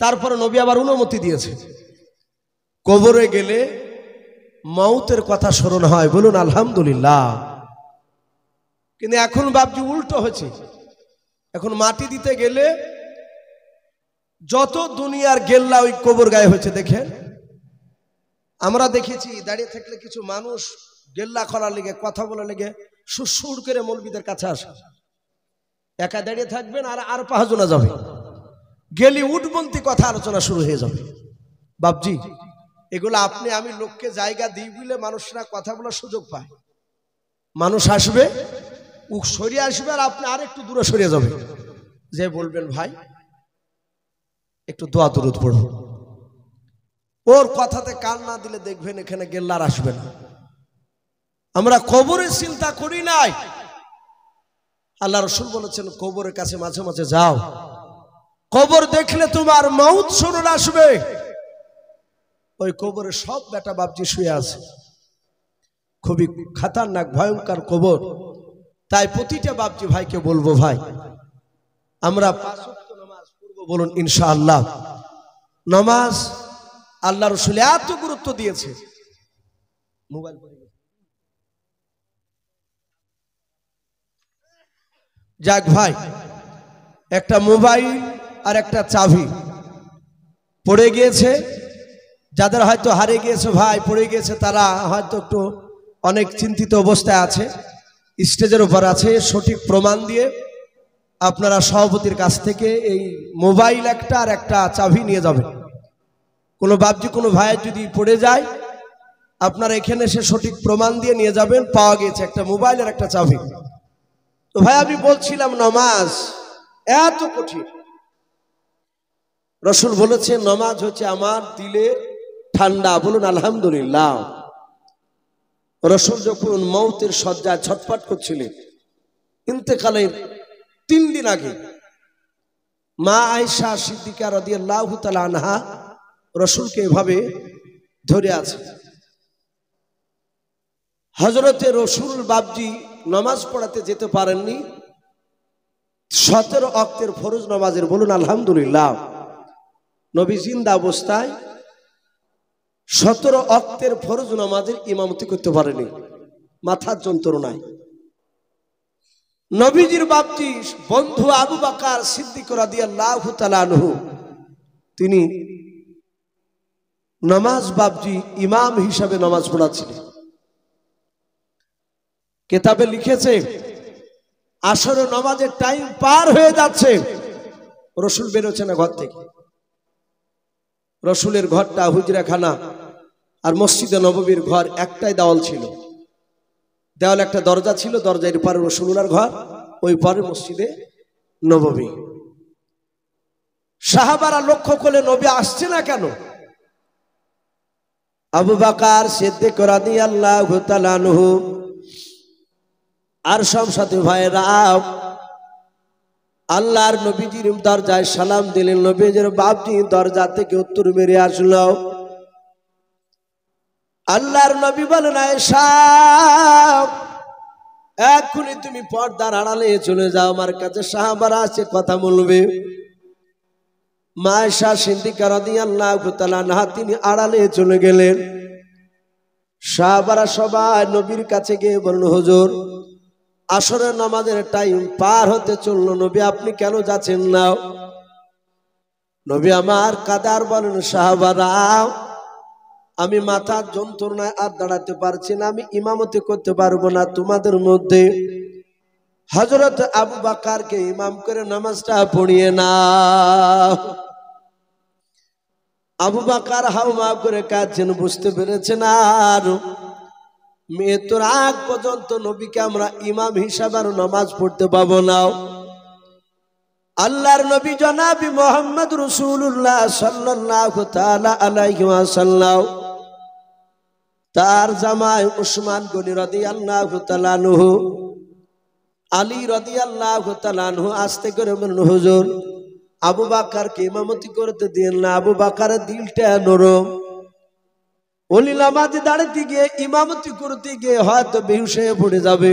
তারপরে নবী আবার অনুমতি দিয়েছে। কবরে গেলে মওতের কথা স্মরণ হয়, বলুন আলহামদুলিল্লাহ। কিন্তু এখন বাপজি উল্টো হয়েছে, এখন মাটি দিতে গেলে যত দুনিয়ার গেল্লা ওই কবর গায়ে হয়েছে। দেখেন, আমরা দেখেছি দাঁড়িয়ে থাকলে কিছু মানুষ গেল্লা করার লেগে কথা বলার লেগে সুর করে মৌলবীদের কাছে আসে, একা দাঁড়িয়ে থাকবেন আর 5 জনা যাবে, গেলি উঠবন্তি কথা আলোচনা শুরু হয়ে যাবে। বাপজি এগুলো আপনি আমি লোককে জায়গা দিই বলে মানুষরা কথা বলার সুযোগ পায়। মানুষ আসবে, সরিয়ে আসবে, আর আপনি আর একটু দূরে সরিয়ে যাবে, যে বলবেন ভাই একটু দোয়া দরুদ পড়ো। ওর কথাতে কান না দিলে দেখবেন এখানে গেল্লার আসবে না। আমরা কবরের চিন্তা করি নাই। আল্লাহ রাসূল বলেছেন কবরের কাছে মাঝে মাঝে যাও, কবর দেখলে তোমার মওত স্মরণ আসবে। ওই কবরে সব বেটা বাপজি শুয়ে আছে, খুবই খতরনাক ভয়ঙ্কর কবর। তাই প্রতিটা বাপজি ভাইকে বলবো, ভাই আমরা 5 ওয়াক্ত নামাজ পড়বো, বলুন ইনশাআল্লাহ। নামাজ আল্লাহ রাসূল এত গুরুত্ব দিয়েছে। মোবাইল যাক ভাই, একটা মোবাইল আর একটা চাবি পড়ে গিয়েছে, যাদের হয়তো হারিয়ে গিয়েছে ভাই, পড়ে গিয়েছে, তারা হয়তো একটু অনেক চিন্তিত অবস্থায় আছে, স্টেজের উপর আছে। সঠিক প্রমাণ দিয়ে আপনারা সভাপতির কাছ থেকে এই মোবাইল একটা আর একটা চাবি নিয়ে যাবেন। কোনো বাপজি কোনো ভাইয়ের যদি পড়ে যায়, আপনারা এখানে এসে সঠিক প্রমাণ দিয়ে নিয়ে যাবেন, পাওয়া গেছে একটা মোবাইল আর একটা চাবি। তো ভাই আমি বলছিলাম নামাজ এত কঠিন। রাসূল বলেছেন নামাজ হচ্ছে আমার দিলের ঠান্ডা, বলুন আলহামদুলিল্লাহ। রাসূল যখন মওতের শয্যায় ছটফট করছিলেন, ইন্তেকালের 3 দিন আগে, মা আয়েশা সিদ্দিকা রাদিয়াল্লাহু তাআলা আনহা রাসূলকে এভাবে ধরে আছে। হযরতে রাসূল বাপজি নামাজ পড়াতে যেতে পারেননি 17 ওয়াক্তের ফরজ নামাজের, বলুন আলহামদুলিল্লাহ। নবী জিন্দা অবস্থায় 17 ওয়াক্তের ফরজ নামাজের ইমামতি করতে পারেনি, মাথার যন্ত্রণায়। নবীজির বাপজি বন্ধু আবু বকর সিদ্দিক রাদিয়াল্লাহু তাআলা আনহু, তিনি নামাজ বাপজি ইমাম হিসাবে নামাজ পড়াচ্ছিলেন। কিতাবে লিখেছে আসরের নামাজের টাইম পার হয়ে যাচ্ছে, রাসূল বেরোচ্ছে না ঘর থেকে। রাসূলের ঘরটা হুজরাখানা আর মসজিদে নববীর ঘর একটাই দেওয়াল ছিল, দেওয়াল একটা দরজা ছিল, দরজার পারে রাসূলুল্লাহর ঘর, ওই পারে মসজিদে নববী। সাহাবারা লক্ষ্য করলে নবী আসছে না কেন। আবু বকর সিদ্দিক রাদিয়াল্লাহু তাআলা আনহু আর সব সাথী ভাইরা আল্লাহর নবীজির দরজায় সালাম দিলেন। নবীজির বাপজি দরজা থেকে উত্তর মেরে আসলো। আল্লাহর নবী বলেন আয়েশা এক্ষুনি তুমি পর্দার আড়ালে চলে যাও, আমার কাছে সাহাবারা আছে, কথা বলবে। মা আয়েশা সিদ্দিকা রাদিয়াল্লাহু তাআলা আনহা তিনি আড়ালে চলে গেলেন। সাহাবারা সবাই নবীর কাছে গিয়ে বলল, হুজুর আসরের নামাজের টাইম পার হতে চললো, নবী আপনি কেন যাচ্ছেন না? নবী আমার কাদার বলেন, সাহাবারা আমি মাথার যন্ত্রণায় আর দাঁড়াতে পারছি না, আমি ইমামতি করতে পারবো না। তোমাদের মধ্যে হযরত আবু বকরকে ইমাম করে নামাজটা পড়িয়ে না। আবু বকর হাওমা করে কাঁদছেন, বুঝতে পেরেছেন আর মৃত্যুর আগ পর্যন্ত নবীকে আমরা ইমাম হিসাবে আর নামাজ পড়তে পাবো না। আল্লাহর নবী জনাবি মুহাম্মদ রাসূলুল্লাহ সাল্লাল্লাহু তাআলা আলাইহি ওয়াসাল্লাম তার জামাই উসমান গনি রাদিয়াল্লাহু তাআলা আনহু, আলী রাদিয়াল্লাহু তাআলা আনহু আস্তে করে বললেন, হুজুর আবু বকরকে ইমামতি করতে দিন না, আবু বকরের দিলটা নরম, ওলি নামাজে দাঁড়াতে গিয়ে ইমামতি করতে গিয়ে হয়তো বেহুশ হয়ে পড়ে যাবে।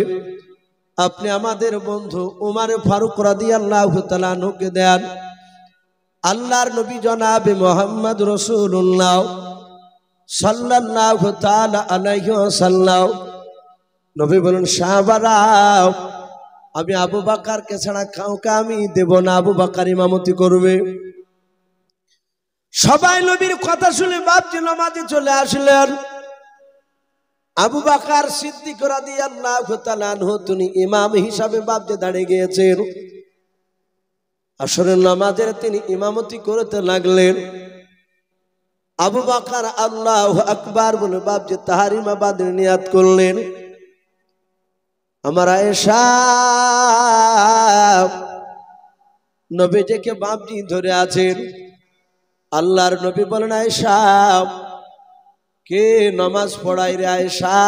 আপনি আমাদের বন্ধু উমর ফারুক রাদিয়াল্লাহু তাআলা আনহুকে দেন। আল্লাহর নবী জনাবে মুহাম্মদ রাসূলুল্লাহ সাল্লাল্লাহু তাআলা আলাইহি ওয়াসাল্লাম নবী বলেন, সাহাবারা আমি আবু বকরকে ছাড়া কাউকে আমি দেব না, আবু বকর ইমামতি করবে। সবাই নবীর কথা শুনে বাপজি নামাজে চলে আসলেন। আবু বকর সিদ্দিক রাদিয়াল্লাহু তাআলা আনহু তিনি ইমাম হিসাবে বাপজি দাঁড়িয়ে গিয়েছেন। আসরের নামাজের তিনি ইমামতি করতে লাগলেন। আবু বকর আল্লাহু আকবার বলে বাপজি তাহরিমা বাদের নিয়াত করলেন। আমার আয়েশা নবীজিকে বাপজি ধরে আছেন। আল্লাহর নবী বলেন, আয়েশা কে নামাজ পড়াই রে আয়েশা?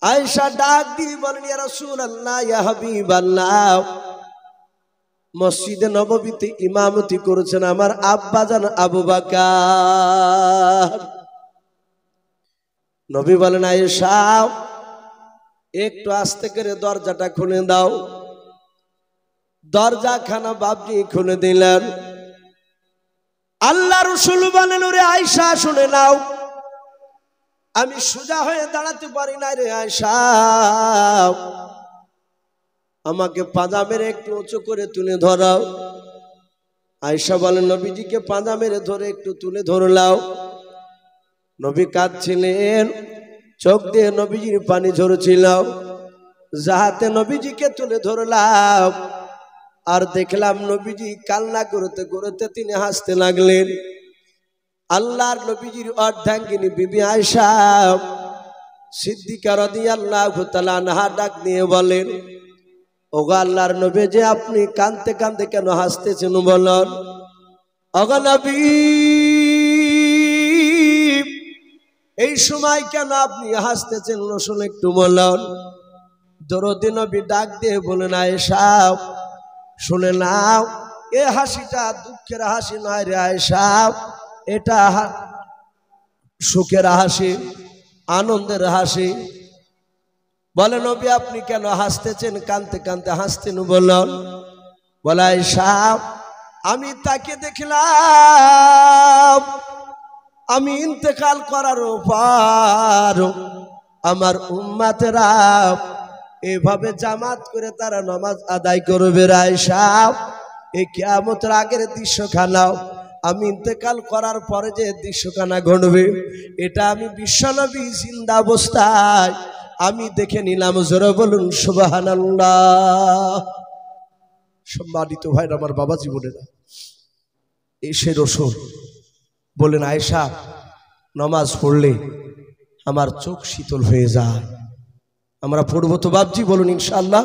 আয়েশা ডাক দিয়ে বলেন, ইয়া রাসূলুল্লাহ ইয়া হাবিবাল্লাহ, মসজিদে নববীতে ইমামতি করেছেন আমার আব্বাজান আবু বকর। নবী বলেন, আয়েশা একটু আস্তে করে দরজাটা খুলে দাও। দরজা খানা বাপজি খুলে দিলেন। আল্লাহ রাসূল বলেন, ওরে আয়েশা শুনে নাও, আমি সোজা হয়ে দাঁড়াতে পারি না রে আয়েশা, আমাকে পাঁজা মেরে একটু উঁচু করে তুলে ধরাও। আয়েশা বলেন, নবীজিকে পাঁজা মেরে ধরে একটু তুলে ধরলাও। নবী কাঁদছিলেন, চোখ দিয়ে নবীজির পানি ঝরছিল। যাহাতে নবীজিকে তুলে ধরলাম আর দেখলাম নবীজি কান্না করতে করতে তিনি হাসতে লাগলেন। আল্লাহর নবীজির অর্ধাঙ্গিনী বিবি আয়েশা সিদ্দিকা রাদিয়াল্লাহু তাআলা আনহা ডাক দিয়ে বলেন, ওগো আল্লাহর নবী যে আপনি কাঁদতে কাঁদতে কেন হাসতেছেন বলেন? ওগো নবী এই সময় কেন আপনি হাসতেছেন শুনে একটু বলেন। দরদি নবী ডাক দিয়ে বলেন, আয়েশা শুনে নাও, এ হাসিটা দুঃখের হাসি নয় রে আয়েশা, এটা সুখের হাসি, আনন্দের হাসি। বলে নবী আপনি কেন হাসতেছেন, কাঁদতে কাঁদতে হাসতেন বলেন? বলে আয়েশা আমি তাকে দেখলাম আমি ইন্তেকাল করার পর আমার উম্মতেরা এভাবে জামাত করে তারা নামাজ আদায় করবে। আয়েশা এই কিয়ামতের আগের দৃশ্যখানা আমি ইন্তেকাল করার পরে যে দৃশ্যখানা ঘটবে এটা আমি বিশ্বনবী জিন্দা অবস্থায় আমি দেখে নিলাম। জোরে বলুন সুবহানাল্লাহ। সম্মানিত ভাইরা আমার বাবা জীবনেরা, এই সে রসুল বলেন, আয়েশা নামাজ পড়লে আমার চোখ শীতল হয়ে যায়। আমরা পড়বো তো বাপজি? বলুন ইনশাআল্লাহ।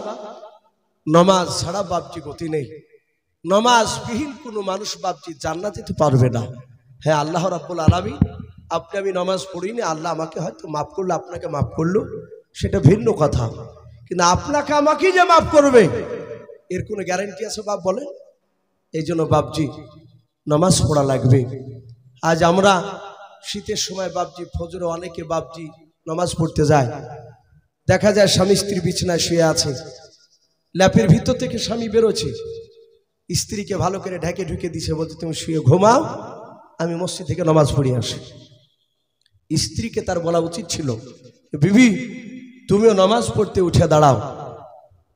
নামাজ ছাড়া বাপজি গতি নেই। নামাজ বিহীন কোনো মানুষ বাপজি জান্নাতে যেতে পারবে না। হ্যাঁ, আল্লাহ রাব্বুল আলামিন আপনি আমি নামাজ পড়িনি, আল্লাহ আমাকে হয়তো মাফ করলো, আপনাকে মাফ করলো, সেটা ভিন্ন কথা। কিন্তু আপনাকে আমাকে যে মাফ করবে এর কোনো গ্যারান্টি আছে বাপ বলেন? এই জন্য বাপজি নামাজ পড়া লাগবে। আজ আমরা শীতের সময় বাপজি ফজরে অনেকে বাপজি নামাজ পড়তে যায়। দেখা যায় স্বামী স্ত্রী বিছানায় শুয়ে আছে, ল্যাপের ভিতর থেকে স্বামী বেরোচ্ছে, স্ত্রীকে ভালো করে ঢেকে ঢুকে দিছে, বলতে তুমি শুয়ে ঘুমাও, আমি মসজিদ থেকে নামাজ পড়ে আসি। স্ত্রীকে তার বলা উচিত ছিল, বিবি তুমিও নামাজ পড়তে উঠে দাঁড়াও।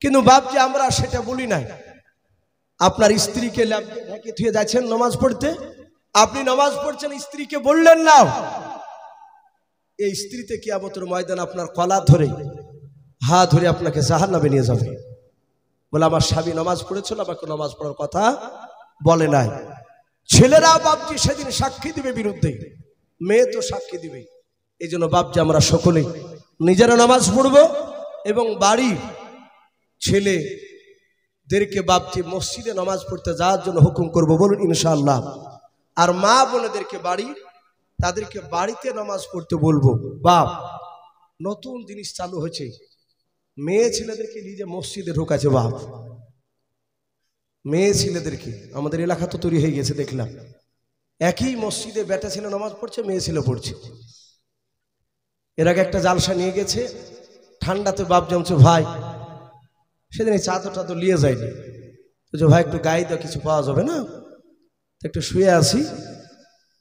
কিন্তু বাপজি আমরা সেটা বলি নাই। আপনার স্ত্রীকে ঢেকে ধুয়ে যাচ্ছেন নামাজ পড়তে, আপনি নামাজ পড়ছেন, স্ত্রীকে বললেন না, এই স্ত্রীতে কিয়ামতের ময়দান আপনার কলা ধরে হাত ধরে আপনাকে জাহান্নামে নিয়ে যাবে। বলে আমার স্বামী নামাজ পড়েছিল, আমাকে নামাজ পড়ার কথা বলে নাই। ছেলেরা বাপজি সেদিন সাক্ষী দিবে বিরুদ্ধে, মেয়ে তো সাক্ষী দিবে। এই জন্য বাপজি আমরা সকলেই নিজেরা নামাজ পড়বো এবং বাড়ির ছেলেদেরকে বাপজি মসজিদে নামাজ পড়তে যাওয়ার জন্য হুকুম করব, বলুন ইনশাআল্লাহ। আর মা বোনেদেরকে তাদেরকে বাড়িতে নামাজ পড়তে বলবো। বাপ নতুন জিনিস চালু হয়েছে, মেয়ে ছেলেদেরকে নিজে মসজিদে ঢোকাছে। বাপ মেয়ে ছেলেদেরকে, আমাদের এলাকা তো তৈরি হয়ে গেছে, দেখলাম একই মসজিদে বেটা ছেলে নামাজ পড়ছে, মেয়ে ছেলে পড়ছে। এর আগে একটা জালসা নিয়ে গেছে, ঠান্ডাতে বাপ জমছে ভাই, সেদিন এই চাদর টাদর নিয়ে যায়নি, তো ভাই একটু গায়ে দাও, কিছু পাওয়া যাবে না, তো একটু শুয়ে আছি।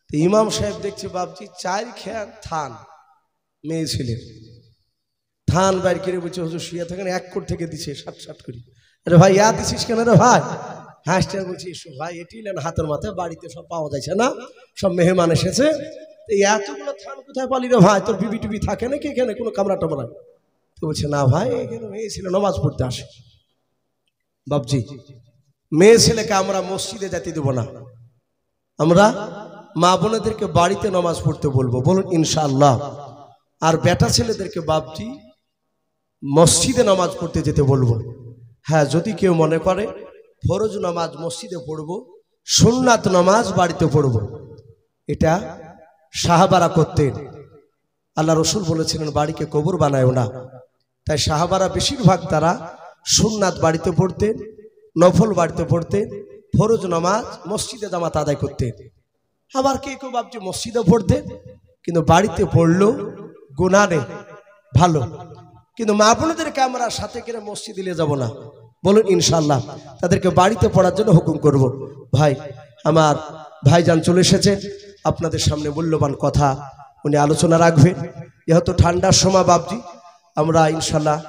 তো ইমাম সাহেব দেখছে বাপজি 4 খেয়ার থান মেয়ে ছেলের, থান বাইর করে বলছে হুজুর শুয়ে থাকেন, 1 কোট থেকে দিছে 60 করে। আরে ভাই ইয়া দিছিস কেন রে ভাই? হাসতে বলছি এসো ভাই, এটি নেন হাতের মাথায়, বাড়িতে সব পাওয়া যাচ্ছে না, সব মেহমান এসেছে, এই এতগুলো থান কোথায় পালি রে ভাই? তোর বিবি টিবি থাকে নাকি এখানে কোনো কামরা টামরা? তো বলছে না ভাই, এখানে মেয়ে ছেলে নামাজ পড়তে আসে। বাপজি মেয়ে ছেলেকে আমরা মসজিদে যেতে দেবো না, আমরা মা বোনেদেরকে বাড়িতে নামাজ পড়তে বলবো, বলুন ইনশাআল্লাহ। আর বেটা ছেলেদেরকে বাপজি মসজিদে নামাজ পড়তে যেতে বলবো। হ্যাঁ, যদি কেউ মনে করে ফরজ নামাজ মসজিদে পড়বো, সুন্নাত নামাজ বাড়িতে পড়বো, এটা সাহাবারা করতেন। আল্লাহ রসুল বলেছিলেন বাড়িকে কবর বানায়ও না, তাই সাহাবারা বেশিরভাগ তারা সুন্নাত বাড়িতে পড়তেন, নফল বাড়িতে পড়তেন, ফরজ নামাজ মসজিদে জামাত আদায় করতেন। আবার কে কেউ বাপজি মসজিদে পড়তেন, কিন্তু বাড়িতে পড়লেও গুনাহ নেই, ভালো। কিন্তু মা বোনদেরকে আমরা সাথে করে মসজিদে নিয়ে যাব না, বলুন ইনশাআল্লাহ। তাদেরকে বাড়িতে পড়ার জন্য হুকুম করব। ভাই আমার ভাইজান চলে এসেছে, আপনাদের সামনে মূল্যবান কথা উনি আলোচনা রাখবেন। যেহেতু ঠান্ডার সময় বাপজি আমরা ইনশাআল্লাহ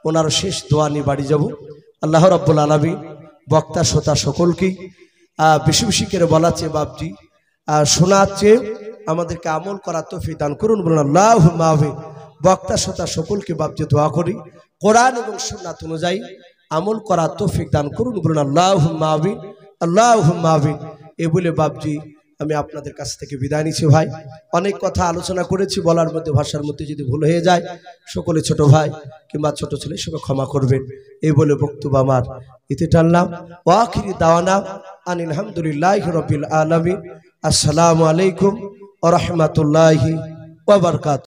ওনার শেষ দোয়া নিয়ে বাড়ি যাব। আল্লাহ রাব্বুল আলামিন বক্তা শ্রোতা সকলকেই বেশি বেশি করে বলাচ্ছে বাপজি, শোনাচ্ছে, আমাদেরকে আমল করার তৌফিক দান করুন, বলুন আল্লাহুম্মা আমিন। বক্তা শ্রোতা সকলকে বাপজি দোয়া করি কোরআন এবং সুন্নাত অনুযায়ী আমল করার তৌফিক দান করুন, বলুন আল্লাহুম্মা আমিন, আল্লাহুম্মা আমিন। এ বলে বাপজি আমি আপনাদের কাছ থেকে বিদায় নিচ্ছি। ভাই অনেক কথা আলোচনা করেছি, বলার মধ্যে ভাষার মধ্যে যদি ভুল হয়ে যায় সকলে ছোট ভাই কিংবা ছোট ছেলে সবাই ক্ষমা করবেন। এই বলে বক্তব্য আমার ইতি টানলাম। ওয়া আখিরি দাওয়ানা আনিল হামদুলিল্লাহি রাব্বিল আলামিন। আসসালামু আলাইকুম ওয়া রাহমাতুল্লাহি ওয়া বারাকাতুহু।